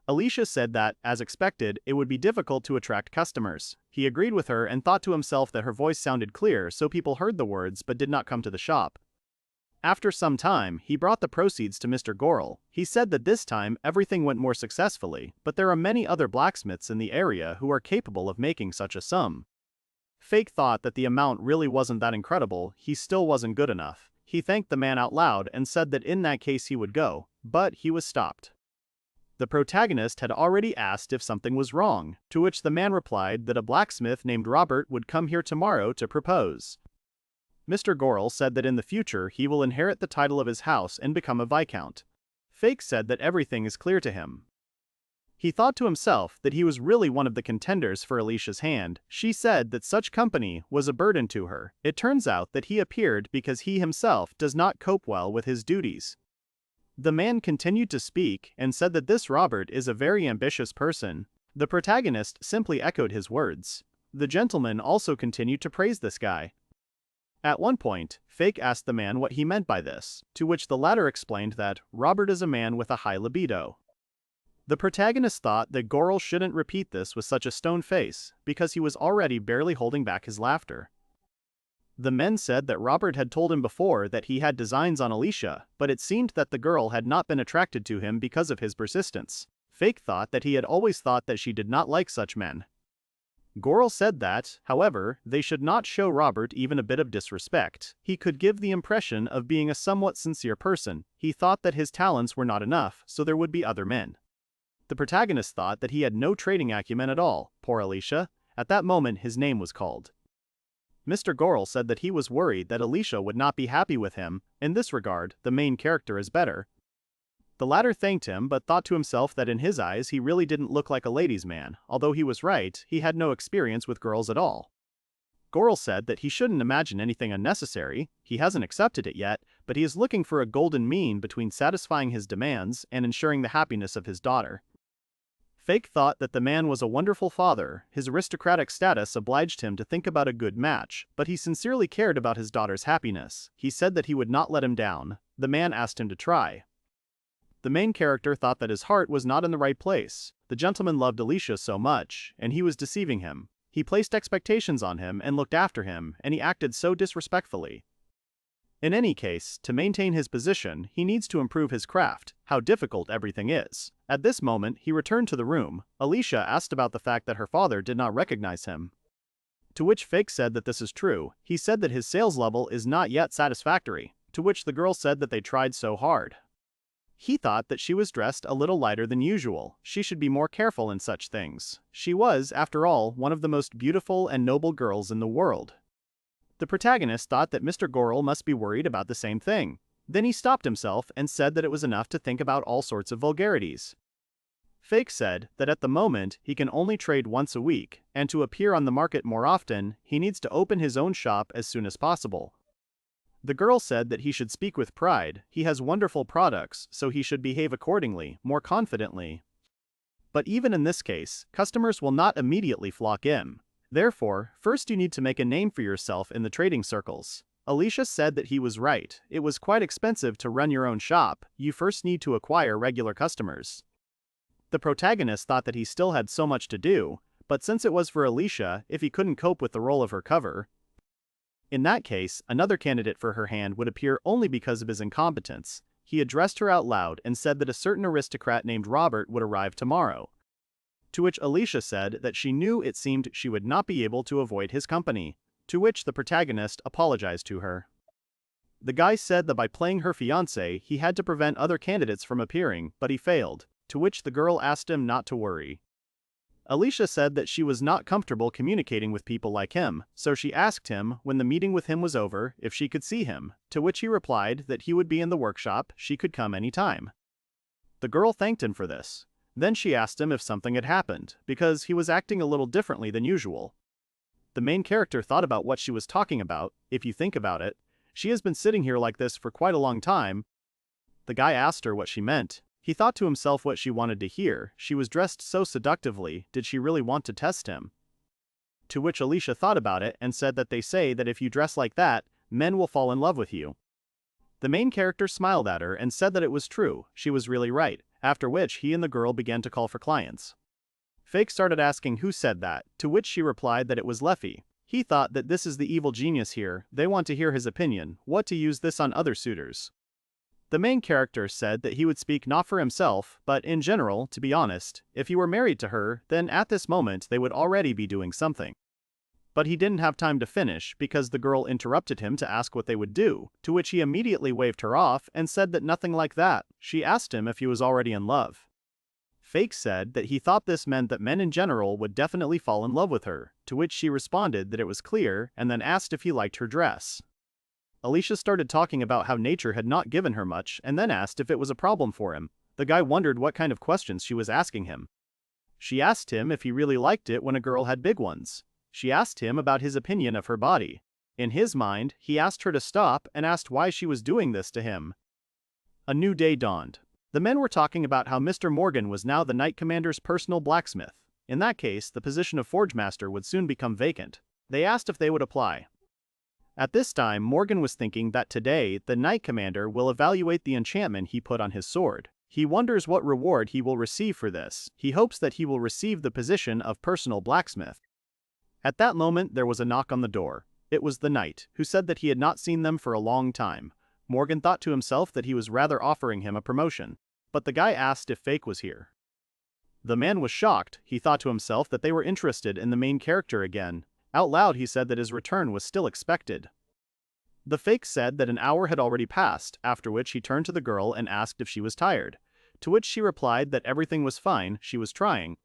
Alicia said that, as expected, it would be difficult to attract customers. He agreed with her and thought to himself that her voice sounded clear, so people heard the words but did not come to the shop. After some time, he brought the proceeds to Mr. Gorel. He said that this time everything went more successfully, but there are many other blacksmiths in the area who are capable of making such a sum. Fake thought that the amount really wasn't that incredible, he still wasn't good enough. He thanked the man out loud and said that in that case he would go, but he was stopped. The protagonist had already asked if something was wrong, to which the man replied that a blacksmith named Robert would come here tomorrow to propose. Mr. Gorel said that in the future he will inherit the title of his house and become a viscount. Fake said that everything is clear to him. He thought to himself that he was really one of the contenders for Alicia's hand. She said that such company was a burden to her. It turns out that he appeared because he himself does not cope well with his duties. The man continued to speak and said that this Robert is a very ambitious person. The protagonist simply echoed his words. The gentleman also continued to praise this guy. At one point, Fake asked the man what he meant by this, to which the latter explained that Robert is a man with a high libido. The protagonist thought that Gorel shouldn't repeat this with such a stone face, because he was already barely holding back his laughter. The men said that Robert had told him before that he had designs on Alicia, but it seemed that the girl had not been attracted to him because of his persistence. Fake thought that he had always thought that she did not like such men. Gorel said that, however, they should not show Robert even a bit of disrespect. He could give the impression of being a somewhat sincere person. He thought that his talents were not enough, so there would be other men. The protagonist thought that he had no trading acumen at all. Poor Alicia. At that moment his name was called. Mr. Gorel said that he was worried that Alicia would not be happy with him. In this regard, the main character is better. The latter thanked him but thought to himself that in his eyes he really didn't look like a ladies' man. Although he was right, he had no experience with girls at all. Gorel said that he shouldn't imagine anything unnecessary. He hasn't accepted it yet, but he is looking for a golden mean between satisfying his demands and ensuring the happiness of his daughter. Fake thought that the man was a wonderful father. His aristocratic status obliged him to think about a good match, but he sincerely cared about his daughter's happiness. He said that he would not let him down. The man asked him to try. The main character thought that his heart was not in the right place. The gentleman loved Alicia so much, and he was deceiving him. He placed expectations on him and looked after him, and he acted so disrespectfully. In any case, to maintain his position, he needs to improve his craft. How difficult everything is. At this moment, he returned to the room. Alicia asked about the fact that her father did not recognize him. To which Fake said that this is true. He said that his sales level is not yet satisfactory, to which the girl said that they tried so hard. He thought that she was dressed a little lighter than usual. She should be more careful in such things. She was, after all, one of the most beautiful and noble girls in the world. The protagonist thought that Mr. Gorel must be worried about the same thing. Then he stopped himself and said that it was enough to think about all sorts of vulgarities. Fake said that at the moment he can only trade once a week, and to appear on the market more often, he needs to open his own shop as soon as possible. The girl said that he should speak with pride. He has wonderful products, so he should behave accordingly, more confidently. But even in this case, customers will not immediately flock in. Therefore, first you need to make a name for yourself in the trading circles. Alicia said that he was right. It was quite expensive to run your own shop. You first need to acquire regular customers. The protagonist thought that he still had so much to do, but since it was for Alicia, if he couldn't cope with the role of her cover, In that case, another candidate for her hand would appear only because of his incompetence. He addressed her out loud and said that a certain aristocrat named Robert would arrive tomorrow. To which Alicia said that she knew it seemed she would not be able to avoid his company, to which the protagonist apologized to her. The guy said that by playing her fiance, he had to prevent other candidates from appearing, but he failed, to which the girl asked him not to worry. Alicia said that she was not comfortable communicating with people like him, so she asked him, when the meeting with him was over, if she could see him, to which he replied that he would be in the workshop, she could come any time. The girl thanked him for this. Then she asked him if something had happened, because he was acting a little differently than usual. The main character thought about what she was talking about. If you think about it, she has been sitting here like this for quite a long time. The guy asked her what she meant. He thought to himself what she wanted to hear. She was dressed so seductively, did she really want to test him? To which Alicia thought about it and said that they say that if you dress like that, men will fall in love with you. The main character smiled at her and said that it was true, she was really right, after which he and the girl began to call for clients. Fake started asking who said that, to which she replied that it was Leffy. He thought that this is the evil genius here, they want to hear his opinion, what to use this on other suitors. The main character said that he would speak not for himself, but in general, to be honest, if he were married to her, then at this moment they would already be doing something. But he didn't have time to finish because the girl interrupted him to ask what they would do, to which he immediately waved her off and said that nothing like that. She asked him if he was already in love. Fake said that he thought this meant that men in general would definitely fall in love with her, to which she responded that it was clear and then asked if he liked her dress. Alicia started talking about how nature had not given her much and then asked if it was a problem for him. The guy wondered what kind of questions she was asking him. She asked him if he really liked it when a girl had big ones. She asked him about his opinion of her body. In his mind, he asked her to stop and asked why she was doing this to him. A new day dawned. The men were talking about how Mr. Morgan was now the Knight Commander's personal blacksmith. In that case, the position of Forge Master would soon become vacant. They asked if they would apply. At this time, Morgan was thinking that today, the Knight Commander will evaluate the enchantment he put on his sword. He wonders what reward he will receive for this. He hopes that he will receive the position of personal blacksmith. At that moment, there was a knock on the door. It was the knight, who said that he had not seen them for a long time. Morgan thought to himself that he was rather offering him a promotion. But the guy asked if Fake was here. The man was shocked. He thought to himself that they were interested in the main character again. Out loud he said that his return was still expected. The Fake said that an hour had already passed, after which he turned to the girl and asked if she was tired. To which she replied that everything was fine, she was trying.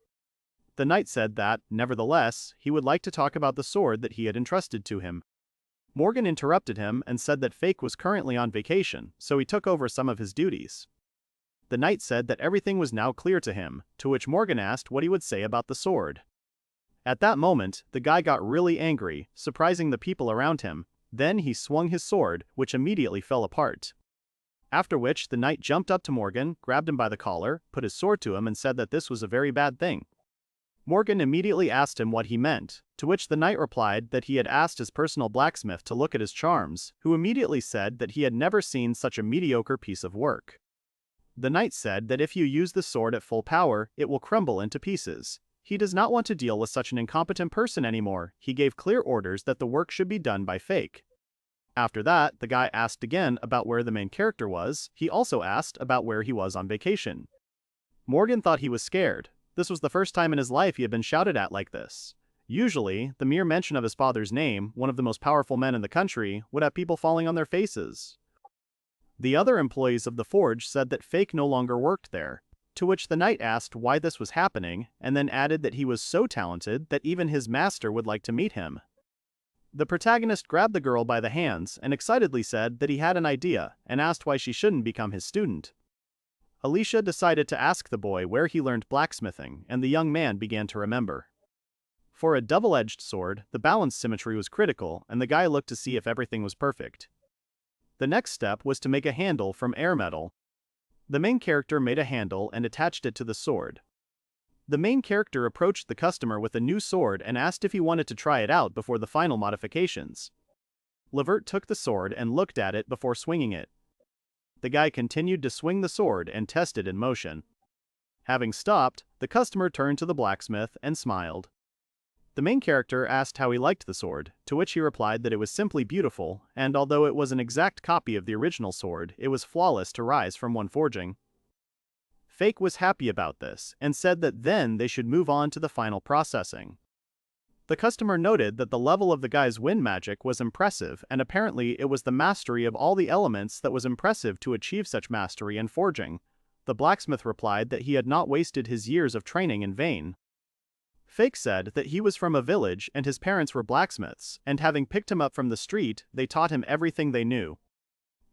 The knight said that, nevertheless, he would like to talk about the sword that he had entrusted to him. Morgan interrupted him and said that Fake was currently on vacation, so he took over some of his duties. The knight said that everything was now clear to him, to which Morgan asked what he would say about the sword. At that moment, the guy got really angry, surprising the people around him. Then he swung his sword, which immediately fell apart. After which, the knight jumped up to Morgan, grabbed him by the collar, put his sword to him and said that this was a very bad thing. Morgan immediately asked him what he meant, to which the knight replied that he had asked his personal blacksmith to look at his charms, who immediately said that he had never seen such a mediocre piece of work. The knight said that if you use the sword at full power, it will crumble into pieces. He does not want to deal with such an incompetent person anymore. He gave clear orders that the work should be done by Fake. After that, the guy asked again about where the main character was. He also asked about where he was on vacation. Morgan thought he was scared. This was the first time in his life he had been shouted at like this. Usually, the mere mention of his father's name, one of the most powerful men in the country, would have people falling on their faces. The other employees of the forge said that Fake no longer worked there. To which the knight asked why this was happening, and then added that he was so talented that even his master would like to meet him. The protagonist grabbed the girl by the hands and excitedly said that he had an idea, and asked why she shouldn't become his student. Alicia decided to ask the boy where he learned blacksmithing, and the young man began to remember. For a double-edged sword, the balance symmetry was critical, and the guy looked to see if everything was perfect. The next step was to make a handle from air metal. The main character made a handle and attached it to the sword. The main character approached the customer with a new sword and asked if he wanted to try it out before the final modifications. Levert took the sword and looked at it before swinging it. The guy continued to swing the sword and test it in motion. Having stopped, the customer turned to the blacksmith and smiled. The main character asked how he liked the sword, to which he replied that it was simply beautiful, and although it was an exact copy of the original sword, it was flawless to rise from one forging. Fake was happy about this, and said that then they should move on to the final processing. The customer noted that the level of the guy's wind magic was impressive, and apparently it was the mastery of all the elements that was impressive to achieve such mastery in forging. The blacksmith replied that he had not wasted his years of training in vain. Fake said that he was from a village and his parents were blacksmiths, and having picked him up from the street, they taught him everything they knew.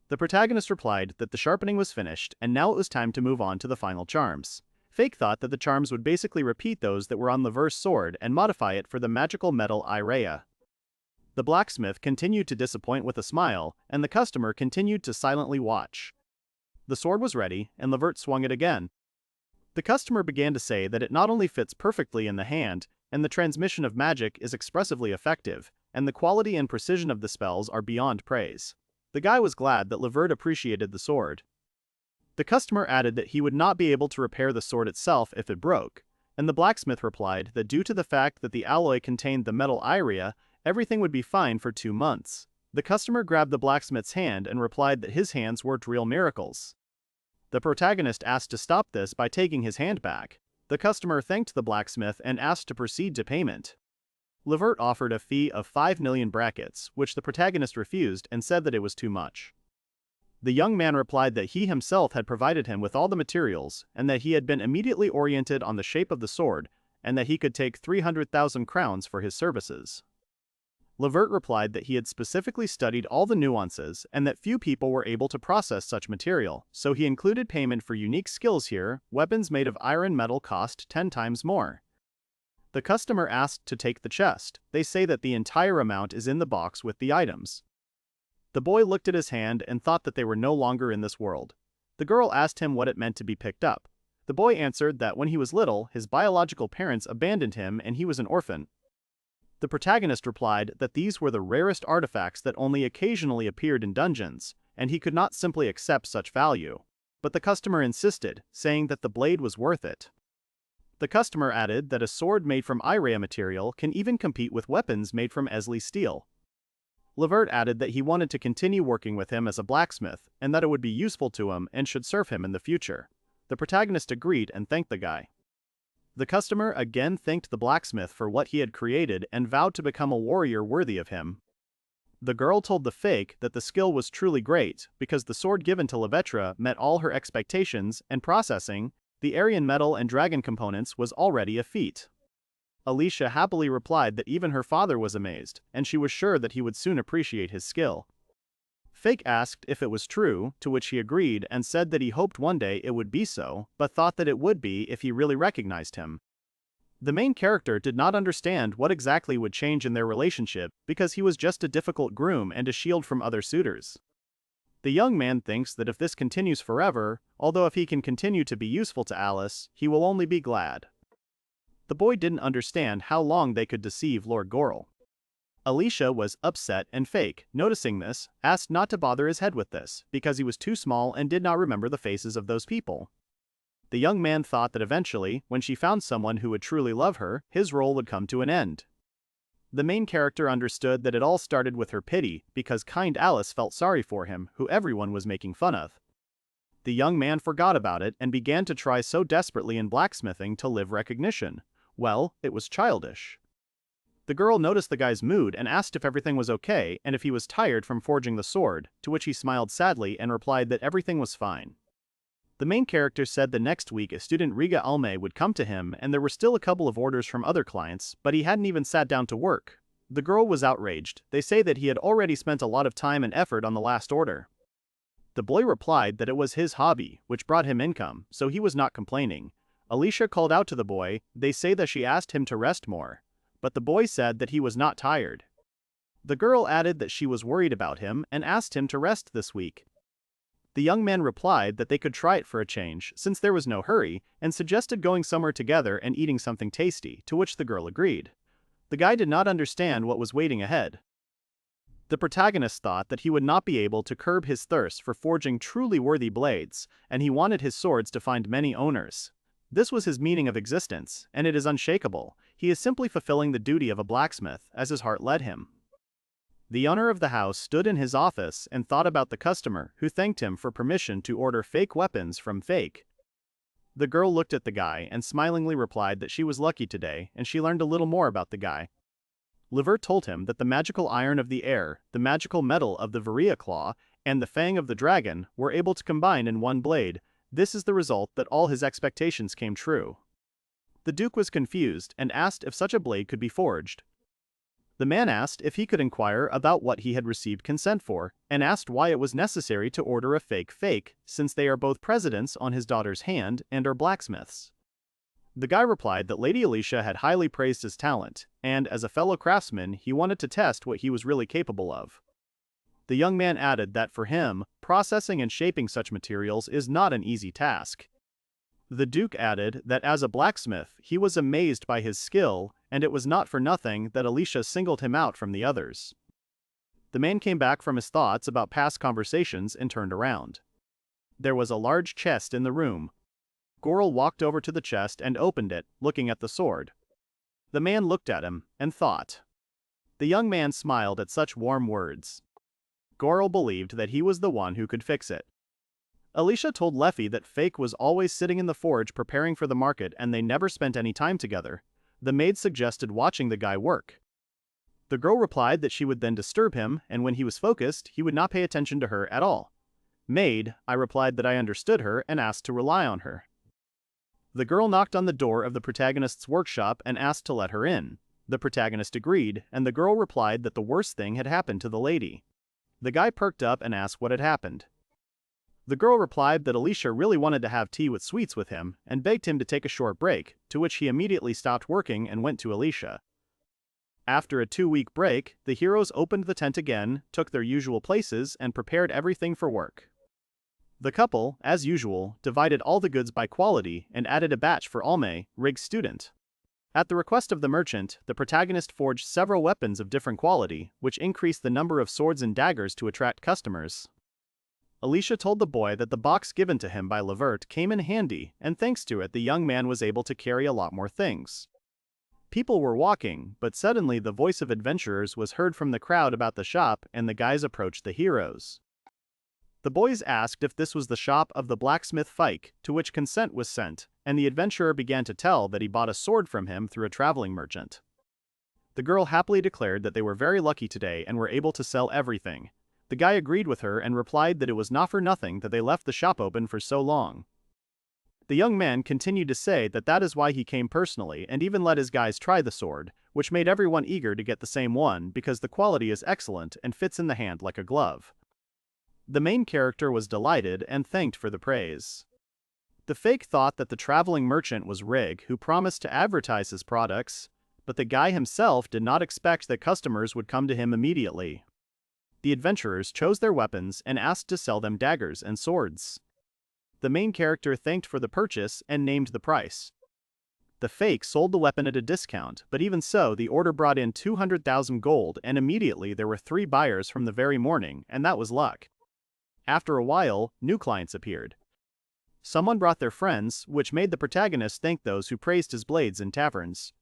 The protagonist replied that the sharpening was finished and now it was time to move on to the final charms. Fake thought that the charms would basically repeat those that were on the verse sword and modify it for the magical metal Irea. The blacksmith continued to disappoint with a smile, and the customer continued to silently watch. The sword was ready, and Levert swung it again. The customer began to say that it not only fits perfectly in the hand, and the transmission of magic is expressively effective, and the quality and precision of the spells are beyond praise. The guy was glad that Levert appreciated the sword. The customer added that he would not be able to repair the sword itself if it broke, and the blacksmith replied that due to the fact that the alloy contained the metal Irea, everything would be fine for 2 months. The customer grabbed the blacksmith's hand and replied that his hands worked real miracles. The protagonist asked to stop this by taking his hand back. The customer thanked the blacksmith and asked to proceed to payment. Levert offered a fee of 5 million brackets, which the protagonist refused and said that it was too much. The young man replied that he himself had provided him with all the materials, and that he had been immediately oriented on the shape of the sword, and that he could take 300,000 crowns for his services. Levert replied that he had specifically studied all the nuances and that few people were able to process such material, so he included payment for unique skills here. Weapons made of iron metal cost 10 times more. The customer asked to take the chest. They say that the entire amount is in the box with the items. The boy looked at his hand and thought that they were no longer in this world. The girl asked him what it meant to be picked up. The boy answered that when he was little, his biological parents abandoned him and he was an orphan. The protagonist replied that these were the rarest artifacts that only occasionally appeared in dungeons, and he could not simply accept such value. But the customer insisted, saying that the blade was worth it. The customer added that a sword made from Irea material can even compete with weapons made from Esli steel. Levert added that he wanted to continue working with him as a blacksmith, and that it would be useful to him and should serve him in the future. The protagonist agreed and thanked the guy. The customer again thanked the blacksmith for what he had created and vowed to become a warrior worthy of him. The girl told the fake that the skill was truly great because the sword given to Levetra met all her expectations, and processing the Aryan metal and dragon components was already a feat. Alicia happily replied that even her father was amazed, and she was sure that he would soon appreciate his skill. Fake asked if it was true, to which he agreed and said that he hoped one day it would be so, but thought that it would be if he really recognized him. The main character did not understand what exactly would change in their relationship because he was just a difficult groom and a shield from other suitors. The young man thinks that if this continues forever, although if he can continue to be useful to Alice, he will only be glad. The boy didn't understand how long they could deceive Lord Goral. Alicia was upset, and Fake, noticing this, asked not to bother his head with this, because he was too small and did not remember the faces of those people. The young man thought that eventually, when she found someone who would truly love her, his role would come to an end. The main character understood that it all started with her pity, because kind Alice felt sorry for him, who everyone was making fun of. The young man forgot about it and began to try so desperately in blacksmithing to live recognition. Well, it was childish. The girl noticed the guy's mood and asked if everything was okay and if he was tired from forging the sword, to which he smiled sadly and replied that everything was fine. The main character said the next week a student Riga Alme would come to him and there were still a couple of orders from other clients, but he hadn't even sat down to work. The girl was outraged. They say that he had already spent a lot of time and effort on the last order. The boy replied that it was his hobby, which brought him income, so he was not complaining. Alicia called out to the boy. They say that she asked him to rest more. But the boy said that he was not tired. The girl added that she was worried about him and asked him to rest this week. The young man replied that they could try it for a change since there was no hurry, and suggested going somewhere together and eating something tasty, to which the girl agreed. The guy did not understand what was waiting ahead. The protagonist thought that he would not be able to curb his thirst for forging truly worthy blades, and he wanted his swords to find many owners. This was his meaning of existence, and it is unshakable. He is simply fulfilling the duty of a blacksmith, as his heart led him. The owner of the house stood in his office and thought about the customer, who thanked him for permission to order fake weapons from fake. The girl looked at the guy and smilingly replied that she was lucky today, and she learned a little more about the guy. Levert told him that the magical iron of the air, the magical metal of the Varia claw, and the fang of the dragon were able to combine in one blade. This is the result that all his expectations came true. The Duke was confused and asked if such a blade could be forged. The man asked if he could inquire about what he had received consent for, and asked why it was necessary to order a fake, since they are both presidents on his daughter's hand and are blacksmiths. The guy replied that Lady Alicia had highly praised his talent, and as a fellow craftsman he wanted to test what he was really capable of. The young man added that for him, processing and shaping such materials is not an easy task. The Duke added that as a blacksmith he was amazed by his skill, and it was not for nothing that Alicia singled him out from the others. The man came back from his thoughts about past conversations and turned around. There was a large chest in the room. Goral walked over to the chest and opened it, looking at the sword. The man looked at him and thought. The young man smiled at such warm words. Goral believed that he was the one who could fix it. Alicia told Leffy that Fake was always sitting in the forge preparing for the market and they never spent any time together. The maid suggested watching the guy work. The girl replied that she would then disturb him, and when he was focused, he would not pay attention to her at all. Maid, I replied that I understood her and asked to rely on her. The girl knocked on the door of the protagonist's workshop and asked to let her in. The protagonist agreed, and the girl replied that the worst thing had happened to the lady. The guy perked up and asked what had happened. The girl replied that Alicia really wanted to have tea with sweets with him and begged him to take a short break, to which he immediately stopped working and went to Alicia. After a 2-week break, the heroes opened the tent again, took their usual places, and prepared everything for work. The couple, as usual, divided all the goods by quality and added a batch for Alme, Rig's student. At the request of the merchant, the protagonist forged several weapons of different quality, which increased the number of swords and daggers to attract customers. Alicia told the boy that the box given to him by Levert came in handy, and thanks to it the young man was able to carry a lot more things. People were walking, but suddenly the voice of adventurers was heard from the crowd about the shop and the guys approached the heroes. The boys asked if this was the shop of the blacksmith Fike, to which consent was sent, and the adventurer began to tell that he bought a sword from him through a traveling merchant. The girl happily declared that they were very lucky today and were able to sell everything. The guy agreed with her and replied that it was not for nothing that they left the shop open for so long. The young man continued to say that that is why he came personally and even let his guys try the sword, which made everyone eager to get the same one because the quality is excellent and fits in the hand like a glove. The main character was delighted and thanked for the praise. The Fake thought that the traveling merchant was Rig, who promised to advertise his products, but the guy himself did not expect that customers would come to him immediately. The adventurers chose their weapons and asked to sell them daggers and swords. The main character thanked for the purchase and named the price. The Fake sold the weapon at a discount, but even so the order brought in 200,000 gold and immediately there were 3 buyers from the very morning, and that was luck. After a while, new clients appeared. Someone brought their friends, which made the protagonist thank those who praised his blades in taverns.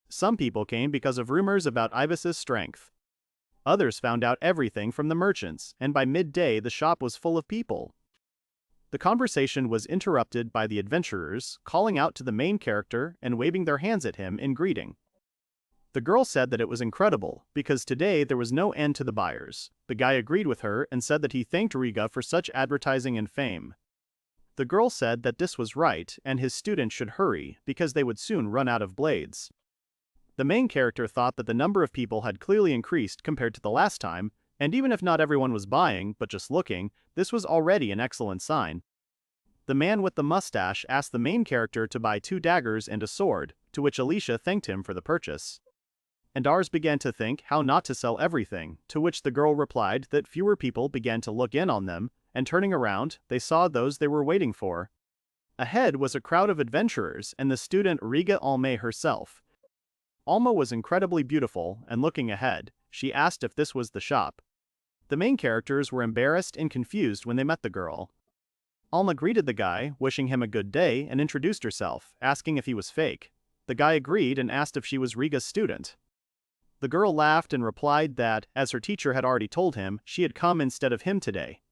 Some people came because of rumors about Ibis's strength. Others found out everything from the merchants, and by midday the shop was full of people. The conversation was interrupted by the adventurers, calling out to the main character and waving their hands at him in greeting. The girl said that it was incredible, because today there was no end to the buyers. The guy agreed with her and said that he thanked Riga for such advertising and fame. The girl said that this was right and his student should hurry, because they would soon run out of blades. The main character thought that the number of people had clearly increased compared to the last time, and even if not everyone was buying, but just looking, this was already an excellent sign. The man with the mustache asked the main character to buy 2 daggers and a sword, to which Alicia thanked him for the purchase. And ours began to think how not to sell everything, to which the girl replied that fewer people began to look in on them, and turning around, they saw those they were waiting for. Ahead was a crowd of adventurers and the student Riga Alme herself. Alma was incredibly beautiful, and looking ahead, she asked if this was the shop. The main characters were embarrassed and confused when they met the girl. Alma greeted the guy, wishing him a good day, and introduced herself, asking if he was Fake. The The guy agreed and asked if she was Riga's student. The girl laughed and replied that, as her teacher had already told him, she had come instead of him today.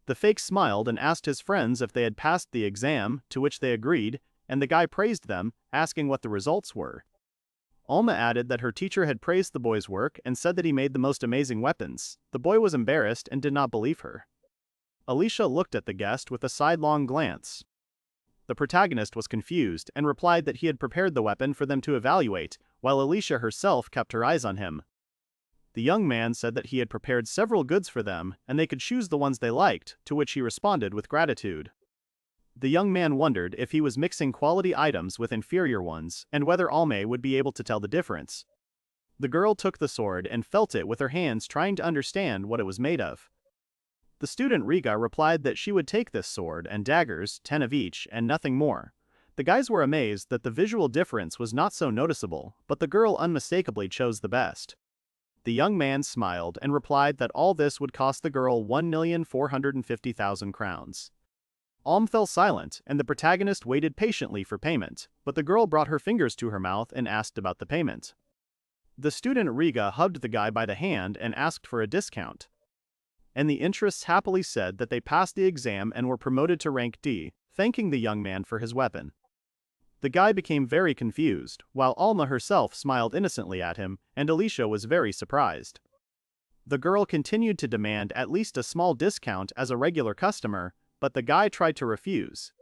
The fake smiled and asked his friends if they had passed the exam, to which they agreed, and the guy praised them, asking what the results were. Alma added that her teacher had praised the boy's work and said that he made the most amazing weapons. The boy was embarrassed and did not believe her. Alicia looked at the guest with a sidelong glance. The protagonist was confused and replied that he had prepared the weapon for them to evaluate, while Alicia herself kept her eyes on him. The young man said that he had prepared several goods for them and they could choose the ones they liked, to which he responded with gratitude. The young man wondered if he was mixing quality items with inferior ones and whether Alma would be able to tell the difference. The girl took the sword and felt it with her hands, trying to understand what it was made of. The student Riga replied that she would take this sword and daggers, 10 of each, and nothing more. The guys were amazed that the visual difference was not so noticeable, but the girl unmistakably chose the best. The young man smiled and replied that all this would cost the girl 1,450,000 crowns. Alm fell silent, and the protagonist waited patiently for payment, but the girl brought her fingers to her mouth and asked about the payment. The student Riga hugged the guy by the hand and asked for a discount. And the interests happily said that they passed the exam and were promoted to rank D, thanking the young man for his weapon. The guy became very confused, while Alma herself smiled innocently at him, and Alicia was very surprised. The girl continued to demand at least a small discount as a regular customer, but the guy tried to refuse.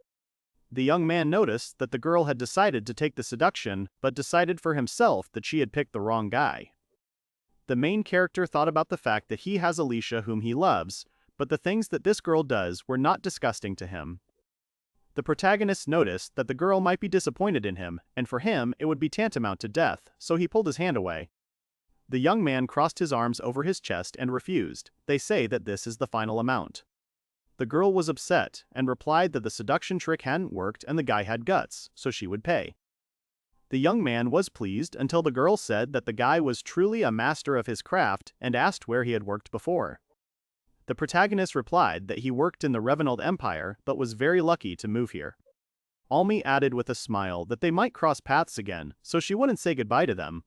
The young man noticed that the girl had decided to take the seduction, but decided for himself that she had picked the wrong guy. The main character thought about the fact that he has Alicia whom he loves, but the things that this girl does were not disgusting to him. The protagonist noticed that the girl might be disappointed in him, and for him it would be tantamount to death, so he pulled his hand away. The young man crossed his arms over his chest and refused. They say that this is the final amount. The girl was upset and replied that the seduction trick hadn't worked and the guy had guts, so she would pay. The young man was pleased until the girl said that the guy was truly a master of his craft and asked where he had worked before. The protagonist replied that he worked in the Revenant Empire but was very lucky to move here. Almi added with a smile that they might cross paths again, so she wouldn't say goodbye to them.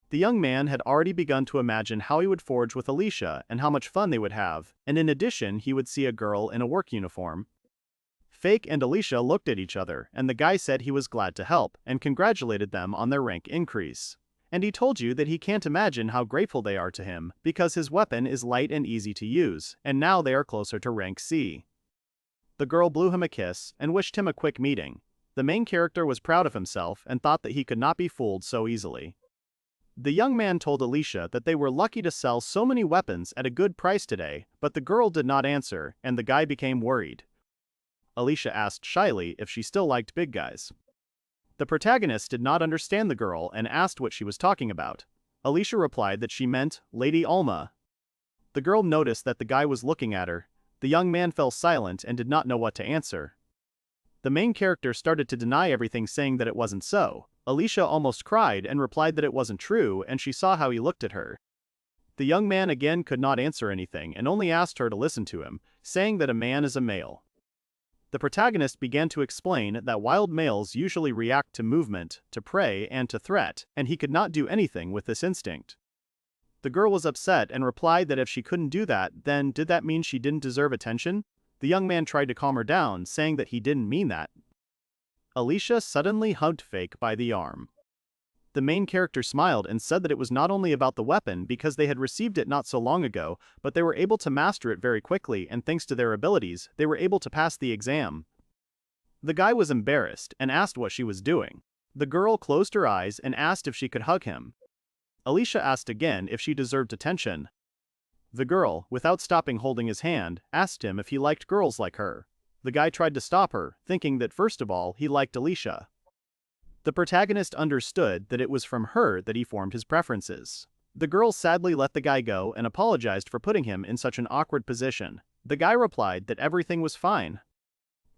The young man had already begun to imagine how he would forge with Alicia and how much fun they would have, and in addition he would see a girl in a work uniform. Fake and Alicia looked at each other, and the guy said he was glad to help and congratulated them on their rank increase. And he told you that he can't imagine how grateful they are to him, because his weapon is light and easy to use, and now they are closer to rank C. The girl blew him a kiss and wished him a quick meeting. The main character was proud of himself and thought that he could not be fooled so easily. The young man told Alicia that they were lucky to sell so many weapons at a good price today, but the girl did not answer, and the guy became worried. Alicia asked shyly if she still liked big guys. The protagonist did not understand the girl and asked what she was talking about. Alicia replied that she meant Lady Alma. The girl noticed that the guy was looking at her. The young man fell silent and did not know what to answer. The main character started to deny everything, saying that it wasn't so. Alicia almost cried and replied that it wasn't true, and she saw how he looked at her. The young man again could not answer anything and only asked her to listen to him, saying that a man is a male. The protagonist began to explain that wild males usually react to movement, to prey, and to threat, and he could not do anything with this instinct. The girl was upset and replied that if she couldn't do that, then did that mean she didn't deserve attention? The young man tried to calm her down, saying that he didn't mean that. Alicia suddenly hugged Fake by the arm. The main character smiled and said that it was not only about the weapon because they had received it not so long ago, but they were able to master it very quickly, and thanks to their abilities, they were able to pass the exam. The guy was embarrassed and asked what she was doing. The girl closed her eyes and asked if she could hug him. Alicia asked again if she deserved attention. The girl, without stopping holding his hand, asked him if he liked girls like her. The guy tried to stop her, thinking that first of all he liked Alicia. The protagonist understood that it was from her that he formed his preferences. The girl sadly let the guy go and apologized for putting him in such an awkward position. The guy replied that everything was fine.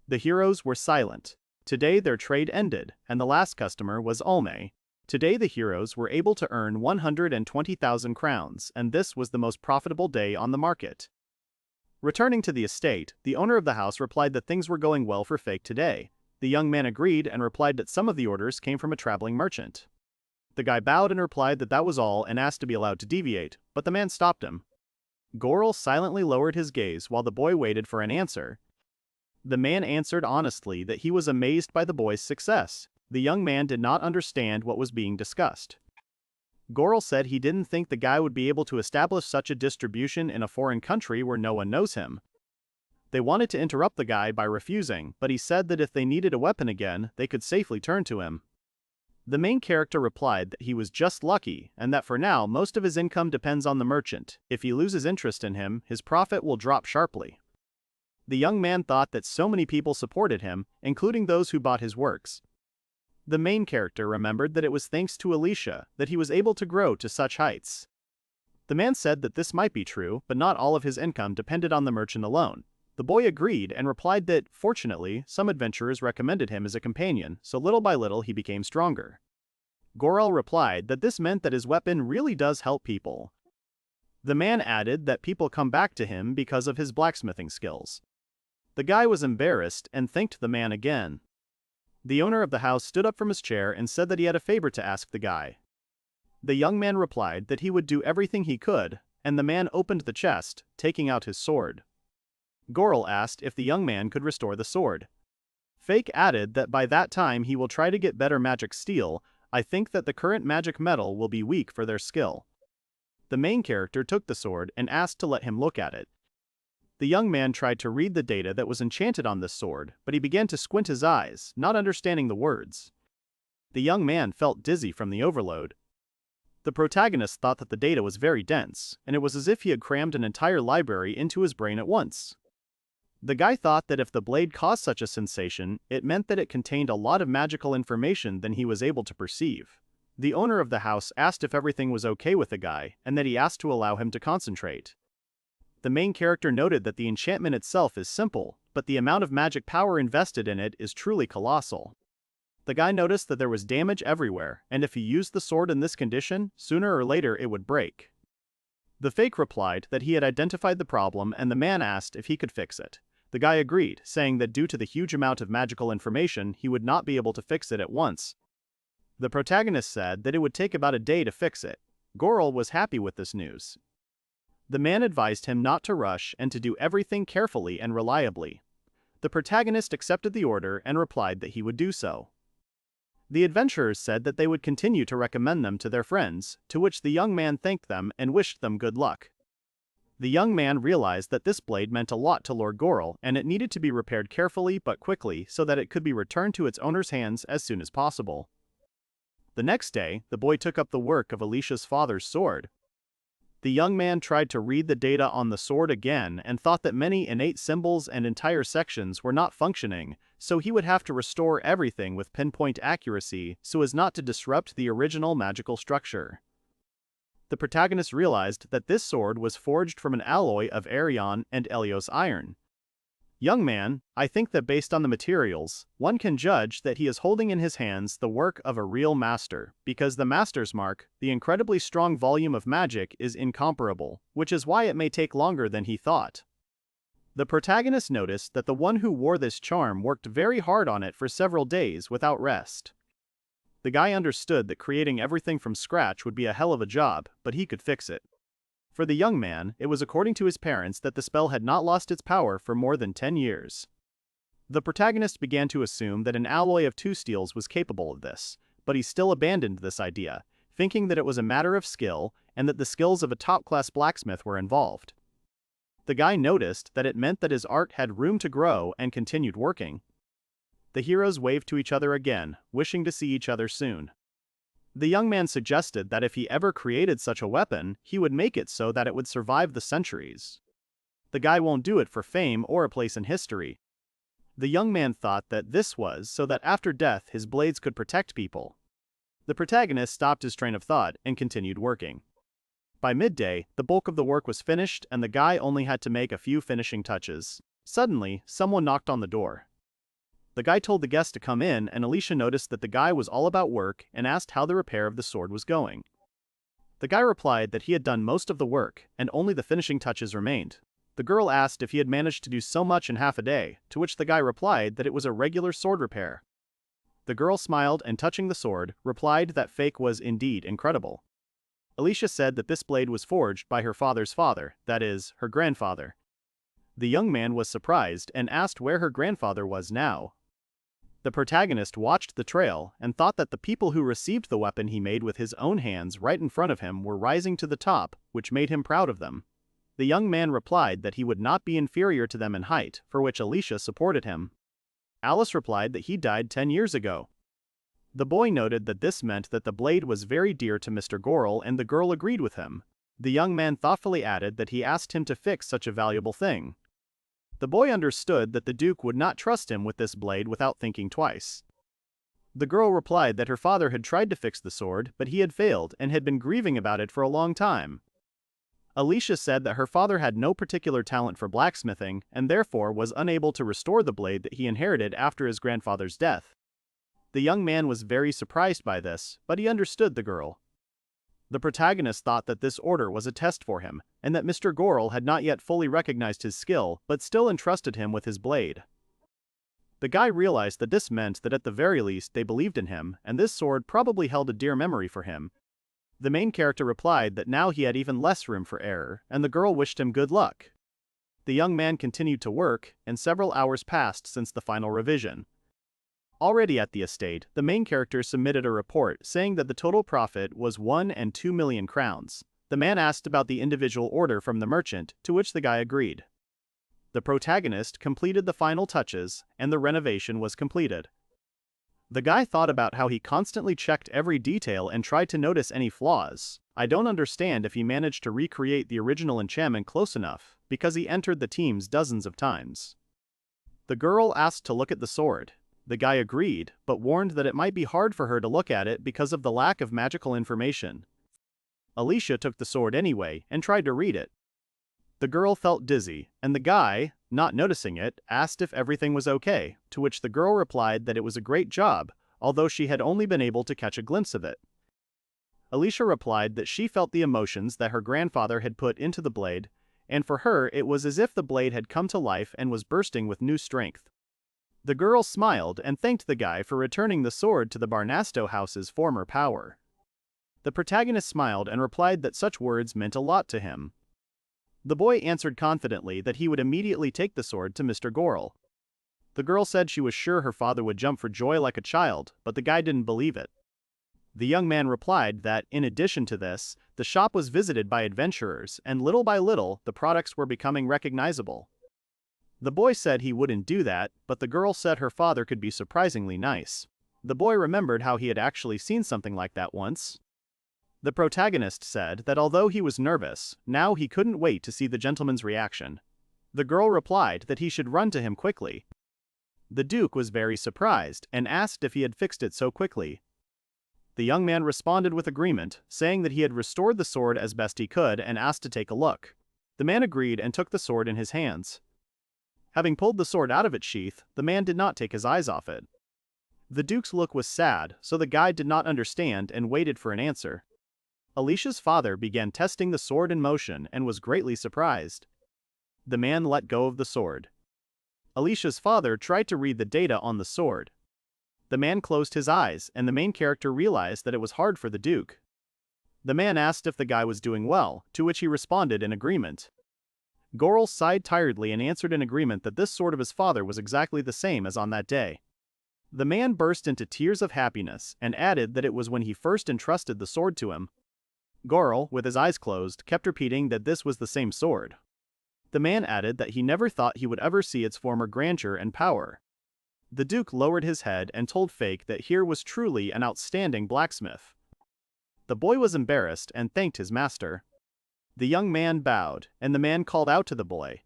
The heroes were silent. Today their trade ended, and the last customer was Alme. Today the heroes were able to earn 120,000 crowns, and this was the most profitable day on the market. Returning to the estate, the owner of the house replied that things were going well for Fake today. The young man agreed and replied that some of the orders came from a traveling merchant. The guy bowed and replied that that was all and asked to be allowed to deviate, but the man stopped him. Goro silently lowered his gaze while the boy waited for an answer. The man answered honestly that he was amazed by the boy's success. The young man did not understand what was being discussed. Goro said he didn't think the guy would be able to establish such a distribution in a foreign country where no one knows him. They wanted to interrupt the guy by refusing, but he said that if they needed a weapon again, they could safely turn to him. The main character replied that he was just lucky, and that for now most of his income depends on the merchant. If he loses interest in him, his profit will drop sharply. The young man thought that so many people supported him, including those who bought his works. The main character remembered that it was thanks to Alicia that he was able to grow to such heights. The man said that this might be true, but not all of his income depended on the merchant alone. The boy agreed and replied that, fortunately, some adventurers recommended him as a companion, so little by little he became stronger. Goro replied that this meant that his weapon really does help people. The man added that people come back to him because of his blacksmithing skills. The guy was embarrassed and thanked the man again. The owner of the house stood up from his chair and said that he had a favor to ask the guy. The young man replied that he would do everything he could, and the man opened the chest, taking out his sword. Goro asked if the young man could restore the sword. Fake added that by that time he will try to get better magic steel. I think that the current magic metal will be weak for their skill. The main character took the sword and asked to let him look at it. The young man tried to read the data that was enchanted on this sword, but he began to squint his eyes, not understanding the words. The young man felt dizzy from the overload. The protagonist thought that the data was very dense, and it was as if he had crammed an entire library into his brain at once. The guy thought that if the blade caused such a sensation, it meant that it contained a lot of magical information than he was able to perceive. The owner of the house asked if everything was okay with the guy, and that he asked to allow him to concentrate. The main character noted that the enchantment itself is simple, but the amount of magic power invested in it is truly colossal. The guy noticed that there was damage everywhere, and if he used the sword in this condition, sooner or later it would break. The fake replied that he had identified the problem and the man asked if he could fix it. The guy agreed, saying that due to the huge amount of magical information, he would not be able to fix it at once. The protagonist said that it would take about a day to fix it. Goro was happy with this news. The man advised him not to rush and to do everything carefully and reliably. The protagonist accepted the order and replied that he would do so. The adventurers said that they would continue to recommend them to their friends, to which the young man thanked them and wished them good luck. The young man realized that this blade meant a lot to Lord Goro and it needed to be repaired carefully but quickly so that it could be returned to its owner's hands as soon as possible. The next day, the boy took up the work of Alicia's father's sword. The young man tried to read the data on the sword again and thought that many innate symbols and entire sections were not functioning, so he would have to restore everything with pinpoint accuracy so as not to disrupt the original magical structure. The protagonist realized that this sword was forged from an alloy of Arion and Helios iron. Young man, I think that based on the materials, one can judge that he is holding in his hands the work of a real master, because the master's mark, the incredibly strong volume of magic, is incomparable, which is why it may take longer than he thought. The protagonist noticed that the one who wore this charm worked very hard on it for several days without rest. The guy understood that creating everything from scratch would be a hell of a job, but he could fix it. For the young man, it was according to his parents that the spell had not lost its power for more than 10 years. The protagonist began to assume that an alloy of two steels was capable of this, but he still abandoned this idea, thinking that it was a matter of skill and that the skills of a top-class blacksmith were involved. The guy noticed that it meant that his art had room to grow and continued working. The heroes waved to each other again, wishing to see each other soon. The young man suggested that if he ever created such a weapon, he would make it so that it would survive the centuries. The guy won't do it for fame or a place in history. The young man thought that this was so that after death his blades could protect people. The protagonist stopped his train of thought and continued working. By midday, the bulk of the work was finished and the guy only had to make a few finishing touches. Suddenly, someone knocked on the door. The guy told the guest to come in and Alicia noticed that the guy was all about work and asked how the repair of the sword was going. The guy replied that he had done most of the work and only the finishing touches remained. The girl asked if he had managed to do so much in half a day, to which the guy replied that it was a regular sword repair. The girl smiled and, touching the sword, replied that fake was indeed incredible. Alicia said that this blade was forged by her father's father, that is, her grandfather. The young man was surprised and asked where her grandfather was now. The protagonist watched the trail and thought that the people who received the weapon he made with his own hands right in front of him were rising to the top, which made him proud of them. The young man replied that he would not be inferior to them in height, for which Alicia supported him. Alice replied that he died 10 years ago. The boy noted that this meant that the blade was very dear to Mr. Gorel, and the girl agreed with him. The young man thoughtfully added that he asked him to fix such a valuable thing. The boy understood that the Duke would not trust him with this blade without thinking twice. The girl replied that her father had tried to fix the sword, but he had failed and had been grieving about it for a long time. Alicia said that her father had no particular talent for blacksmithing and therefore was unable to restore the blade that he inherited after his grandfather's death. The young man was very surprised by this, but he understood the girl. The protagonist thought that this order was a test for him, and that Mr. Gorel had not yet fully recognized his skill but still entrusted him with his blade. The guy realized that this meant that at the very least they believed in him, and this sword probably held a dear memory for him. The main character replied that now he had even less room for error, and the girl wished him good luck. The young man continued to work, and several hours passed since the final revision. Already at the estate, the main character submitted a report saying that the total profit was 1 and 2 million crowns. The man asked about the individual order from the merchant, to which the guy agreed. The protagonist completed the final touches, and the renovation was completed. The guy thought about how he constantly checked every detail and tried to notice any flaws. I don't understand if he managed to recreate the original enchantment close enough, because he entered the teams dozens of times. The girl asked to look at the sword. The guy agreed, but warned that it might be hard for her to look at it because of the lack of magical information. Alicia took the sword anyway and tried to read it. The girl felt dizzy, and the guy, not noticing it, asked if everything was okay, to which the girl replied that it was a great job, although she had only been able to catch a glimpse of it. Alicia replied that she felt the emotions that her grandfather had put into the blade, and for her it was as if the blade had come to life and was bursting with new strength. The girl smiled and thanked the guy for returning the sword to the Barnasto house's former power. The protagonist smiled and replied that such words meant a lot to him. The boy answered confidently that he would immediately take the sword to Mr. Gorel. The girl said she was sure her father would jump for joy like a child, but the guy didn't believe it. The young man replied that, in addition to this, the shop was visited by adventurers, and little by little, the products were becoming recognizable. The boy said he wouldn't do that, but the girl said her father could be surprisingly nice. The boy remembered how he had actually seen something like that once. The protagonist said that although he was nervous, now he couldn't wait to see the gentleman's reaction. The girl replied that he should run to him quickly. The Duke was very surprised and asked if he had fixed it so quickly. The young man responded with agreement, saying that he had restored the sword as best he could and asked to take a look. The man agreed and took the sword in his hands. Having pulled the sword out of its sheath, the man did not take his eyes off it. The Duke's look was sad, so the guy did not understand and waited for an answer. Alicia's father began testing the sword in motion and was greatly surprised. The man let go of the sword. Alicia's father tried to read the data on the sword. The man closed his eyes, and the main character realized that it was hard for the Duke. The man asked if the guy was doing well, to which he responded in agreement. Gorel sighed tiredly and answered in agreement that this sword of his father was exactly the same as on that day. The man burst into tears of happiness and added that it was when he first entrusted the sword to him. Gorel, with his eyes closed, kept repeating that this was the same sword. The man added that he never thought he would ever see its former grandeur and power. The Duke lowered his head and told Fake that here was truly an outstanding blacksmith. The boy was embarrassed and thanked his master. The young man bowed, and the man called out to the boy.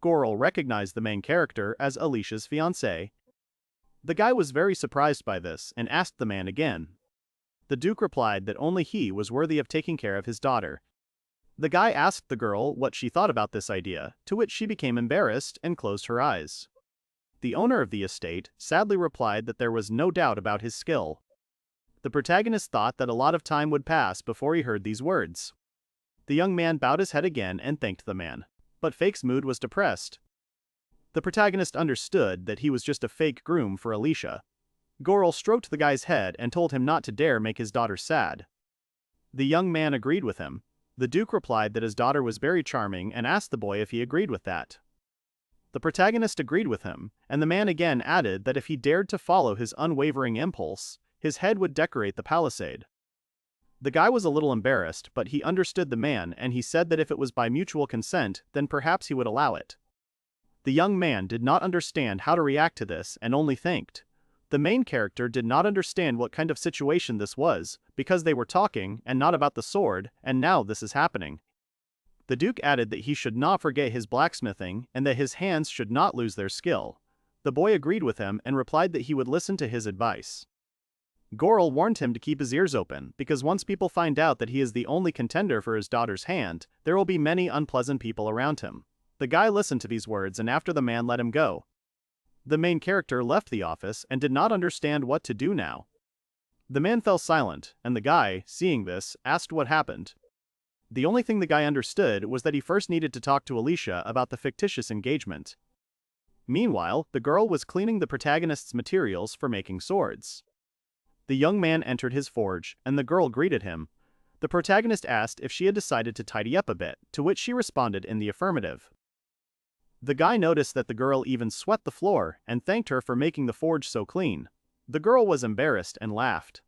Gorel recognized the main character as Alicia's fiance. The guy was very surprised by this and asked the man again. The Duke replied that only he was worthy of taking care of his daughter. The guy asked the girl what she thought about this idea, to which she became embarrassed and closed her eyes. The owner of the estate sadly replied that there was no doubt about his skill. The protagonist thought that a lot of time would pass before he heard these words. The young man bowed his head again and thanked the man. but Fake's mood was depressed. The protagonist understood that he was just a fake groom for Alicia. Goral stroked the guy's head and told him not to dare make his daughter sad. The young man agreed with him. The Duke replied that his daughter was very charming and asked the boy if he agreed with that. The protagonist agreed with him, and the man again added that if he dared to follow his unwavering impulse, his head would decorate the palisade. The guy was a little embarrassed, but he understood the man and he said that if it was by mutual consent, then perhaps he would allow it. The young man did not understand how to react to this and only thanked. The main character did not understand what kind of situation this was, because they were talking and not about the sword, and now this is happening. The Duke added that he should not forget his blacksmithing and that his hands should not lose their skill. The boy agreed with him and replied that he would listen to his advice. Goral warned him to keep his ears open, because once people find out that he is the only contender for his daughter's hand, there will be many unpleasant people around him. The guy listened to these words and after the man let him go. The main character left the office and did not understand what to do now. The man fell silent, and the guy, seeing this, asked what happened. The only thing the guy understood was that he first needed to talk to Alicia about the fictitious engagement. Meanwhile, the girl was cleaning the protagonist's materials for making swords. The young man entered his forge, and the girl greeted him. The protagonist asked if she had decided to tidy up a bit, to which she responded in the affirmative. The guy noticed that the girl even swept the floor and thanked her for making the forge so clean. The girl was embarrassed and laughed.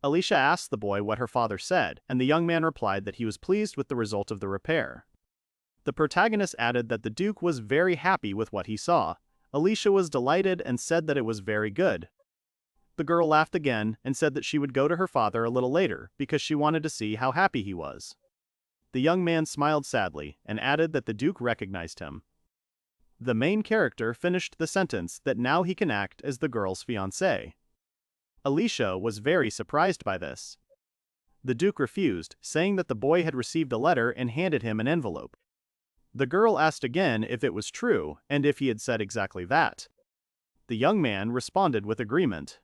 Alicia asked the boy what her father said, and the young man replied that he was pleased with the result of the repair. The protagonist added that the Duke was very happy with what he saw. Alicia was delighted and said that it was very good. The girl laughed again and said that she would go to her father a little later because she wanted to see how happy he was. The young man smiled sadly and added that the Duke recognized him. The main character finished the sentence that now he can act as the girl's fiance. Alicia was very surprised by this. The Duke refused, saying that the boy had received a letter and handed him an envelope. The girl asked again if it was true and if he had said exactly that. The young man responded with agreement.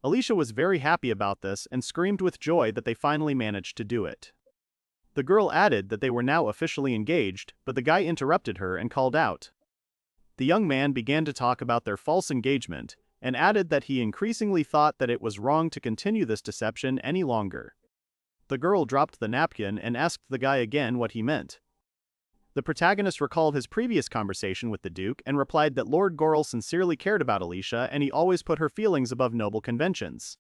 Alicia was very happy about this and screamed with joy that they finally managed to do it. The girl added that they were now officially engaged, but the guy interrupted her and called out. The young man began to talk about their false engagement and added that he increasingly thought that it was wrong to continue this deception any longer. The girl dropped the napkin and asked the guy again what he meant. The protagonist recalled his previous conversation with the Duke and replied that Lord Goral sincerely cared about Alicia and he always put her feelings above noble conventions.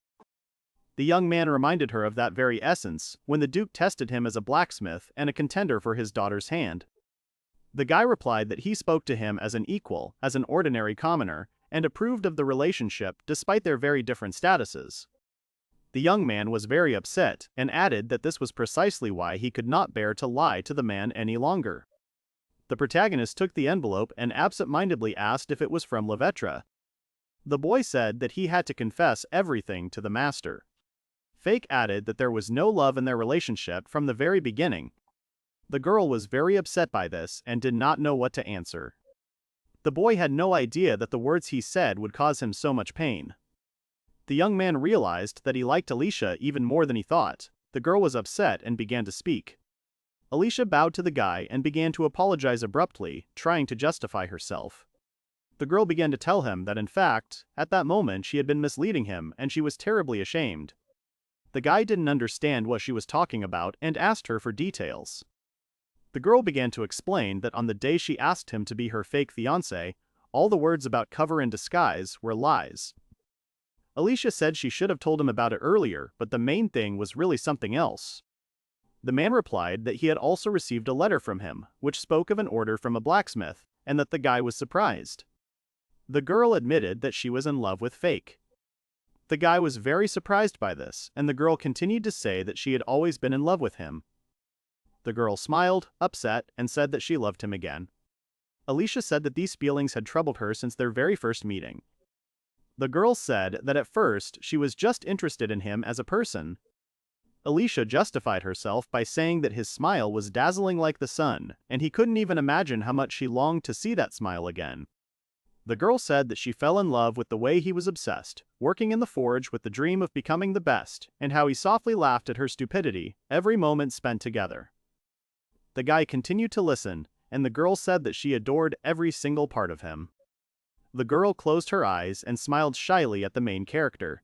The young man reminded her of that very essence when the Duke tested him as a blacksmith and a contender for his daughter's hand. The guy replied that he spoke to him as an equal, as an ordinary commoner, and approved of the relationship despite their very different statuses. The young man was very upset and added that this was precisely why he could not bear to lie to the man any longer. The protagonist took the envelope and absent-mindedly asked if it was from Levetra. The boy said that he had to confess everything to the master. Fake added that there was no love in their relationship from the very beginning. The girl was very upset by this and did not know what to answer. The boy had no idea that the words he said would cause him so much pain. The young man realized that he liked Alicia even more than he thought. The girl was upset and began to speak. Alicia bowed to the guy and began to apologize abruptly, trying to justify herself. The girl began to tell him that in fact, at that moment she had been misleading him and she was terribly ashamed. The guy didn't understand what she was talking about and asked her for details. The girl began to explain that on the day she asked him to be her fake fiance, all the words about cover and disguise were lies. Alicia said she should have told him about it earlier, but the main thing was really something else. The man replied that he had also received a letter from him, which spoke of an order from a blacksmith, and that the guy was surprised. The girl admitted that she was in love with Fake. The guy was very surprised by this, and the girl continued to say that she had always been in love with him. The girl smiled, upset, and said that she loved him again. Alicia said that these feelings had troubled her since their very first meeting. The girl said that at first she was just interested in him as a person. Alicia justified herself by saying that his smile was dazzling like the sun, and he couldn't even imagine how much she longed to see that smile again. The girl said that she fell in love with the way he was obsessed, working in the forge with the dream of becoming the best, and how he softly laughed at her stupidity every moment spent together. The guy continued to listen, and the girl said that she adored every single part of him. The girl closed her eyes and smiled shyly at the main character.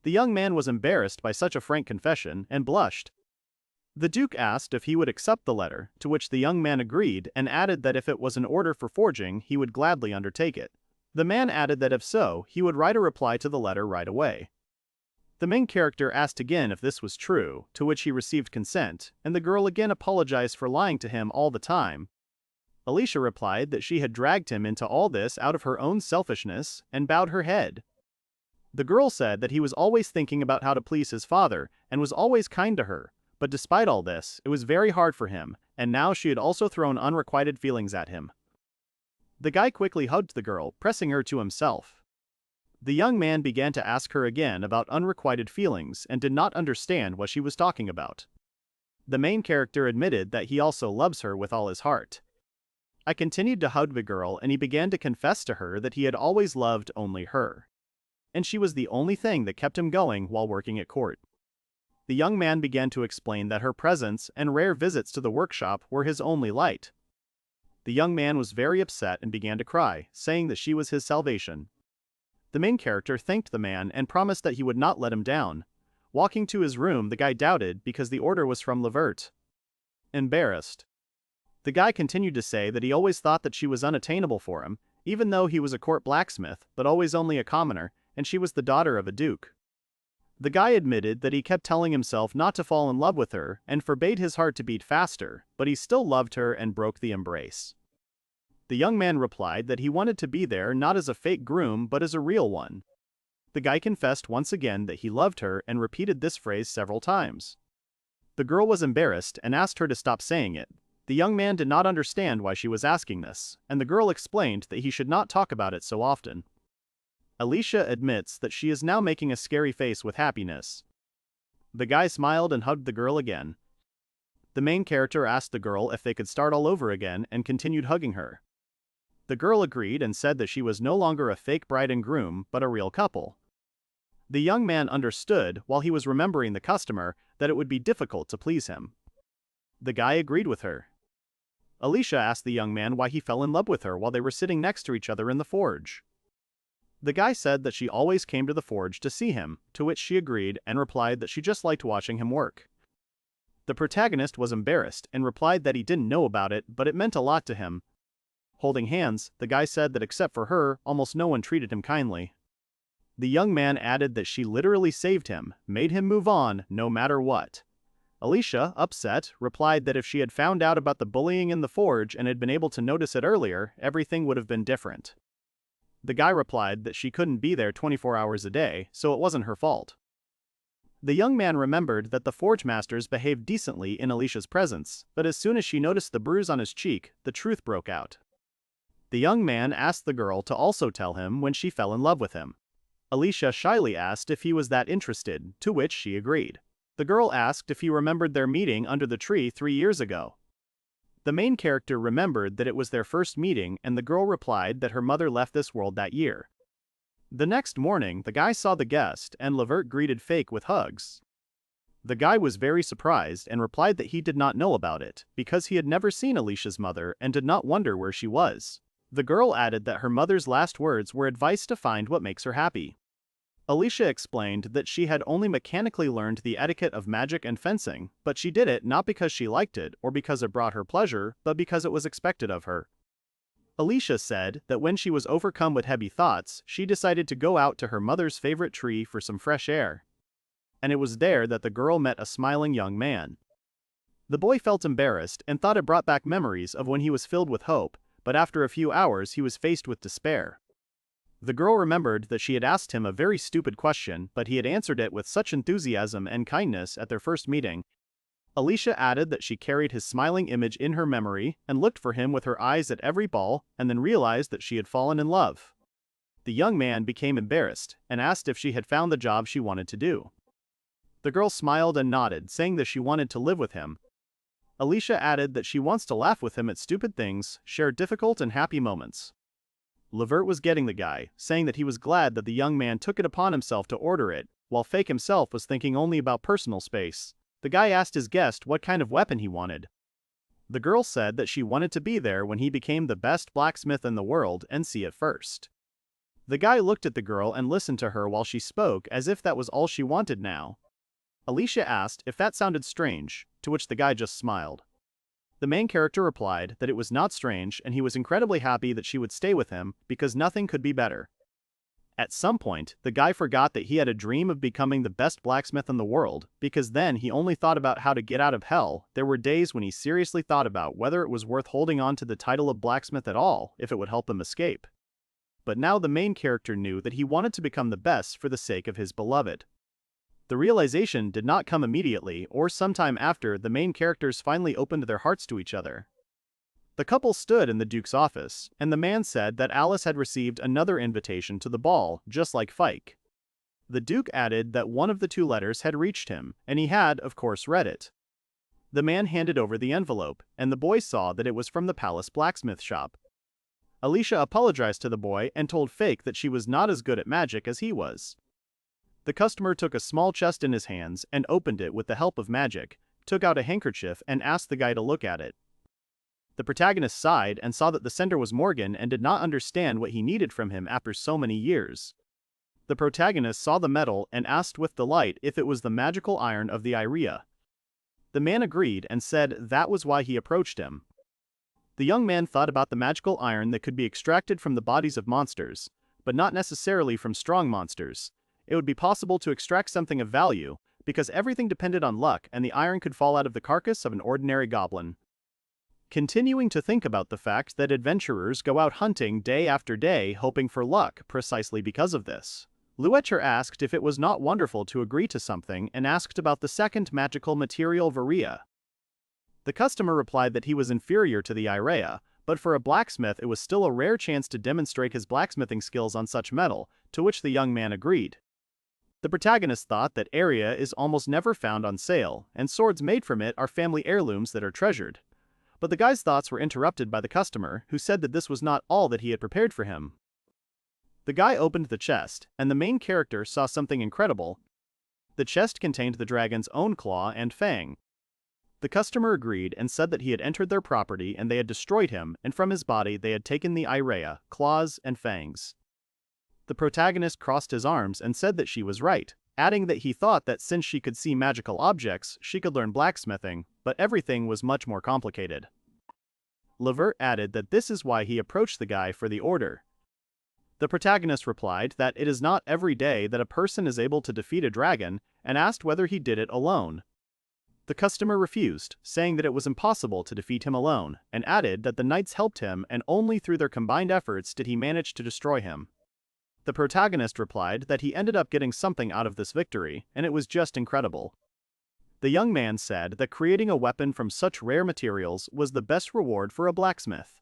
The young man was embarrassed by such a frank confession and blushed. The Duke asked if he would accept the letter, to which the young man agreed and added that if it was an order for forging, he would gladly undertake it. The man added that if so, he would write a reply to the letter right away. The main character asked again if this was true, to which he received consent, and the girl again apologized for lying to him all the time. Alicia replied that she had dragged him into all this out of her own selfishness, and bowed her head. The girl said that he was always thinking about how to please his father, and was always kind to her, but despite all this, it was very hard for him, and now she had also thrown unrequited feelings at him. The guy quickly hugged the girl, pressing her to himself. The young man began to ask her again about unrequited feelings and did not understand what she was talking about. The main character admitted that he also loves her with all his heart. I continued to hug the girl and he began to confess to her that he had always loved only her. And she was the only thing that kept him going while working at court. The young man began to explain that her presence and rare visits to the workshop were his only light. The young man was very upset and began to cry, saying that she was his salvation. The main character thanked the man and promised that he would not let him down. Walking to his room, the guy doubted because the order was from Levert. Embarrassed. The guy continued to say that he always thought that she was unattainable for him, even though he was a court blacksmith, but always only a commoner, and she was the daughter of a duke. The guy admitted that he kept telling himself not to fall in love with her and forbade his heart to beat faster, but he still loved her and broke the embrace. The young man replied that he wanted to be there not as a fake groom but as a real one. The guy confessed once again that he loved her and repeated this phrase several times. The girl was embarrassed and asked her to stop saying it. The young man did not understand why she was asking this, and the girl explained that he should not talk about it so often. Alicia admits that she is now making a scary face with happiness. The guy smiled and hugged the girl again. The main character asked the girl if they could start all over again and continued hugging her. The girl agreed and said that she was no longer a fake bride and groom but a real couple. The young man understood, while he was remembering the customer, that it would be difficult to please him. The guy agreed with her. Alicia asked the young man why he fell in love with her while they were sitting next to each other in the forge. The guy said that she always came to the forge to see him, to which she agreed and replied that she just liked watching him work. The protagonist was embarrassed and replied that he didn't know about it, but it meant a lot to him. Holding hands, the guy said that except for her, almost no one treated him kindly. The young man added that she literally saved him, made him move on, no matter what. Alicia, upset, replied that if she had found out about the bullying in the forge and had been able to notice it earlier, everything would have been different. The guy replied that she couldn't be there 24 hours a day, so it wasn't her fault. The young man remembered that the forge masters behaved decently in Alicia's presence, but as soon as she noticed the bruise on his cheek, the truth broke out. The young man asked the girl to also tell him when she fell in love with him. Alicia shyly asked if he was that interested, to which she agreed. The girl asked if he remembered their meeting under the tree 3 years ago. The main character remembered that it was their first meeting and the girl replied that her mother left this world that year. The next morning, the guy saw the guest and Levert greeted Fake with hugs. The guy was very surprised and replied that he did not know about it because he had never seen Alicia's mother and did not wonder where she was. The girl added that her mother's last words were advice to find what makes her happy. Alicia explained that she had only mechanically learned the etiquette of magic and fencing, but she did it not because she liked it or because it brought her pleasure, but because it was expected of her. Alicia said that when she was overcome with heavy thoughts, she decided to go out to her mother's favorite tree for some fresh air. And it was there that the girl met a smiling young man. The boy felt embarrassed and thought it brought back memories of when he was filled with hope, but after a few hours he was faced with despair. The girl remembered that she had asked him a very stupid question, but he had answered it with such enthusiasm and kindness at their first meeting. Alicia added that she carried his smiling image in her memory and looked for him with her eyes at every ball and then realized that she had fallen in love. The young man became embarrassed and asked if she had found the job she wanted to do. The girl smiled and nodded, saying that she wanted to live with him. Alicia added that she wants to laugh with him at stupid things, share difficult and happy moments. Levert was getting the guy, saying that he was glad that the young man took it upon himself to order it, while Fake himself was thinking only about personal space. The guy asked his guest what kind of weapon he wanted. The girl said that she wanted to be there when he became the best blacksmith in the world and see it first. The guy looked at the girl and listened to her while she spoke as if that was all she wanted now. Alicia asked if that sounded strange, to which the guy just smiled. The main character replied that it was not strange and he was incredibly happy that she would stay with him because nothing could be better. At some point, the guy forgot that he had a dream of becoming the best blacksmith in the world, because then he only thought about how to get out of hell. There were days when he seriously thought about whether it was worth holding on to the title of blacksmith at all if it would help him escape. But now the main character knew that he wanted to become the best for the sake of his beloved. The realization did not come immediately or sometime after the main characters finally opened their hearts to each other. The couple stood in the Duke's office, and the man said that Alice had received another invitation to the ball, just like Fike. The Duke added that one of the two letters had reached him, and he had, of course, read it. The man handed over the envelope, and the boy saw that it was from the palace blacksmith shop. Alicia apologized to the boy and told Fake that she was not as good at magic as he was. The customer took a small chest in his hands and opened it with the help of magic, took out a handkerchief and asked the guy to look at it. The protagonist sighed and saw that the sender was Morgan and did not understand what he needed from him after so many years. The protagonist saw the metal and asked with delight if it was the magical iron of the Iria. The man agreed and said that was why he approached him. The young man thought about the magical iron that could be extracted from the bodies of monsters, but not necessarily from strong monsters. It would be possible to extract something of value, because everything depended on luck and the iron could fall out of the carcass of an ordinary goblin. Continuing to think about the fact that adventurers go out hunting day after day hoping for luck precisely because of this, Luecher asked if it was not wonderful to agree to something and asked about the second magical material Varia. The customer replied that he was inferior to the Irea, but for a blacksmith it was still a rare chance to demonstrate his blacksmithing skills on such metal, to which the young man agreed. The protagonist thought that Aria is almost never found on sale, and swords made from it are family heirlooms that are treasured. But the guy's thoughts were interrupted by the customer, who said that this was not all that he had prepared for him. The guy opened the chest, and the main character saw something incredible. The chest contained the dragon's own claw and fang. The customer agreed and said that he had entered their property and they had destroyed him, and from his body they had taken the Irea, claws, and fangs. The protagonist crossed his arms and said that she was right, adding that he thought that since she could see magical objects, she could learn blacksmithing, but everything was much more complicated. Levert added that this is why he approached the guy for the order. The protagonist replied that it is not every day that a person is able to defeat a dragon, and asked whether he did it alone. The customer refused, saying that it was impossible to defeat him alone, and added that the knights helped him and only through their combined efforts did he manage to destroy him. The protagonist replied that he ended up getting something out of this victory, and it was just incredible. The young man said that creating a weapon from such rare materials was the best reward for a blacksmith.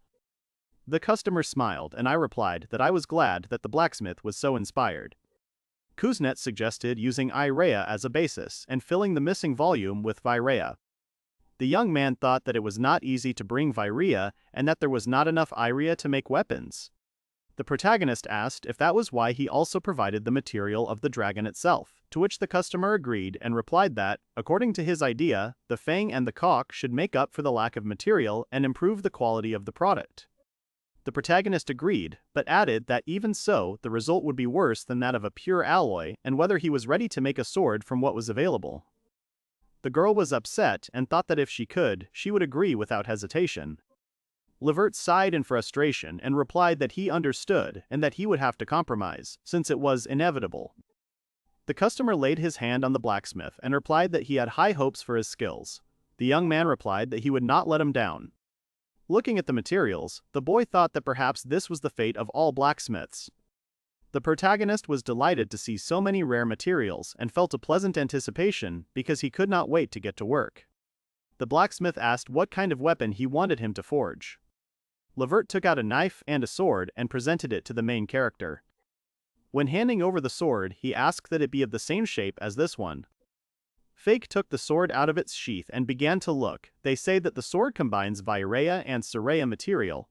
The customer smiled and I replied that I was glad that the blacksmith was so inspired. Kuznet suggested using Irea as a basis and filling the missing volume with Virea. The young man thought that it was not easy to bring Virea and that there was not enough Irea to make weapons. The protagonist asked if that was why he also provided the material of the dragon itself, to which the customer agreed and replied that, according to his idea, the fang and the cock should make up for the lack of material and improve the quality of the product. The protagonist agreed, but added that even so, the result would be worse than that of a pure alloy, and whether he was ready to make a sword from what was available. The girl was upset and thought that if she could, she would agree without hesitation. Levert sighed in frustration and replied that he understood and that he would have to compromise, since it was inevitable. The customer laid his hand on the blacksmith and replied that he had high hopes for his skills. The young man replied that he would not let him down. Looking at the materials, the boy thought that perhaps this was the fate of all blacksmiths. The protagonist was delighted to see so many rare materials and felt a pleasant anticipation because he could not wait to get to work. The blacksmith asked what kind of weapon he wanted him to forge. Levert took out a knife and a sword and presented it to the main character. When handing over the sword, he asked that it be of the same shape as this one. Fake took the sword out of its sheath and began to look. They say that the sword combines Virea and Serea material.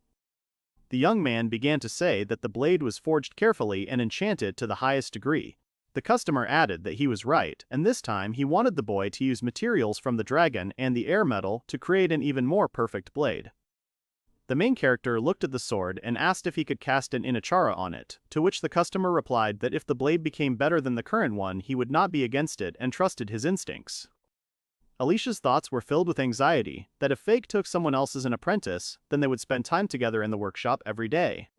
The young man began to say that the blade was forged carefully and enchanted to the highest degree. The customer added that he was right, and this time he wanted the boy to use materials from the dragon and the air metal to create an even more perfect blade. The main character looked at the sword and asked if he could cast an inachara on it, to which the customer replied that if the blade became better than the current one he would not be against it and trusted his instincts. Alicia's thoughts were filled with anxiety that if Fake took someone else as an apprentice, then they would spend time together in the workshop every day.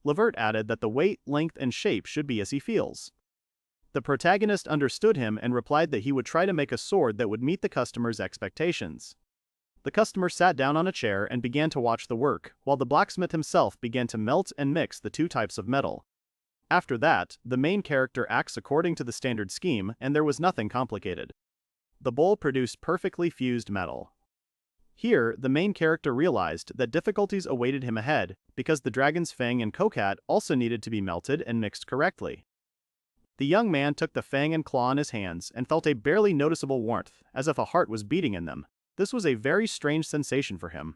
Levert added that the weight, length, and shape should be as he feels. The protagonist understood him and replied that he would try to make a sword that would meet the customer's expectations. The customer sat down on a chair and began to watch the work, while the blacksmith himself began to melt and mix the two types of metal. After that, the main character acts according to the standard scheme, and there was nothing complicated. The bowl produced perfectly fused metal. Here, the main character realized that difficulties awaited him ahead, because the dragon's fang and kokat also needed to be melted and mixed correctly. The young man took the fang and claw in his hands and felt a barely noticeable warmth, as if a heart was beating in them. This was a very strange sensation for him.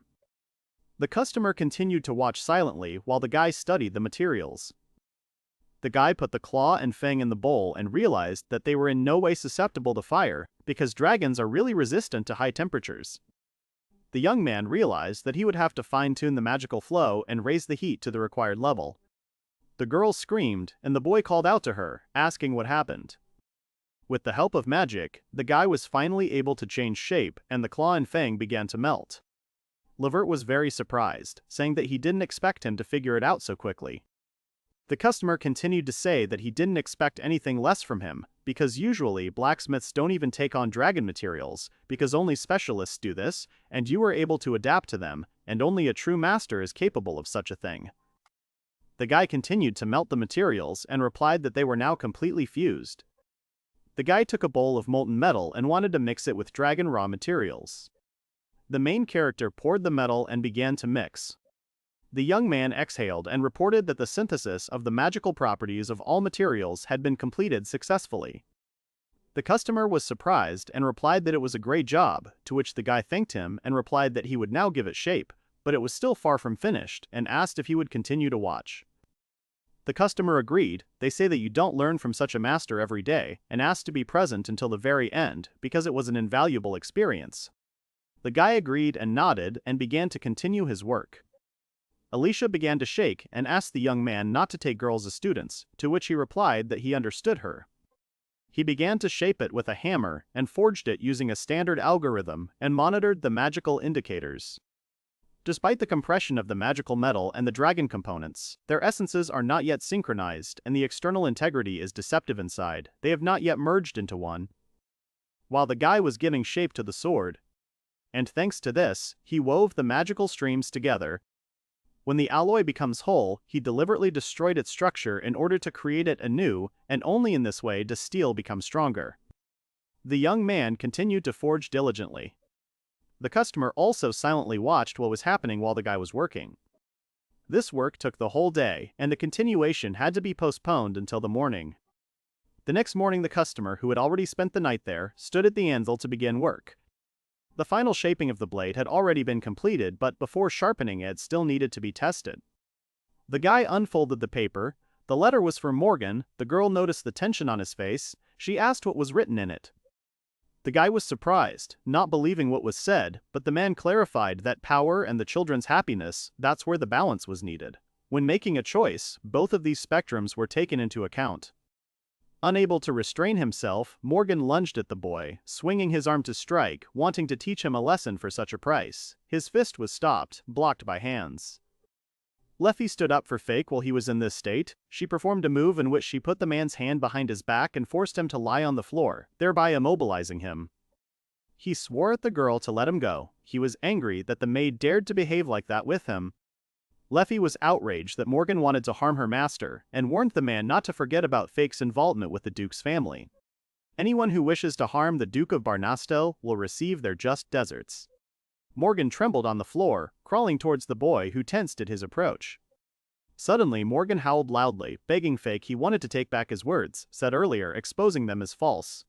The customer continued to watch silently while the guy studied the materials. The guy put the claw and fang in the bowl and realized that they were in no way susceptible to fire, because dragons are really resistant to high temperatures. The young man realized that he would have to fine-tune the magical flow and raise the heat to the required level. The girl screamed, and the boy called out to her, asking what happened. With the help of magic, the guy was finally able to change shape, and the claw and fang began to melt. Levert was very surprised, saying that he didn't expect him to figure it out so quickly. The customer continued to say that he didn't expect anything less from him, because usually blacksmiths don't even take on dragon materials, because only specialists do this, and you are able to adapt to them, and only a true master is capable of such a thing. The guy continued to melt the materials and replied that they were now completely fused. The guy took a bowl of molten metal and wanted to mix it with dragon raw materials. The main character poured the metal and began to mix. The young man exhaled and reported that the synthesis of the magical properties of all materials had been completed successfully. The customer was surprised and replied that it was a great job, to which the guy thanked him and replied that he would now give it shape, but it was still far from finished, and asked if he would continue to watch. The customer agreed. They say that you don't learn from such a master every day, and asked to be present until the very end, because it was an invaluable experience. The guy agreed and nodded and began to continue his work. Alicia began to shake and asked the young man not to take girls as students, to which he replied that he understood her. He began to shape it with a hammer and forged it using a standard algorithm and monitored the magical indicators. Despite the compression of the magical metal and the dragon components, their essences are not yet synchronized and the external integrity is deceptive inside. They have not yet merged into one. While the guy was giving shape to the sword, and thanks to this, he wove the magical streams together. When the alloy becomes whole, he deliberately destroyed its structure in order to create it anew, and only in this way does steel become stronger. The young man continued to forge diligently. The customer also silently watched what was happening while the guy was working. This work took the whole day, and the continuation had to be postponed until the morning. The next morning the customer, who had already spent the night there, stood at the anvil to begin work. The final shaping of the blade had already been completed, but before sharpening it still needed to be tested. The guy unfolded the paper. The letter was from Morgan. The girl noticed the tension on his face. She asked what was written in it. The guy was surprised, not believing what was said, but the man clarified that power and the children's happiness, that's where the balance was needed. When making a choice, both of these spectrums were taken into account. Unable to restrain himself, Morgan lunged at the boy, swinging his arm to strike, wanting to teach him a lesson for such a price. His fist was stopped, blocked by hands. Leffy stood up for Fake while he was in this state. She performed a move in which she put the man's hand behind his back and forced him to lie on the floor, thereby immobilizing him. He swore at the girl to let him go. He was angry that the maid dared to behave like that with him. Leffy was outraged that Morgan wanted to harm her master, and warned the man not to forget about Fake's involvement with the Duke's family. Anyone who wishes to harm the Duke of Barnastel will receive their just deserts. Morgan trembled on the floor, crawling towards the boy who tensed at his approach. Suddenly Morgan howled loudly, begging Fake he wanted to take back his words, said earlier, exposing them as false.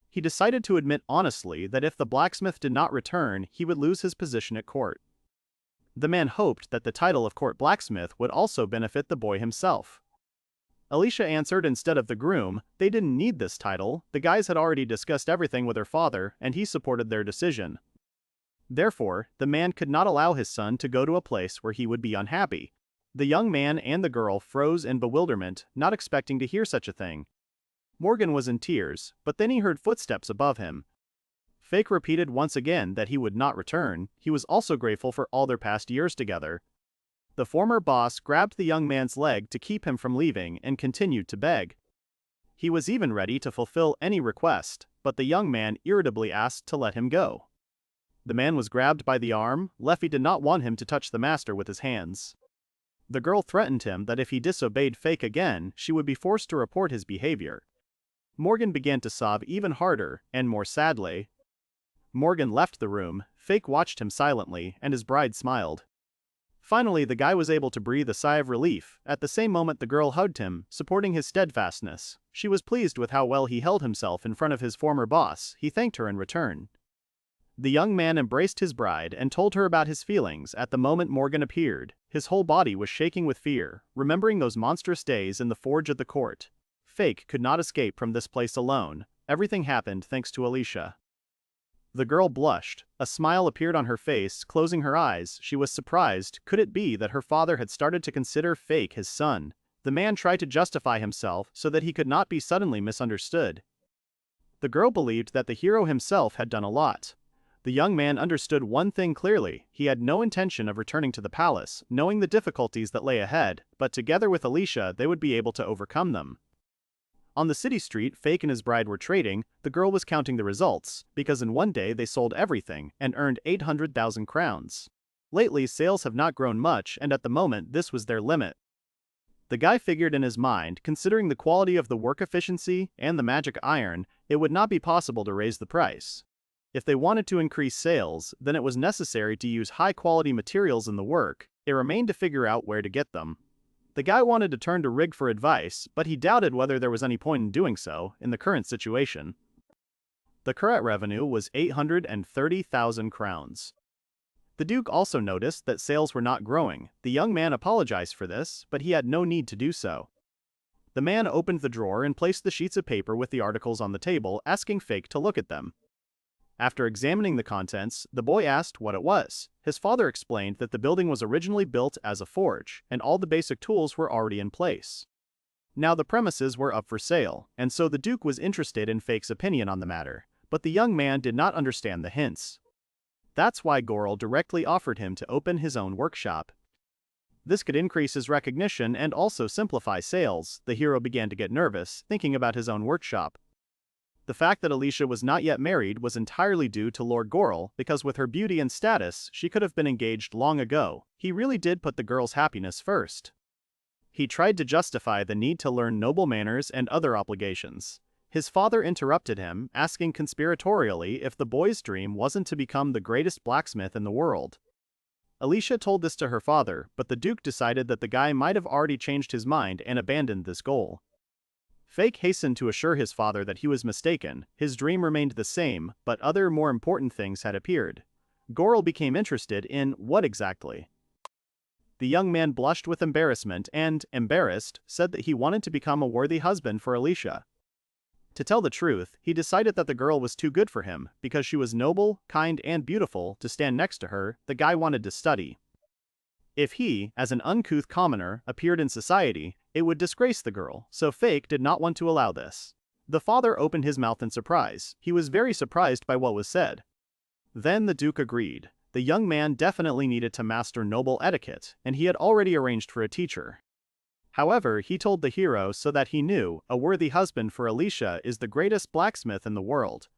He decided to admit honestly that if the blacksmith did not return, he would lose his position at court. The man hoped that the title of court blacksmith would also benefit the boy himself. Alicia answered instead of the groom. They didn't need this title, the guys had already discussed everything with her father and he supported their decision. Therefore, the man could not allow his son to go to a place where he would be unhappy. The young man and the girl froze in bewilderment, not expecting to hear such a thing. Morgan was in tears, but then he heard footsteps above him. Fake repeated once again that he would not return. He was also grateful for all their past years together. The former boss grabbed the young man's leg to keep him from leaving and continued to beg. He was even ready to fulfill any request, but the young man irritably asked to let him go. The man was grabbed by the arm. Leffy did not want him to touch the master with his hands. The girl threatened him that if he disobeyed Fake again, she would be forced to report his behavior. Morgan began to sob even harder and more sadly. Morgan left the room. Fake watched him silently, and his bride smiled. Finally, the guy was able to breathe a sigh of relief. At the same moment, the girl hugged him, supporting his steadfastness. She was pleased with how well he held himself in front of his former boss. He thanked her in return. The young man embraced his bride and told her about his feelings. At the moment Morgan appeared, his whole body was shaking with fear, remembering those monstrous days in the forge at the court. Fake could not escape from this place alone. Everything happened thanks to Alicia. The girl blushed. A smile appeared on her face, closing her eyes. She was surprised. Could it be that her father had started to consider Fake his son? The man tried to justify himself so that he could not be suddenly misunderstood. The girl believed that the hero himself had done a lot. The young man understood one thing clearly. He had no intention of returning to the palace, knowing the difficulties that lay ahead, but together with Alicia they would be able to overcome them. On the city street, Fake and his bride were trading. The girl was counting the results, because in one day they sold everything and earned 800,000 crowns. Lately, sales have not grown much, and at the moment this was their limit. The guy figured in his mind, considering the quality of the work efficiency and the magic iron, it would not be possible to raise the price. If they wanted to increase sales, then it was necessary to use high-quality materials in the work. It remained to figure out where to get them. The guy wanted to turn to Rig for advice, but he doubted whether there was any point in doing so in the current situation. The current revenue was 830,000 crowns. The Duke also noticed that sales were not growing. The young man apologized for this, but he had no need to do so. The man opened the drawer and placed the sheets of paper with the articles on the table, asking Fake to look at them. After examining the contents, the boy asked what it was. His father explained that the building was originally built as a forge, and all the basic tools were already in place. Now the premises were up for sale, and so the Duke was interested in Fake's opinion on the matter, but the young man did not understand the hints. That's why Goral directly offered him to open his own workshop. This could increase his recognition and also simplify sales. The hero began to get nervous, thinking about his own workshop. The fact that Alicia was not yet married was entirely due to Lord Goral, because with her beauty and status, she could have been engaged long ago. He really did put the girl's happiness first. He tried to justify the need to learn noble manners and other obligations. His father interrupted him, asking conspiratorially if the boy's dream wasn't to become the greatest blacksmith in the world. Alicia told this to her father, but the Duke decided that the guy might have already changed his mind and abandoned this goal. Fake hastened to assure his father that he was mistaken. His dream remained the same, but other more important things had appeared. Goral became interested in what exactly? The young man blushed with embarrassment and, embarrassed, said that he wanted to become a worthy husband for Alicia. To tell the truth, he decided that the girl was too good for him, because she was noble, kind, and beautiful. To stand next to her, the guy wanted to study. If he, as an uncouth commoner, appeared in society, it would disgrace the girl, so Fake did not want to allow this. The father opened his mouth in surprise. He was very surprised by what was said. Then the Duke agreed. The young man definitely needed to master noble etiquette, and he had already arranged for a teacher. However, he told the hero so that he knew, a worthy husband for Alicia is the greatest blacksmith in the world.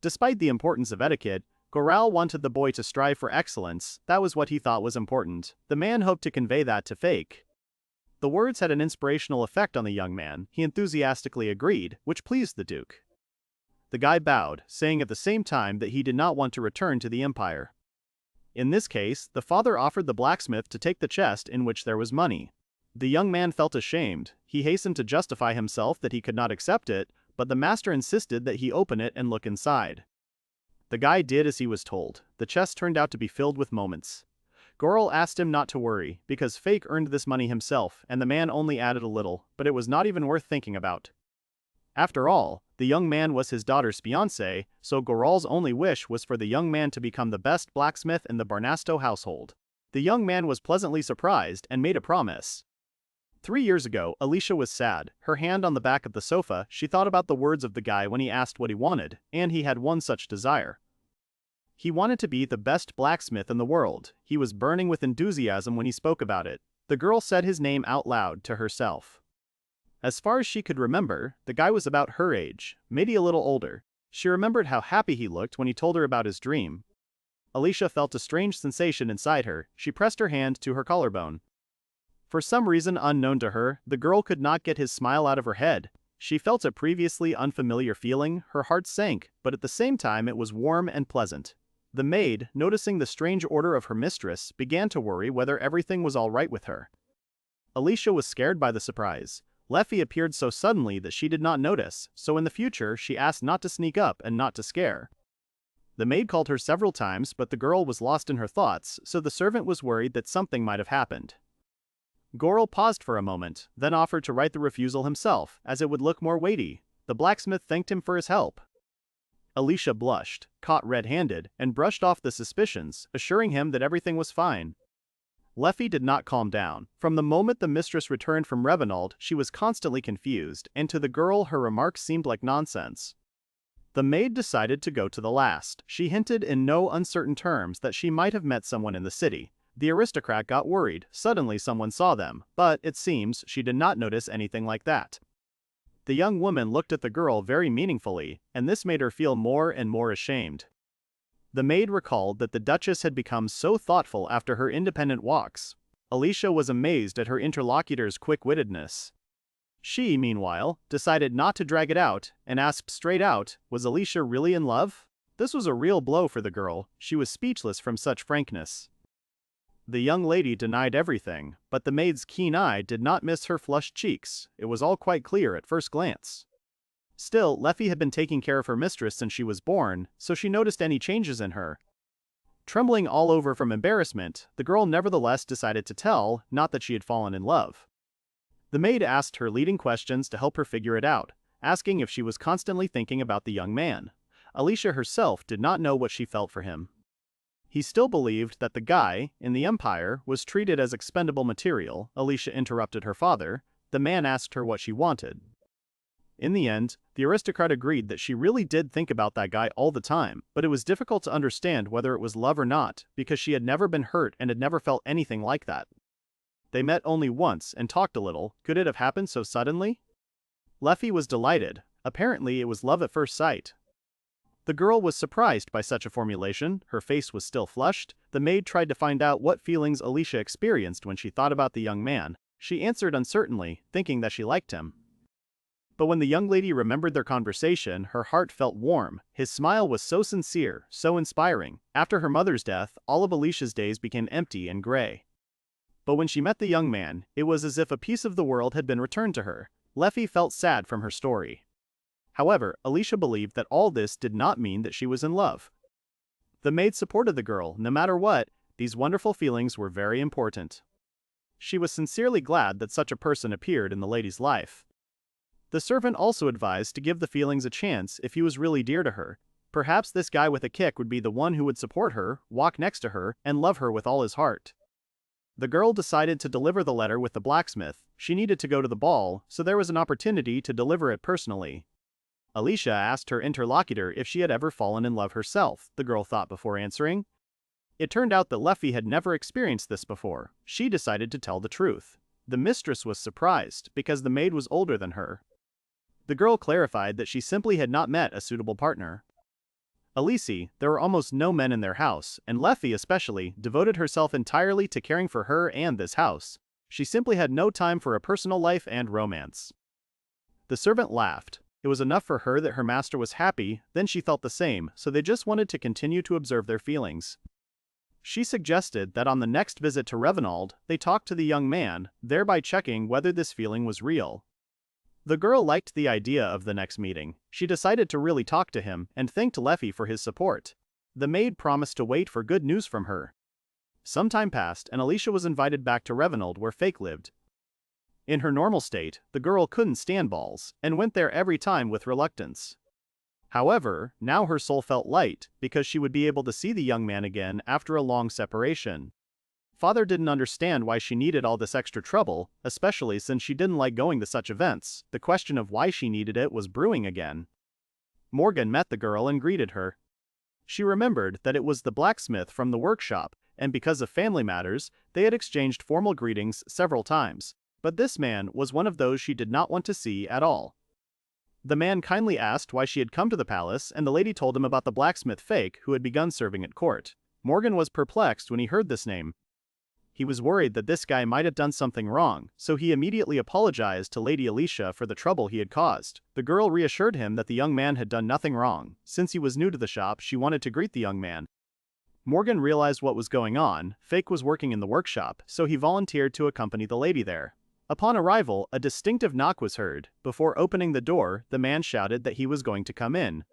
Despite the importance of etiquette, Goral wanted the boy to strive for excellence. That was what he thought was important. The man hoped to convey that to Fake. The words had an inspirational effect on the young man. He enthusiastically agreed, which pleased the Duke. The guy bowed, saying at the same time that he did not want to return to the Empire. In this case, the father offered the blacksmith to take the chest in which there was money. The young man felt ashamed. He hastened to justify himself that he could not accept it, but the master insisted that he open it and look inside. The guy did as he was told. The chest turned out to be filled with moments. Goral asked him not to worry, because Fake earned this money himself and the man only added a little, but it was not even worth thinking about. After all, the young man was his daughter's fiance, so Goral's only wish was for the young man to become the best blacksmith in the Barnasto household. The young man was pleasantly surprised and made a promise. 3 years ago, Alicia was sad. Her hand on the back of the sofa, she thought about the words of the guy when he asked what he wanted, and he had one such desire. He wanted to be the best blacksmith in the world. He was burning with enthusiasm when he spoke about it. The girl said his name out loud to herself. As far as she could remember, the guy was about her age, maybe a little older. She remembered how happy he looked when he told her about his dream. Alicia felt a strange sensation inside her. She pressed her hand to her collarbone. For some reason unknown to her, the girl could not get his smile out of her head. She felt a previously unfamiliar feeling, her heart sank, but at the same time it was warm and pleasant. The maid, noticing the strange order of her mistress, began to worry whether everything was all right with her. Alicia was scared by the surprise. Leffy appeared so suddenly that she did not notice, so in the future she asked not to sneak up and not to scare. The maid called her several times, but the girl was lost in her thoughts, so the servant was worried that something might have happened. Goral paused for a moment, then offered to write the refusal himself, as it would look more weighty. The blacksmith thanked him for his help. Alicia blushed, caught red-handed, and brushed off the suspicions, assuring him that everything was fine. Leffy did not calm down. From the moment the mistress returned from Revenald, she was constantly confused, and to the girl her remarks seemed like nonsense. The maid decided to go to the last. She hinted in no uncertain terms that she might have met someone in the city. The aristocrat got worried. Suddenly someone saw them, but it seems she did not notice anything like that. The young woman looked at the girl very meaningfully, and this made her feel more and more ashamed. The maid recalled that the Duchess had become so thoughtful after her independent walks. Alicia was amazed at her interlocutor's quick-wittedness. She, meanwhile, decided not to drag it out, and asked straight out, was Alicia really in love? This was a real blow for the girl. She was speechless from such frankness. The young lady denied everything, but the maid's keen eye did not miss her flushed cheeks. It was all quite clear at first glance. Still, Leffy had been taking care of her mistress since she was born, so she noticed any changes in her. Trembling all over from embarrassment, the girl nevertheless decided to tell, not that she had fallen in love. The maid asked her leading questions to help her figure it out, asking if she was constantly thinking about the young man. Alicia herself did not know what she felt for him. He still believed that the guy, in the Empire, was treated as expendable material. Alicia interrupted her father. The man asked her what she wanted. In the end, the aristocrat agreed that she really did think about that guy all the time, but it was difficult to understand whether it was love or not, because she had never been hurt and had never felt anything like that. They met only once and talked a little. Could it have happened so suddenly? Leffy was delighted. Apparently it was love at first sight. The girl was surprised by such a formulation. Her face was still flushed. The maid tried to find out what feelings Alicia experienced when she thought about the young man. She answered uncertainly, thinking that she liked him. But when the young lady remembered their conversation, her heart felt warm. His smile was so sincere, so inspiring. After her mother's death, all of Alicia's days became empty and gray. But when she met the young man, it was as if a piece of the world had been returned to her. Leffy felt sad from her story. However, Alicia believed that all this did not mean that she was in love. The maid supported the girl. No matter what, these wonderful feelings were very important. She was sincerely glad that such a person appeared in the lady's life. The servant also advised to give the feelings a chance if he was really dear to her. Perhaps this guy with a kick would be the one who would support her, walk next to her, and love her with all his heart. The girl decided to deliver the letter with the blacksmith. She needed to go to the ball, so there was an opportunity to deliver it personally. Alicia asked her interlocutor if she had ever fallen in love herself, the girl thought before answering. It turned out that Leffy had never experienced this before. She decided to tell the truth. The mistress was surprised, because the maid was older than her. The girl clarified that she simply had not met a suitable partner. Alicia, there were almost no men in their house, and Leffy especially, devoted herself entirely to caring for her and this house. She simply had no time for a personal life and romance. The servant laughed. It was enough for her that her master was happy, then she felt the same, so they just wanted to continue to observe their feelings. She suggested that on the next visit to Revenald, they talk to the young man, thereby checking whether this feeling was real. The girl liked the idea of the next meeting. She decided to really talk to him and thanked Leffy for his support. The maid promised to wait for good news from her. Some time passed and Alicia was invited back to Revenold where Fake lived. In her normal state, the girl couldn't stand balls, and went there every time with reluctance. However, now her soul felt light, because she would be able to see the young man again after a long separation. Father didn't understand why she needed all this extra trouble, especially since she didn't like going to such events. The question of why she needed it was brewing again. Morgan met the girl and greeted her. She remembered that it was the blacksmith from the workshop, and because of family matters, they had exchanged formal greetings several times. But this man was one of those she did not want to see at all. The man kindly asked why she had come to the palace, and the lady told him about the blacksmith Fake who had begun serving at court. Morgan was perplexed when he heard this name. He was worried that this guy might have done something wrong, so he immediately apologized to Lady Alicia for the trouble he had caused. The girl reassured him that the young man had done nothing wrong. Since he was new to the shop, she wanted to greet the young man. Morgan realized what was going on. Fake was working in the workshop, so he volunteered to accompany the lady there. Upon arrival, a distinctive knock was heard. Before opening the door, the man shouted that he was going to come in.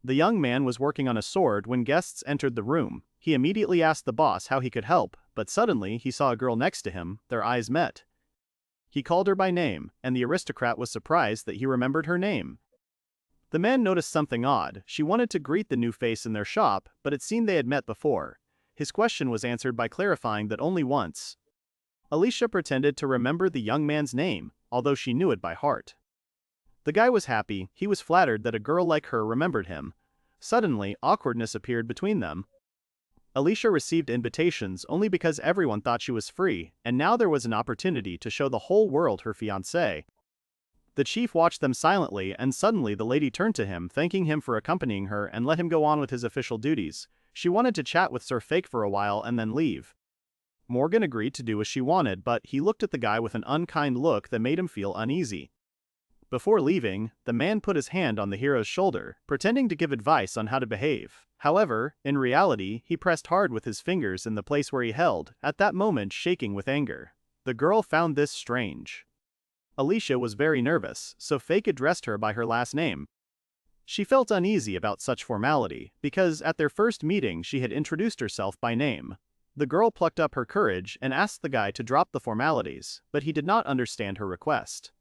The young man was working on a sword when guests entered the room. He immediately asked the boss how he could help, but suddenly he saw a girl next to him. Their eyes met. He called her by name, and the aristocrat was surprised that he remembered her name. The man noticed something odd. She wanted to greet the new face in their shop, but it seemed they had met before. His question was answered by clarifying that only once. Alicia pretended to remember the young man's name, although she knew it by heart. The guy was happy. He was flattered that a girl like her remembered him. Suddenly, awkwardness appeared between them. Alicia received invitations only because everyone thought she was free, and now there was an opportunity to show the whole world her fiance. The chief watched them silently, and suddenly the lady turned to him, thanking him for accompanying her and let him go on with his official duties. She wanted to chat with Sir Fake for a while and then leave. Morgan agreed to do as she wanted, but he looked at the guy with an unkind look that made him feel uneasy. Before leaving, the man put his hand on the hero's shoulder, pretending to give advice on how to behave. However, in reality, he pressed hard with his fingers in the place where he held, at that moment shaking with anger. The girl found this strange. Alicia was very nervous, so Fake addressed her by her last name. She felt uneasy about such formality, because at their first meeting she had introduced herself by name. The girl plucked up her courage and asked the guy to drop the formalities, but he did not understand her request.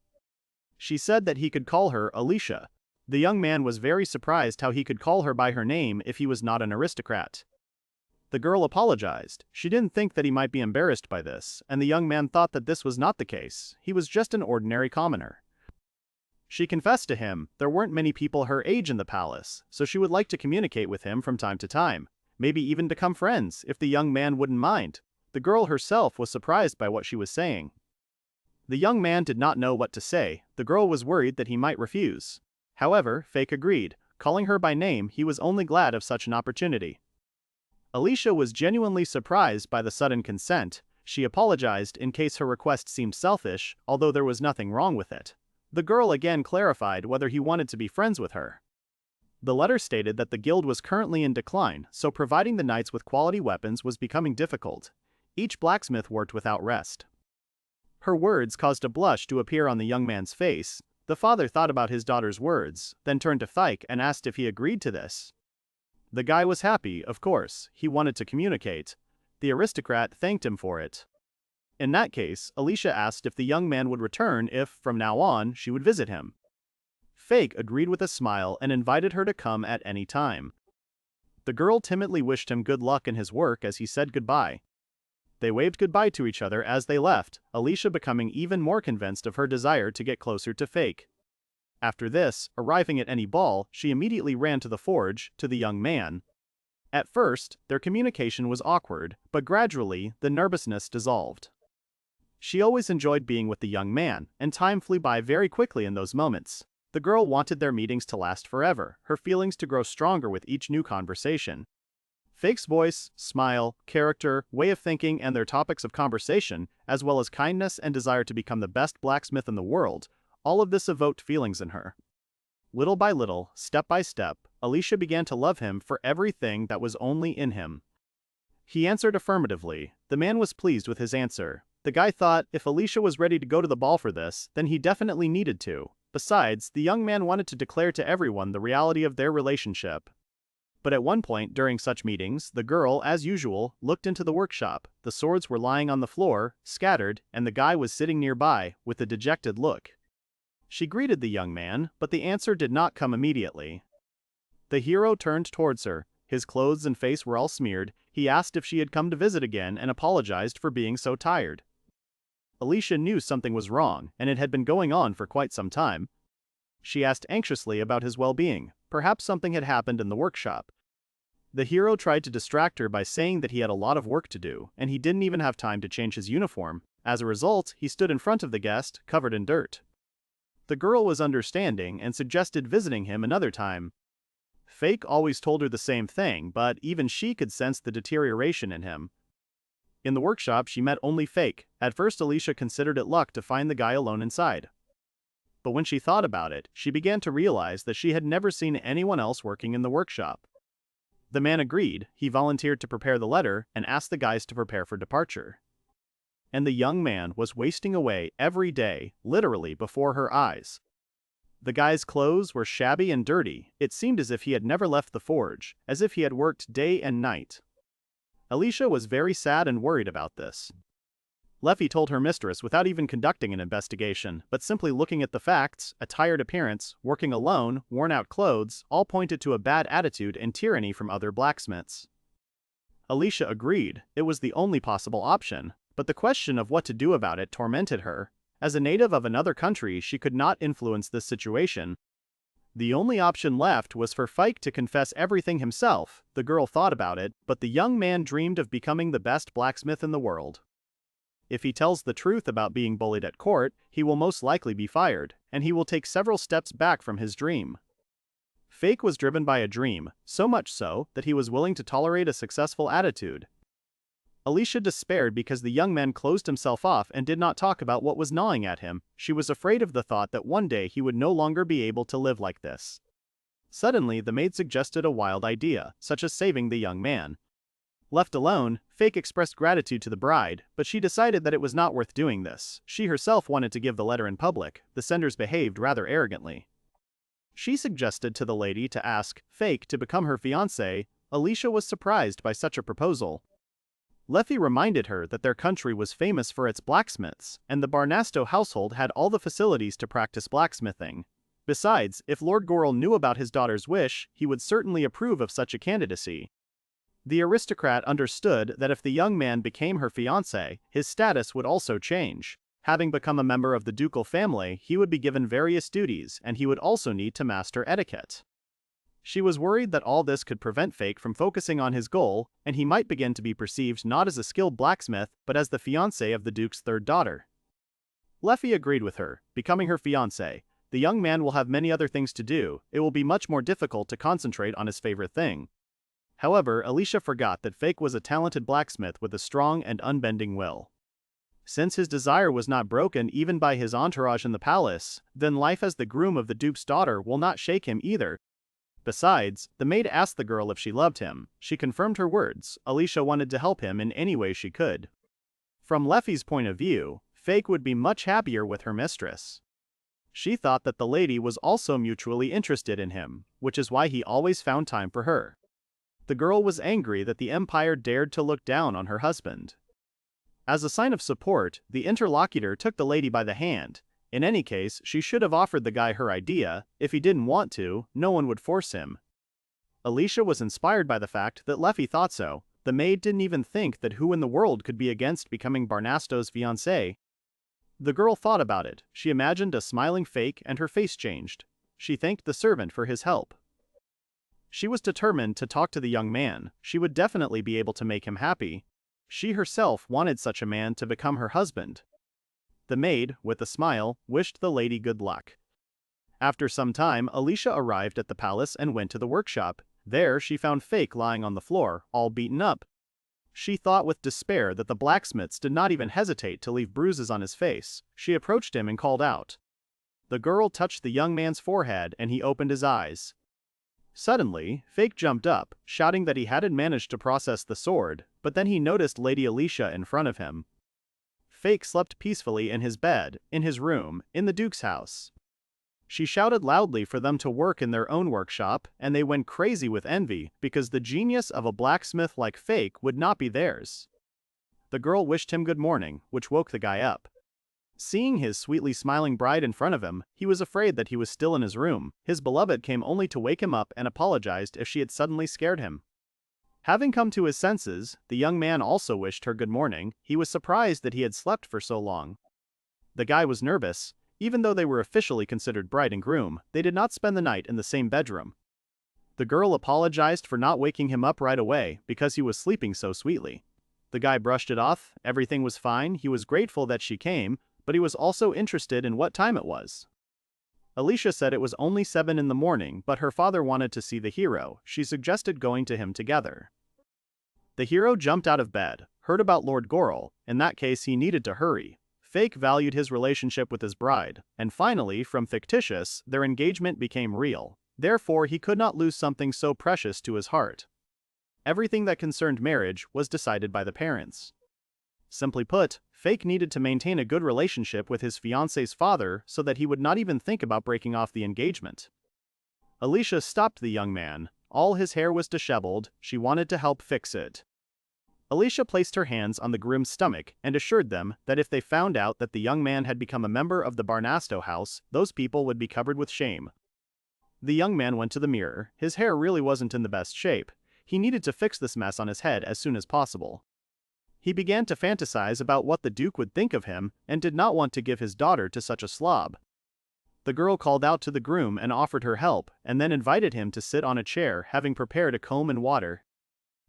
She said that he could call her Alicia. The young man was very surprised how he could call her by her name if he was not an aristocrat. The girl apologized. She didn't think that he might be embarrassed by this, and the young man thought that this was not the case. He was just an ordinary commoner. She confessed to him there weren't many people her age in the palace, so she would like to communicate with him from time to time, maybe even become friends if the young man wouldn't mind. The girl herself was surprised by what she was saying. The young man did not know what to say. The girl was worried that he might refuse. However, Fake agreed. Calling her by name, he was only glad of such an opportunity. Alicia was genuinely surprised by the sudden consent. She apologized in case her request seemed selfish, although there was nothing wrong with it. The girl again clarified whether he wanted to be friends with her. The letter stated that the guild was currently in decline, so providing the knights with quality weapons was becoming difficult. Each blacksmith worked without rest. Her words caused a blush to appear on the young man's face. The father thought about his daughter's words, then turned to Fike and asked if he agreed to this. The guy was happy, of course. He wanted to communicate. The aristocrat thanked him for it. In that case, Alicia asked if the young man would return if, from now on, she would visit him. Fake agreed with a smile and invited her to come at any time. The girl timidly wished him good luck in his work as he said goodbye. They waved goodbye to each other as they left, Alicia becoming even more convinced of her desire to get closer to Fake. After this, arriving at any ball, she immediately ran to the forge, to the young man. At first, their communication was awkward, but gradually, the nervousness dissolved. She always enjoyed being with the young man, and time flew by very quickly in those moments. The girl wanted their meetings to last forever, her feelings to grow stronger with each new conversation. Fake's voice, smile, character, way of thinking, and their topics of conversation, as well as kindness and desire to become the best blacksmith in the world, all of this evoked feelings in her. Little by little, step by step, Alicia began to love him for everything that was only in him. He answered affirmatively. The man was pleased with his answer. The guy thought if Alicia was ready to go to the ball for this, then he definitely needed to. Besides, the young man wanted to declare to everyone the reality of their relationship. But at one point during such meetings, the girl, as usual, looked into the workshop. The swords were lying on the floor, scattered, and the guy was sitting nearby, with a dejected look. She greeted the young man, but the answer did not come immediately. The hero turned towards her. His clothes and face were all smeared. He asked if she had come to visit again and apologized for being so tired. Alicia knew something was wrong, and it had been going on for quite some time. She asked anxiously about his well-being. Perhaps something had happened in the workshop. The hero tried to distract her by saying that he had a lot of work to do, and he didn't even have time to change his uniform. As a result, he stood in front of the guest, covered in dirt. The girl was understanding and suggested visiting him another time. Fake always told her the same thing, but even she could sense the deterioration in him. In the workshop, she met only Fake. At first, Alicia considered it luck to find the guy alone inside. But when she thought about it, she began to realize that she had never seen anyone else working in the workshop. The man agreed. He volunteered to prepare the letter and asked the guys to prepare for departure. And the young man was wasting away every day, literally before her eyes. The guy's clothes were shabby and dirty. It seemed as if he had never left the forge, as if he had worked day and night. Alicia was very sad and worried about this. Leffy told her mistress without even conducting an investigation, but simply looking at the facts: a tired appearance, working alone, worn-out clothes, all pointed to a bad attitude and tyranny from other blacksmiths. Alicia agreed. It was the only possible option, but the question of what to do about it tormented her. As a native of another country, she could not influence this situation. The only option left was for Fike to confess everything himself. The girl thought about it, but the young man dreamed of becoming the best blacksmith in the world. If he tells the truth about being bullied at court, he will most likely be fired, and he will take several steps back from his dream. Fake was driven by a dream, so much so that he was willing to tolerate a successful attitude. Alicia despaired because the young man closed himself off and did not talk about what was gnawing at him. She was afraid of the thought that one day he would no longer be able to live like this. Suddenly, the maid suggested a wild idea, such as saving the young man. Left alone, Fake expressed gratitude to the bride, but she decided that it was not worth doing this. She herself wanted to give the letter in public. The senders behaved rather arrogantly. She suggested to the lady to ask Fake to become her fiance. Alicia was surprised by such a proposal. Leffy reminded her that their country was famous for its blacksmiths, and the Barnasto household had all the facilities to practice blacksmithing. Besides, if Lord Goral knew about his daughter's wish, he would certainly approve of such a candidacy. The aristocrat understood that if the young man became her fiancé, his status would also change. Having become a member of the ducal family, he would be given various duties, and he would also need to master etiquette. She was worried that all this could prevent Fake from focusing on his goal, and he might begin to be perceived not as a skilled blacksmith, but as the fiancé of the Duke's third daughter. Leffy agreed with her. Becoming her fiancé, the young man will have many other things to do. It will be much more difficult to concentrate on his favorite thing. However, Alicia forgot that Fake was a talented blacksmith with a strong and unbending will. Since his desire was not broken even by his entourage in the palace, then life as the groom of the Duke's daughter will not shake him either. Besides, the maid asked the girl if she loved him. She confirmed her words. Alicia wanted to help him in any way she could. From Leffy's point of view, Fake would be much happier with her mistress. She thought that the lady was also mutually interested in him, which is why he always found time for her. The girl was angry that the Empire dared to look down on her husband. As a sign of support, the interlocutor took the lady by the hand. In any case, she should have offered the guy her idea. If he didn't want to, no one would force him. Alicia was inspired by the fact that Leffy thought so. The maid didn't even think that who in the world could be against becoming Barnasto's fiancé. The girl thought about it. She imagined a smiling Fake and her face changed. She thanked the servant for his help. She was determined to talk to the young man. She would definitely be able to make him happy. She herself wanted such a man to become her husband. The maid, with a smile, wished the lady good luck. After some time, Alicia arrived at the palace and went to the workshop. There she found Fake lying on the floor, all beaten up. She thought with despair that the blacksmiths did not even hesitate to leave bruises on his face. She approached him and called out. The girl touched the young man's forehead and he opened his eyes. Suddenly, Fake jumped up, shouting that he hadn't managed to process the sword, but then he noticed Lady Alicia in front of him. Fake slept peacefully in his bed, in his room, in the Duke's house. She shouted loudly for them to work in their own workshop, and they went crazy with envy because the genius of a blacksmith like Fake would not be theirs. The girl wished him good morning, which woke the guy up. Seeing his sweetly smiling bride in front of him, he was afraid that he was still in his room. His beloved came only to wake him up and apologized if she had suddenly scared him. Having come to his senses, the young man also wished her good morning. He was surprised that he had slept for so long. The guy was nervous. Even though they were officially considered bride and groom, they did not spend the night in the same bedroom. The girl apologized for not waking him up right away because he was sleeping so sweetly. The guy brushed it off. Everything was fine. He was grateful that she came, but he was also interested in what time it was. Alicia said it was only 7 in the morning, but her father wanted to see the hero. She suggested going to him together. The hero jumped out of bed, heard about Lord Goral. In that case he needed to hurry. Fake valued his relationship with his bride, and finally, from fictitious, their engagement became real. Therefore he could not lose something so precious to his heart. Everything that concerned marriage was decided by the parents. Simply put, Fake needed to maintain a good relationship with his fiance's father so that he would not even think about breaking off the engagement. Alicia stopped the young man. All his hair was disheveled. She wanted to help fix it. Alicia placed her hands on the groom's stomach and assured them that if they found out that the young man had become a member of the Barnasto house, those people would be covered with shame. The young man went to the mirror. His hair really wasn't in the best shape. He needed to fix this mess on his head as soon as possible. He began to fantasize about what the Duke would think of him and did not want to give his daughter to such a slob. The girl called out to the groom and offered her help, and then invited him to sit on a chair, having prepared a comb and water.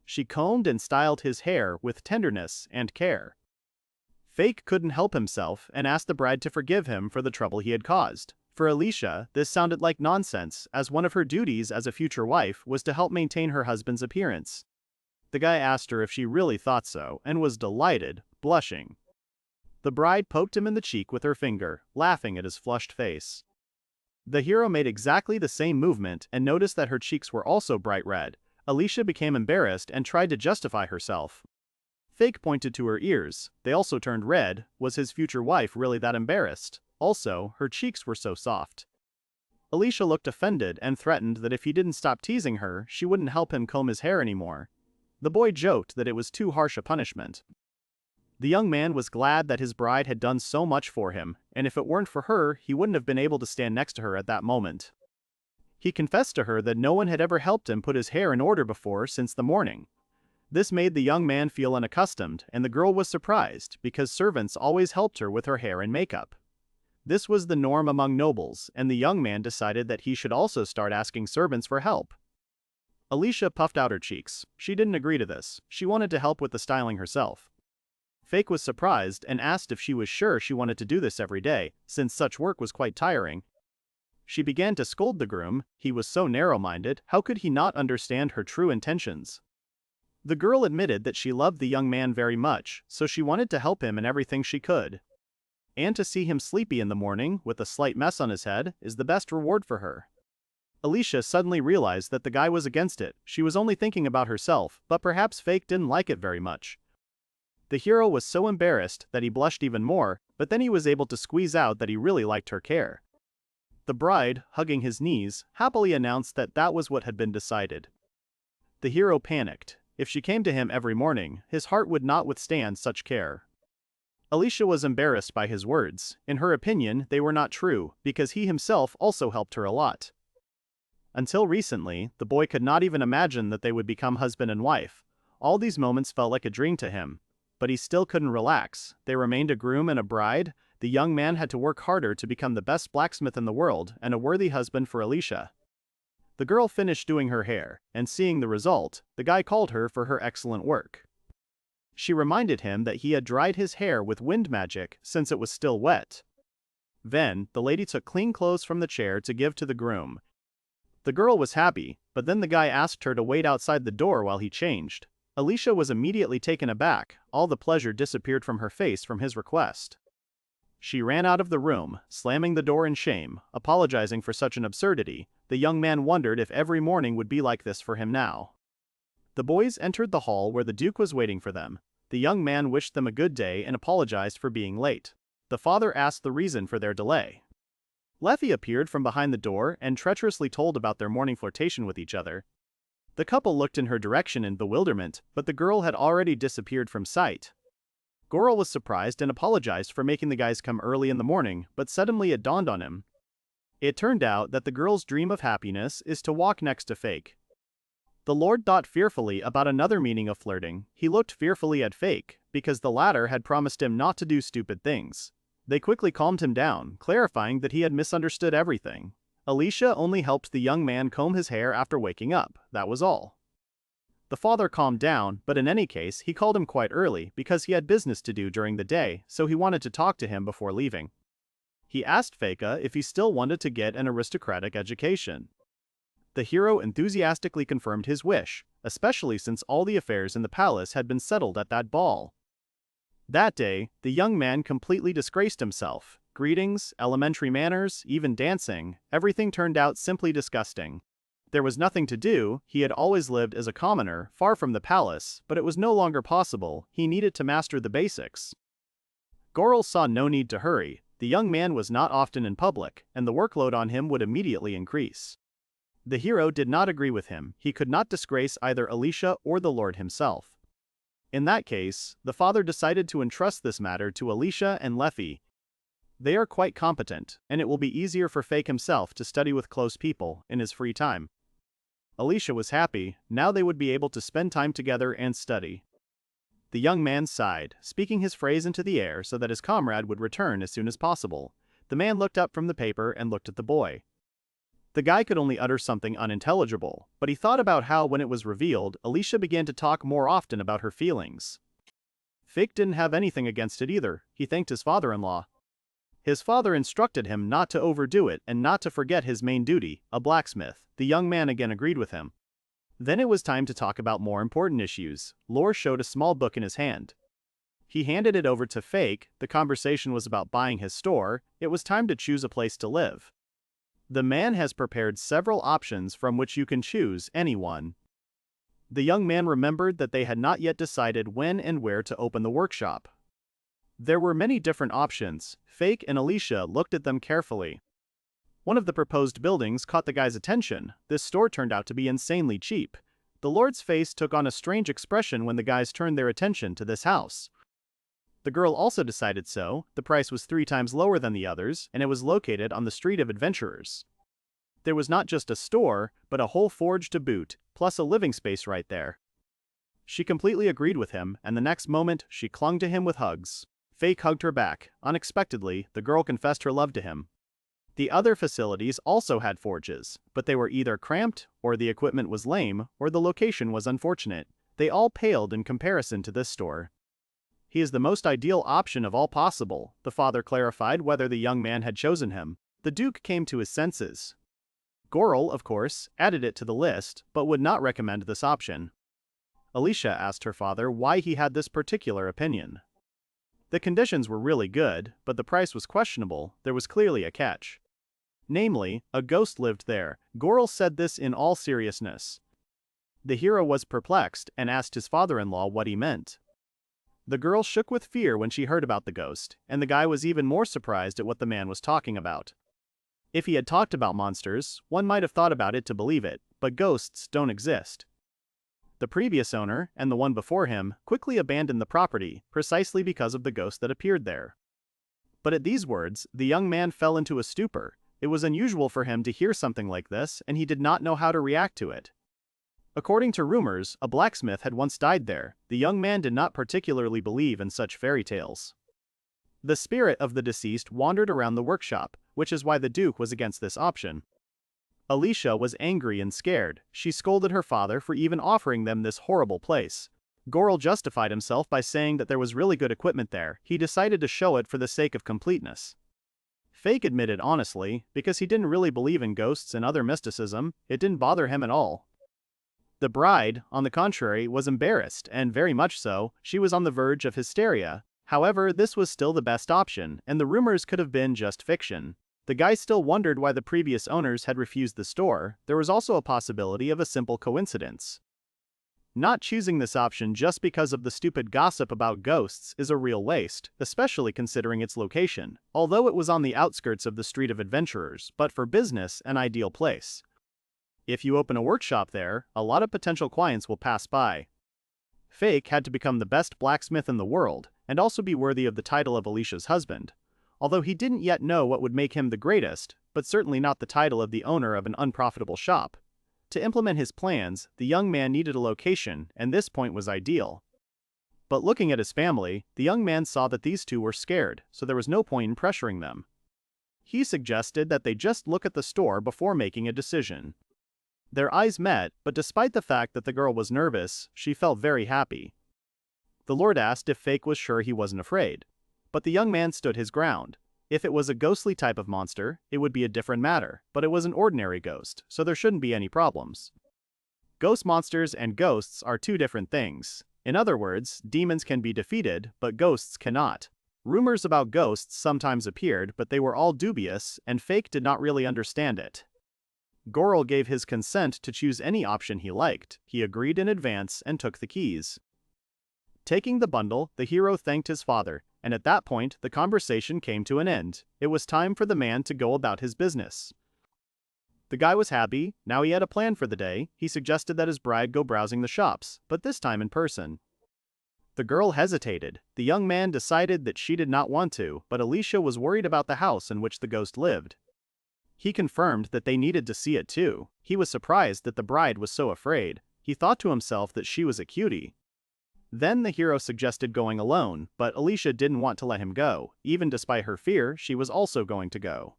She combed and styled his hair with tenderness and care. Fake couldn't help himself and asked the bride to forgive him for the trouble he had caused. For Alicia, this sounded like nonsense, as one of her duties as a future wife was to help maintain her husband's appearance. The guy asked her if she really thought so, and was delighted, blushing. The bride poked him in the cheek with her finger, laughing at his flushed face. The hero made exactly the same movement and noticed that her cheeks were also bright red. Alicia became embarrassed and tried to justify herself. Fake pointed to her ears. They also turned red. Was his future wife really that embarrassed? Also, her cheeks were so soft. Alicia looked offended and threatened that if he didn't stop teasing her, she wouldn't help him comb his hair anymore. The boy joked that it was too harsh a punishment. The young man was glad that his bride had done so much for him, and if it weren't for her, he wouldn't have been able to stand next to her at that moment. He confessed to her that no one had ever helped him put his hair in order before since the morning. This made the young man feel unaccustomed, and the girl was surprised because servants always helped her with her hair and makeup. This was the norm among nobles, and the young man decided that he should also start asking servants for help. Alicia puffed out her cheeks. She didn't agree to this. She wanted to help with the styling herself. Fake was surprised and asked if she was sure she wanted to do this every day, since such work was quite tiring. She began to scold the groom. He was so narrow-minded. How could he not understand her true intentions? The girl admitted that she loved the young man very much, so she wanted to help him in everything she could. And to see him sleepy in the morning, with a slight mess on his head, is the best reward for her. Alicia suddenly realized that the guy was against it. She was only thinking about herself, but perhaps Fake didn't like it very much. The hero was so embarrassed that he blushed even more, but then he was able to squeeze out that he really liked her care. The bride, hugging his knees, happily announced that that was what had been decided. The hero panicked. If she came to him every morning, his heart would not withstand such care. Alicia was embarrassed by his words. In her opinion, they were not true, because he himself also helped her a lot. Until recently, the boy could not even imagine that they would become husband and wife. All these moments felt like a dream to him. But he still couldn't relax. They remained a groom and a bride. The young man had to work harder to become the best blacksmith in the world and a worthy husband for Alicia. The girl finished doing her hair, and seeing the result, the guy called her for her excellent work. She reminded him that he had dried his hair with wind magic since it was still wet. Then, the lady took clean clothes from the chair to give to the groom. The girl was happy, but then the guy asked her to wait outside the door while he changed. Alicia was immediately taken aback. All the pleasure disappeared from her face from his request. She ran out of the room, slamming the door in shame, apologizing for such an absurdity. The young man wondered if every morning would be like this for him now. The boys entered the hall where the Duke was waiting for them. The young man wished them a good day and apologized for being late. The father asked the reason for their delay. Leffy appeared from behind the door and treacherously told about their morning flirtation with each other. The couple looked in her direction in bewilderment, but the girl had already disappeared from sight. Goro was surprised and apologized for making the guys come early in the morning, but suddenly it dawned on him. It turned out that the girl's dream of happiness is to walk next to Fake. The Lord thought fearfully about another meaning of flirting. He looked fearfully at Fake, because the latter had promised him not to do stupid things. They quickly calmed him down, clarifying that he had misunderstood everything. Alicia only helped the young man comb his hair after waking up, that was all. The father calmed down, but in any case he called him quite early because he had business to do during the day, so he wanted to talk to him before leaving. He asked Faika if he still wanted to get an aristocratic education. The hero enthusiastically confirmed his wish, especially since all the affairs in the palace had been settled at that ball. That day, the young man completely disgraced himself. Greetings, elementary manners, even dancing, everything turned out simply disgusting. There was nothing to do. He had always lived as a commoner, far from the palace, but it was no longer possible. He needed to master the basics. Goro saw no need to hurry. The young man was not often in public, and the workload on him would immediately increase. The hero did not agree with him. He could not disgrace either Alicia or the Lord himself. In that case, the father decided to entrust this matter to Alicia and Leffy. They are quite competent, and it will be easier for Fake himself to study with close people in his free time. Alicia was happy. Now they would be able to spend time together and study. The young man sighed, speaking his phrase into the air so that his comrade would return as soon as possible. The man looked up from the paper and looked at the boy. The guy could only utter something unintelligible, but he thought about how when it was revealed, Alicia began to talk more often about her feelings. Fake didn't have anything against it either. He thanked his father-in-law. His father instructed him not to overdo it and not to forget his main duty, a blacksmith. The young man again agreed with him. Then it was time to talk about more important issues. Lore showed a small book in his hand. He handed it over to Fake. The conversation was about buying his store. It was time to choose a place to live. The man has prepared several options from which you can choose any one. The young man remembered that they had not yet decided when and where to open the workshop. There were many different options. Fake and Alicia looked at them carefully. One of the proposed buildings caught the guy's attention. This store turned out to be insanely cheap. The Lord's face took on a strange expression when the guys turned their attention to this house. The girl also decided so. The price was 3 times lower than the others, and it was located on the Street of Adventurers. There was not just a store, but a whole forge to boot, plus a living space right there. She completely agreed with him, and the next moment, she clung to him with hugs. Fake hugged her back. Unexpectedly, the girl confessed her love to him. The other facilities also had forges, but they were either cramped, or the equipment was lame, or the location was unfortunate. They all paled in comparison to this store. He is the most ideal option of all possible, the father clarified whether the young man had chosen him. The Duke came to his senses. Goro, of course, added it to the list, but would not recommend this option. Alicia asked her father why he had this particular opinion. The conditions were really good, but the price was questionable. There was clearly a catch. Namely, a ghost lived there. Goro said this in all seriousness. The hero was perplexed and asked his father-in-law what he meant. The girl shook with fear when she heard about the ghost, and the guy was even more surprised at what the man was talking about. If he had talked about monsters, one might have thought about it to believe it, but ghosts don't exist. The previous owner, and the one before him, quickly abandoned the property, precisely because of the ghost that appeared there. But at these words, the young man fell into a stupor. It was unusual for him to hear something like this, and he did not know how to react to it. According to rumors, a blacksmith had once died there. The young man did not particularly believe in such fairy tales. The spirit of the deceased wandered around the workshop, which is why the Duke was against this option. Alicia was angry and scared. She scolded her father for even offering them this horrible place. Goro justified himself by saying that there was really good equipment there. He decided to show it for the sake of completeness. Fake admitted honestly, because he didn't really believe in ghosts and other mysticism, it didn't bother him at all. The bride, on the contrary, was embarrassed, and very much so. She was on the verge of hysteria. However, this was still the best option, and the rumors could have been just fiction. The guy still wondered why the previous owners had refused the store. There was also a possibility of a simple coincidence. Not choosing this option just because of the stupid gossip about ghosts is a real waste, especially considering its location, although it was on the outskirts of the Street of Adventurers, but for business, an ideal place. If you open a workshop there, a lot of potential clients will pass by. Fake had to become the best blacksmith in the world, and also be worthy of the title of Alicia's husband. Although he didn't yet know what would make him the greatest, but certainly not the title of the owner of an unprofitable shop. To implement his plans, the young man needed a location, and this point was ideal. But looking at his family, the young man saw that these two were scared, so there was no point in pressuring them. He suggested that they just look at the store before making a decision. Their eyes met, but despite the fact that the girl was nervous, she felt very happy. The Lord asked if Fake was sure he wasn't afraid. But the young man stood his ground. If it was a ghostly type of monster, it would be a different matter, but it was an ordinary ghost, so there shouldn't be any problems. Ghost monsters and ghosts are two different things. In other words, demons can be defeated, but ghosts cannot. Rumors about ghosts sometimes appeared, but they were all dubious, and Fake did not really understand it. Goral gave his consent to choose any option he liked. He agreed in advance and took the keys. Taking the bundle, the hero thanked his father, and at that point, the conversation came to an end. It was time for the man to go about his business. The guy was happy. Now he had a plan for the day. He suggested that his bride go browsing the shops, but this time in person. The girl hesitated. The young man decided that she did not want to, but Alicia was worried about the house in which the ghost lived. He confirmed that they needed to see it too. He was surprised that the bride was so afraid. He thought to himself that she was a cutie. Then the hero suggested going alone, but Alicia didn't want to let him go. Even despite her fear, she was also going to go.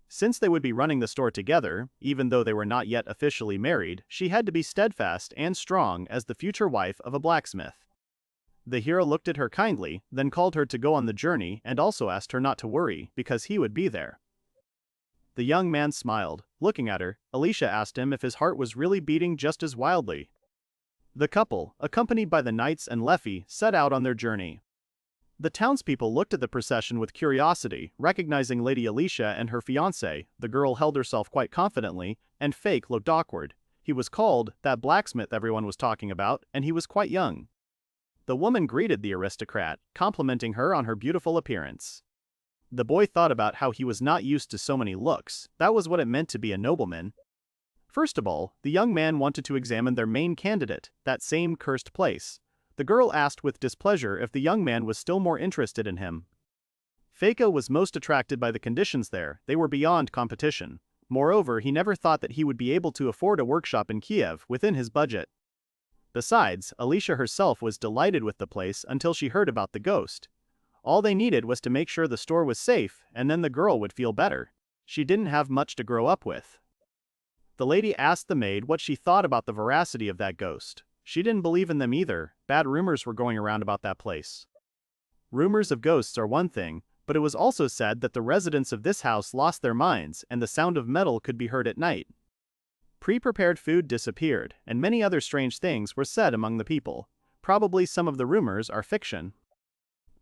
Since they would be running the store together, even though they were not yet officially married, she had to be steadfast and strong as the future wife of a blacksmith. The hero looked at her kindly, then called her to go on the journey and also asked her not to worry, because he would be there. The young man smiled. Looking at her, Alicia asked him if his heart was really beating just as wildly. The couple, accompanied by the knights and Leffy, set out on their journey. The townspeople looked at the procession with curiosity, recognizing Lady Alicia and her fiance. The girl held herself quite confidently, and Fake looked awkward. He was called that blacksmith everyone was talking about, and he was quite young. The woman greeted the aristocrat, complimenting her on her beautiful appearance. The boy thought about how he was not used to so many looks. That was what it meant to be a nobleman. First of all, the young man wanted to examine their main candidate, that same cursed place. The girl asked with displeasure if the young man was still more interested in him. Feiko was most attracted by the conditions there. They were beyond competition. Moreover, he never thought that he would be able to afford a workshop in Kiev within his budget. Besides, Alicia herself was delighted with the place until she heard about the ghost. All they needed was to make sure the store was safe, and then the girl would feel better. She didn't have much to grow up with. The lady asked the maid what she thought about the veracity of that ghost. She didn't believe in them either. Bad rumors were going around about that place. Rumors of ghosts are one thing, but it was also said that the residents of this house lost their minds and the sound of metal could be heard at night. Pre-prepared food disappeared, and many other strange things were said among the people. Probably some of the rumors are fiction.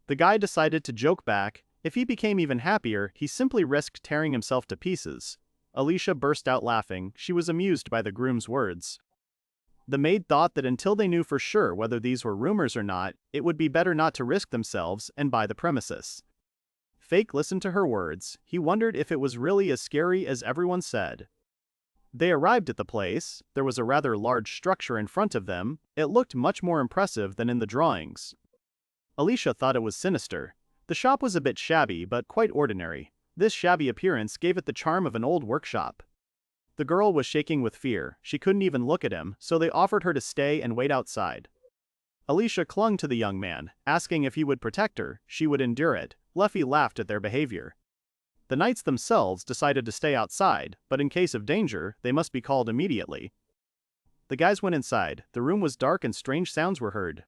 The guy decided to joke back. If he became even happier, he simply risked tearing himself to pieces. Alicia burst out laughing. She was amused by the groom's words. The maid thought that until they knew for sure whether these were rumors or not, it would be better not to risk themselves and buy the premises. Fake listened to her words. He wondered if it was really as scary as everyone said. They arrived at the place. There was a rather large structure in front of them. It looked much more impressive than in the drawings. Alicia thought it was sinister. The shop was a bit shabby but quite ordinary. This shabby appearance gave it the charm of an old workshop. The girl was shaking with fear. She couldn't even look at him, so they offered her to stay and wait outside. Alicia clung to the young man, asking if he would protect her. She would endure it. Leffy laughed at their behavior. The knights themselves decided to stay outside, but in case of danger, they must be called immediately. The guys went inside. The room was dark and strange sounds were heard.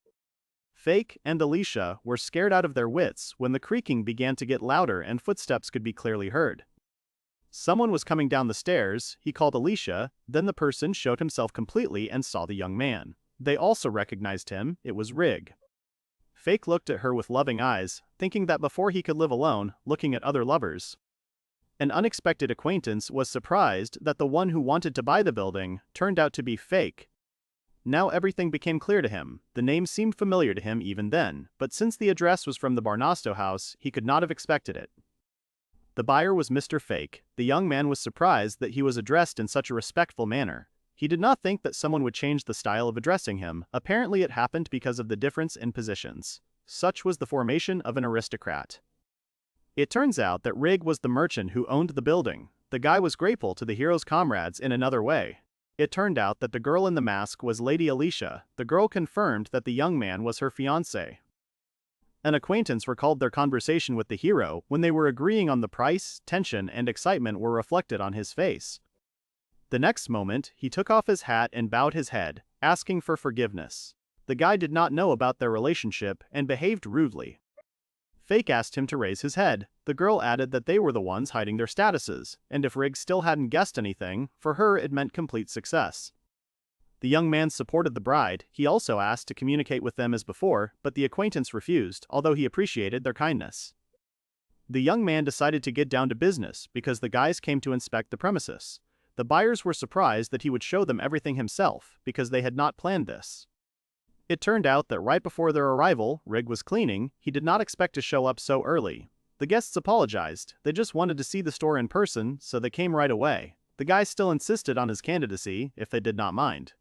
Fake and Alicia were scared out of their wits when the creaking began to get louder and footsteps could be clearly heard. Someone was coming down the stairs. He called Alicia, then the person showed himself completely and saw the young man. They also recognized him. It was Rig. Fake looked at her with loving eyes, thinking that before he could live alone, looking at other lovers. An unexpected acquaintance was surprised that the one who wanted to buy the building turned out to be Fake. Now everything became clear to him. The name seemed familiar to him even then, but since the address was from the Barnasto house, he could not have expected it. The buyer was Mr. Fake. The young man was surprised that he was addressed in such a respectful manner. He did not think that someone would change the style of addressing him. Apparently it happened because of the difference in positions. Such was the formation of an aristocrat. It turns out that Rig was the merchant who owned the building. The guy was grateful to the hero's comrades in another way. It turned out that the girl in the mask was Lady Alicia. The girl confirmed that the young man was her fiance. An acquaintance recalled their conversation with the hero. When they were agreeing on the price, tension and excitement were reflected on his face. The next moment, he took off his hat and bowed his head, asking for forgiveness. The guy did not know about their relationship and behaved rudely. Fake asked him to raise his head. The girl added that they were the ones hiding their statuses, and if Rig still hadn't guessed anything, for her it meant complete success. The young man supported the bride. He also asked to communicate with them as before, but the acquaintance refused, although he appreciated their kindness. The young man decided to get down to business because the guys came to inspect the premises. The buyers were surprised that he would show them everything himself, because they had not planned this. It turned out that right before their arrival, Rig was cleaning. He did not expect to show up so early. The guests apologized. They just wanted to see the store in person, so they came right away. The guy still insisted on his candidacy, if they did not mind.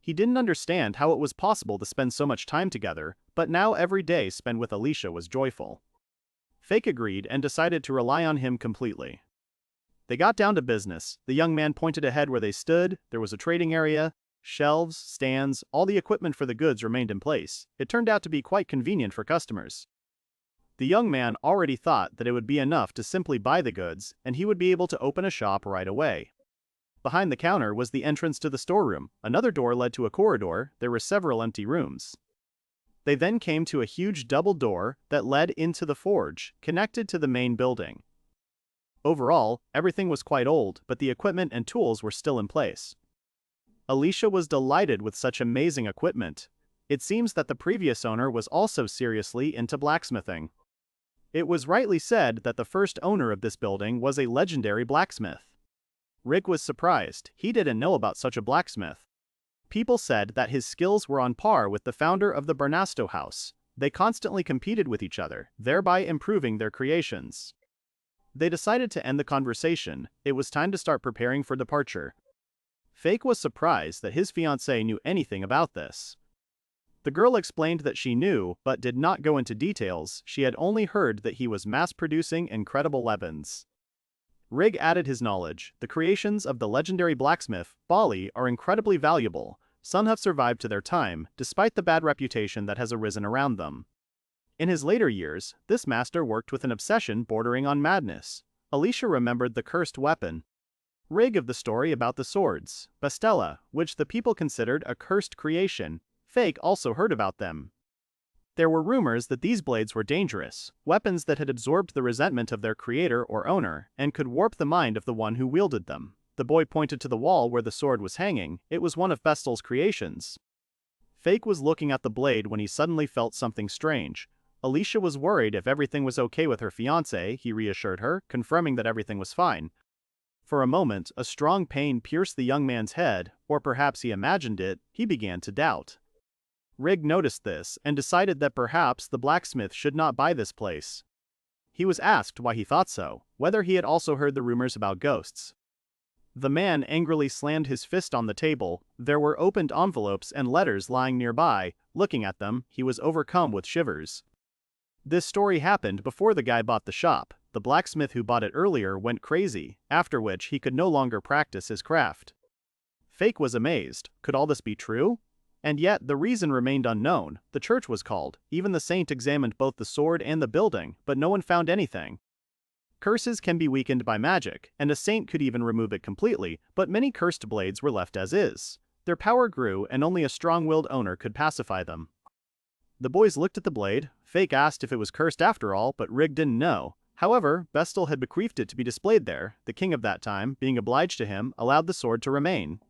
He didn't understand how it was possible to spend so much time together, but now every day spent with Alicia was joyful. Fake agreed and decided to rely on him completely. They got down to business. The young man pointed ahead where they stood. There was a trading area, shelves, stands, all the equipment for the goods remained in place. It turned out to be quite convenient for customers. The young man already thought that it would be enough to simply buy the goods, and he would be able to open a shop right away. Behind the counter was the entrance to the storeroom. Another door led to a corridor. There were several empty rooms. They then came to a huge double door that led into the forge, connected to the main building. Overall, everything was quite old, but the equipment and tools were still in place. Alicia was delighted with such amazing equipment. It seems that the previous owner was also seriously into blacksmithing. It was rightly said that the first owner of this building was a legendary blacksmith. Rick was surprised. He didn't know about such a blacksmith. People said that his skills were on par with the founder of the Barnasto house. They constantly competed with each other, thereby improving their creations. They decided to end the conversation. It was time to start preparing for departure. Fake was surprised that his fiancé knew anything about this. The girl explained that she knew, but did not go into details. She had only heard that he was mass-producing incredible weapons. Rig added his knowledge. The creations of the legendary blacksmith, Bali, are incredibly valuable. Some have survived to their time, despite the bad reputation that has arisen around them. In his later years, this master worked with an obsession bordering on madness. Alicia remembered the cursed weapon. Rig of the story about the swords, Bastella, which the people considered a cursed creation. Fake also heard about them. There were rumors that these blades were dangerous, weapons that had absorbed the resentment of their creator or owner, and could warp the mind of the one who wielded them. The boy pointed to the wall where the sword was hanging. It was one of Bestel's creations. Fake was looking at the blade when he suddenly felt something strange. Alicia was worried if everything was okay with her fiancé. He reassured her, confirming that everything was fine. For a moment, a strong pain pierced the young man's head, or perhaps he imagined it. He began to doubt. Rig noticed this and decided that perhaps the blacksmith should not buy this place. He was asked why he thought so, whether he had also heard the rumors about ghosts. The man angrily slammed his fist on the table. There were opened envelopes and letters lying nearby. Looking at them, he was overcome with shivers. This story happened before the guy bought the shop. The blacksmith who bought it earlier went crazy, after which he could no longer practice his craft. Fake was amazed. Could all this be true? And yet, the reason remained unknown. The church was called. Even the saint examined both the sword and the building, but no one found anything. Curses can be weakened by magic, and a saint could even remove it completely, but many cursed blades were left as is. Their power grew, and only a strong-willed owner could pacify them. The boys looked at the blade. Fake asked if it was cursed after all, but Rig didn't know. However, Bestel had bequeathed it to be displayed there. The king of that time, being obliged to him, allowed the sword to remain.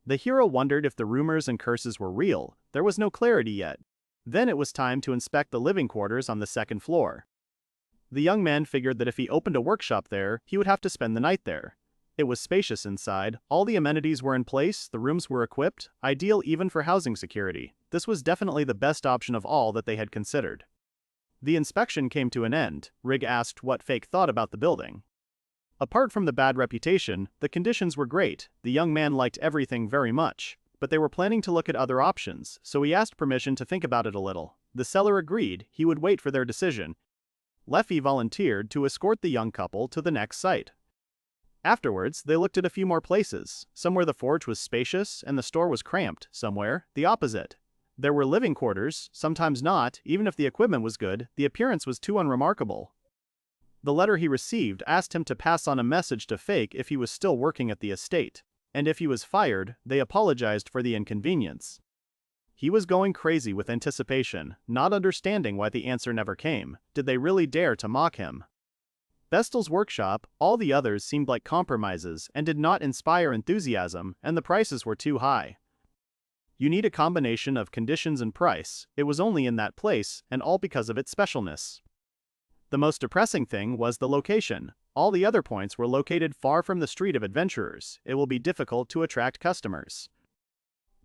The hero wondered if the rumors and curses were real. There was no clarity yet. Then it was time to inspect the living quarters on the second floor. The young man figured that if he opened a workshop there, he would have to spend the night there. It was spacious inside, all the amenities were in place, the rooms were equipped, ideal even for housing security. This was definitely the best option of all that they had considered. The inspection came to an end. Rig asked what Fake thought about the building. Apart from the bad reputation, the conditions were great. The young man liked everything very much, but they were planning to look at other options, so he asked permission to think about it a little. The seller agreed he would wait for their decision. Leffy volunteered to escort the young couple to the next site. Afterwards, they looked at a few more places. Somewhere the forge was spacious and the store was cramped, somewhere the opposite. There were living quarters, sometimes not. Even if the equipment was good, the appearance was too unremarkable. The letter he received asked him to pass on a message to Fake if he was still working at the estate, and if he was fired, they apologized for the inconvenience. He was going crazy with anticipation, not understanding why the answer never came. Did they really dare to mock him? Vestal's workshop, all the others seemed like compromises and did not inspire enthusiasm, and the prices were too high. You need a combination of conditions and price. It was only in that place, and all because of its specialness. The most depressing thing was the location. All the other points were located far from the street of adventurers. It will be difficult to attract customers.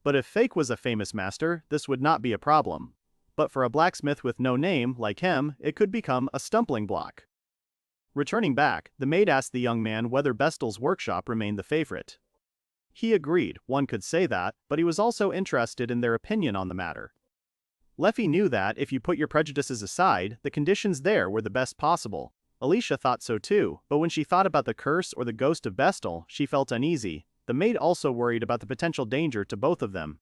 But if Fake was a famous master, this would not be a problem. But for a blacksmith with no name, like him, it could become a stumbling block. Returning back, the maid asked the young man whether Vestal's workshop remained the favorite. He agreed, one could say that, but he was also interested in their opinion on the matter. Leffy knew that if you put your prejudices aside, the conditions there were the best possible. Alicia thought so too, but when she thought about the curse or the ghost of Vestal, she felt uneasy. The maid also worried about the potential danger to both of them.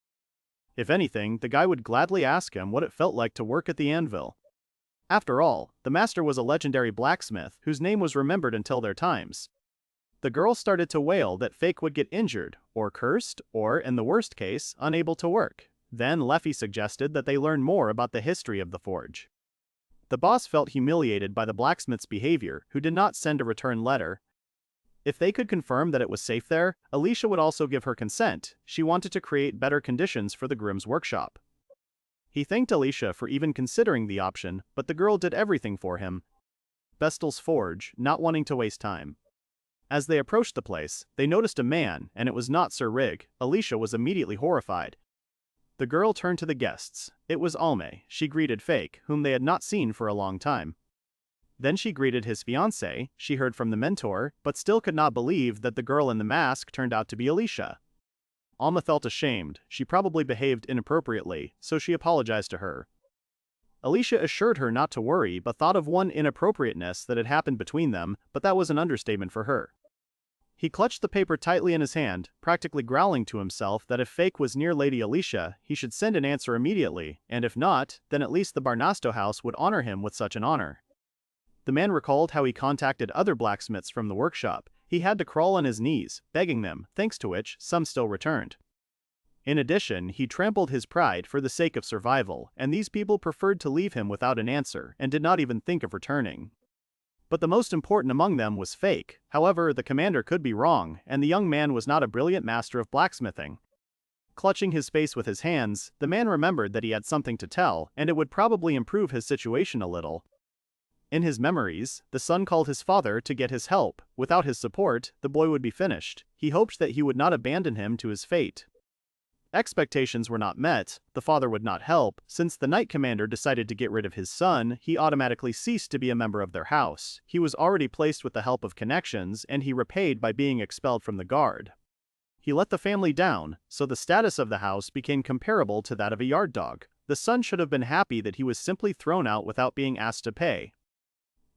If anything, the guy would gladly ask him what it felt like to work at the anvil. After all, the master was a legendary blacksmith whose name was remembered until their times. The girl started to wail that Fake would get injured, or cursed, or, in the worst case, unable to work. Then Leffy suggested that they learn more about the history of the forge. The boss felt humiliated by the blacksmith's behavior, who did not send a return letter. If they could confirm that it was safe there, Alicia would also give her consent. She wanted to create better conditions for the groom's workshop. He thanked Alicia for even considering the option, but the girl did everything for him. Vestal's forge, not wanting to waste time. As they approached the place, they noticed a man, and it was not Sir Rig. Alicia was immediately horrified. The girl turned to the guests. It was Alme. She greeted Fake, whom they had not seen for a long time. Then she greeted his fiance. She heard from the mentor, but still could not believe that the girl in the mask turned out to be Alicia. Alma felt ashamed. She probably behaved inappropriately, so she apologized to her. Alicia assured her not to worry, but thought of one inappropriateness that had happened between them, but that was an understatement for her. He clutched the paper tightly in his hand, practically growling to himself that if Fake was near Lady Alicia, he should send an answer immediately, and if not, then at least the Barnasto house would honor him with such an honor. The man recalled how he contacted other blacksmiths from the workshop. He had to crawl on his knees, begging them, thanks to which some still returned. In addition, he trampled his pride for the sake of survival, and these people preferred to leave him without an answer and did not even think of returning. But the most important among them was Fake. However, the commander could be wrong, and the young man was not a brilliant master of blacksmithing. Clutching his face with his hands, the man remembered that he had something to tell, and it would probably improve his situation a little. In his memories, the son called his father to get his help. Without his support, the boy would be finished. He hoped that he would not abandon him to his fate. Expectations were not met. The father would not help. Since the knight commander decided to get rid of his son, he automatically ceased to be a member of their house. He was already placed with the help of connections, and he repaid by being expelled from the guard. He let the family down, so the status of the house became comparable to that of a yard dog. The son should have been happy that he was simply thrown out without being asked to pay.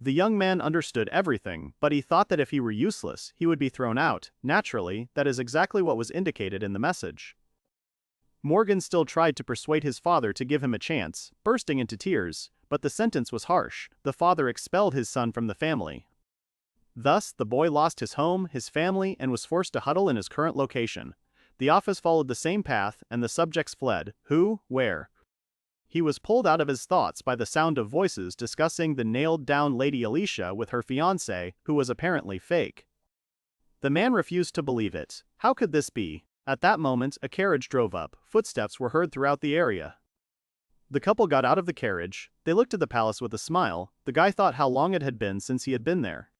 The young man understood everything, but he thought that if he were useless, he would be thrown out. Naturally, that is exactly what was indicated in the message. Morgan still tried to persuade his father to give him a chance, bursting into tears, but the sentence was harsh. The father expelled his son from the family. Thus, the boy lost his home, his family, and was forced to huddle in his current location. The office followed the same path, and the subjects fled. Who? Where? He was pulled out of his thoughts by the sound of voices discussing the nailed-down Lady Alicia with her fiance, who was apparently Fake. The man refused to believe it. How could this be? At that moment, a carriage drove up. Footsteps were heard throughout the area. The couple got out of the carriage. They looked at the palace with a smile. The guy thought how long it had been since he had been there.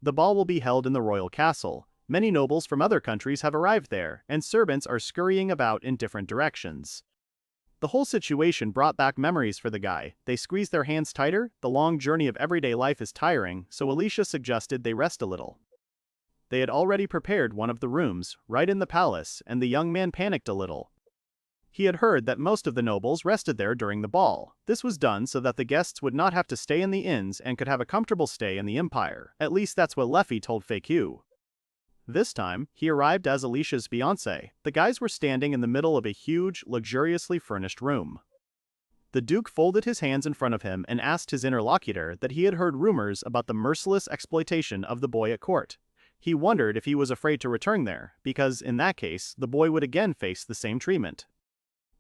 The ball will be held in the royal castle. Many nobles from other countries have arrived there, and servants are scurrying about in different directions. The whole situation brought back memories for the guy. They squeezed their hands tighter. The long journey of everyday life is tiring, so Alicia suggested they rest a little. They had already prepared one of the rooms, right in the palace, and the young man panicked a little. He had heard that most of the nobles rested there during the ball. This was done so that the guests would not have to stay in the inns and could have a comfortable stay in the empire. At least that's what Leffy told Kyuutei. This time, he arrived as Alicia's fiance. The guys were standing in the middle of a huge, luxuriously furnished room. The Duke folded his hands in front of him and asked his interlocutor that he had heard rumors about the merciless exploitation of the boy at court. He wondered if he was afraid to return there, because in that case, the boy would again face the same treatment.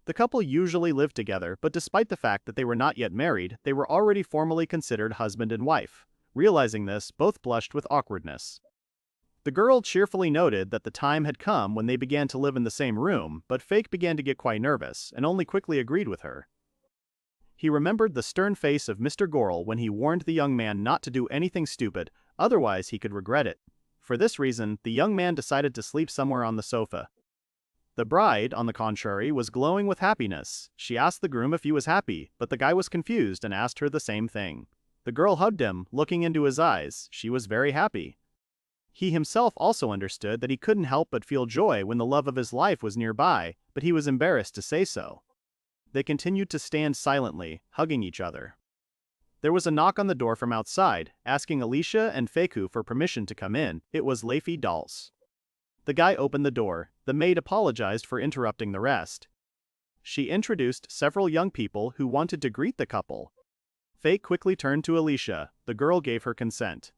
The couple usually lived together, but despite the fact that they were not yet married, they were already formally considered husband and wife. Realizing this, both blushed with awkwardness. The girl cheerfully noted that the time had come when they began to live in the same room, but Fake began to get quite nervous, and only quickly agreed with her. He remembered the stern face of Mr. Gorel when he warned the young man not to do anything stupid, otherwise he could regret it. For this reason, the young man decided to sleep somewhere on the sofa. The bride, on the contrary, was glowing with happiness. She asked the groom if he was happy, but the guy was confused and asked her the same thing. The girl hugged him, looking into his eyes. She was very happy. He himself also understood that he couldn't help but feel joy when the love of his life was nearby, but he was embarrassed to say so. They continued to stand silently, hugging each other. There was a knock on the door from outside, asking Alicia and Feiku for permission to come in. It was Leify Dolls. The guy opened the door. The maid apologized for interrupting the rest. She introduced several young people who wanted to greet the couple. Fake quickly turned to Alicia. The girl gave her consent.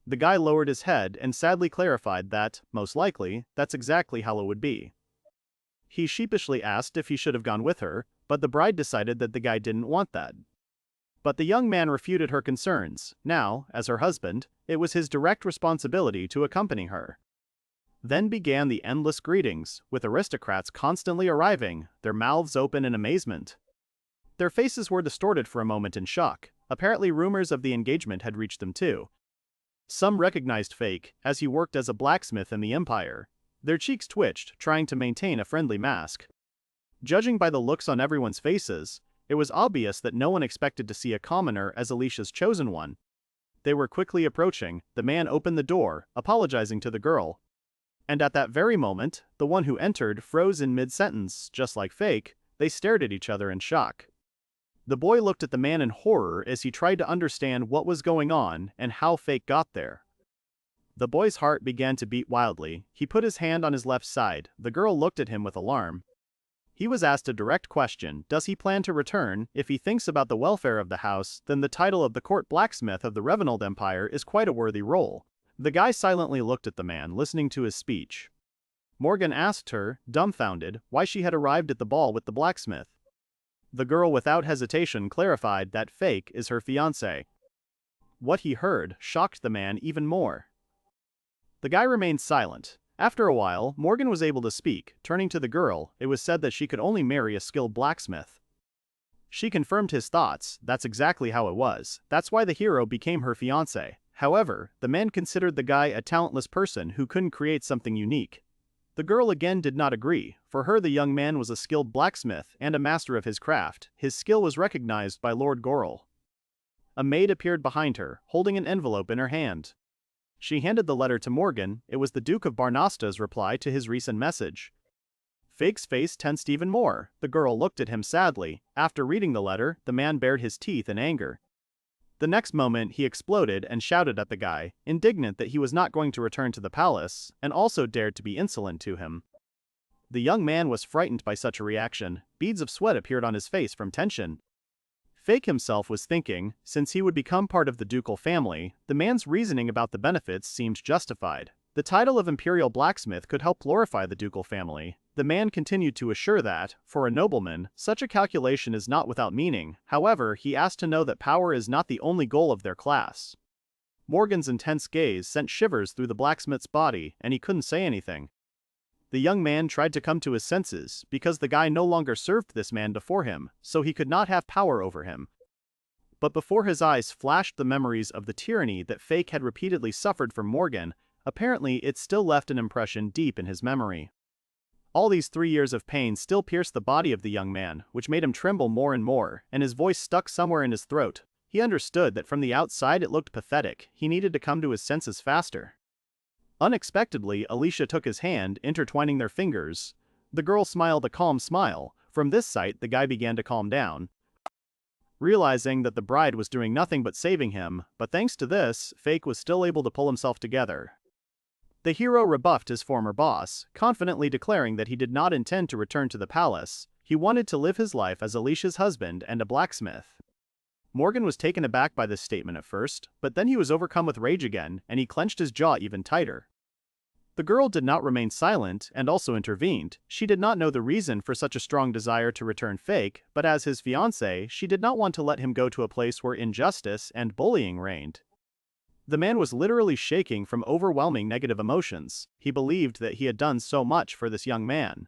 The guy lowered his head and sadly clarified that, most likely, that's exactly how it would be. He sheepishly asked if he should have gone with her, but the bride decided that the guy didn't want that. But the young man refuted her concerns. Now, as her husband, it was his direct responsibility to accompany her. Then began the endless greetings, with aristocrats constantly arriving, their mouths open in amazement. Their faces were distorted for a moment in shock. Apparently rumors of the engagement had reached them too. Some recognized Fake, as he worked as a blacksmith in the empire. Their cheeks twitched, trying to maintain a friendly mask. Judging by the looks on everyone's faces, it was obvious that no one expected to see a commoner as Alicia's chosen one. They were quickly approaching. The man opened the door, apologizing to the girl. And at that very moment, the one who entered froze in mid-sentence. Just like Fake, they stared at each other in shock. The boy looked at the man in horror as he tried to understand what was going on and how Fake got there. The boy's heart began to beat wildly. He put his hand on his left side. The girl looked at him with alarm. He was asked a direct question. Does he plan to return? If he thinks about the welfare of the house, then the title of the court blacksmith of the Revenald Empire is quite a worthy role. The guy silently looked at the man, listening to his speech. Morgan asked her, dumbfounded, why she had arrived at the ball with the blacksmith. The girl without hesitation clarified that Fake is her fiance. What he heard shocked the man even more. The guy remained silent. After a while, Morgan was able to speak. Turning to the girl, it was said that she could only marry a skilled blacksmith. She confirmed his thoughts. That's exactly how it was. That's why the hero became her fiance. However, the man considered the guy a talentless person who couldn't create something unique. The girl again did not agree. For her, the young man was a skilled blacksmith and a master of his craft. His skill was recognized by Lord Gorel. A maid appeared behind her, holding an envelope in her hand. She handed the letter to Morgan. It was the Duke of Barnasta's reply to his recent message. Fake's face tensed even more. The girl looked at him sadly. After reading the letter, the man bared his teeth in anger. The next moment, he exploded and shouted at the guy, indignant that he was not going to return to the palace, and also dared to be insolent to him. The young man was frightened by such a reaction. Beads of sweat appeared on his face from tension. Fake himself was thinking, since he would become part of the ducal family, the man's reasoning about the benefits seemed justified. The title of imperial blacksmith could help glorify the ducal family. The man continued to assure that, for a nobleman, such a calculation is not without meaning. However, he asked to know that power is not the only goal of their class. Morgan's intense gaze sent shivers through the blacksmith's body, and he couldn't say anything. The young man tried to come to his senses, because the guy no longer served this man before him, so he could not have power over him. But before his eyes flashed the memories of the tyranny that Fake had repeatedly suffered from Morgan, apparently it still left an impression deep in his memory. All these 3 years of pain still pierced the body of the young man, which made him tremble more and more, and his voice stuck somewhere in his throat. He understood that from the outside it looked pathetic, he needed to come to his senses faster. Unexpectedly, Alicia took his hand, intertwining their fingers. The girl smiled a calm smile. From this sight, the guy began to calm down, realizing that the bride was doing nothing but saving him, but thanks to this, Fake was still able to pull himself together. The hero rebuffed his former boss, confidently declaring that he did not intend to return to the palace. He wanted to live his life as Alicia's husband and a blacksmith. Morgan was taken aback by this statement at first, but then he was overcome with rage again, and he clenched his jaw even tighter. The girl did not remain silent and also intervened. She did not know the reason for such a strong desire to return Fake, but as his fiance, she did not want to let him go to a place where injustice and bullying reigned. The man was literally shaking from overwhelming negative emotions. He believed that he had done so much for this young man.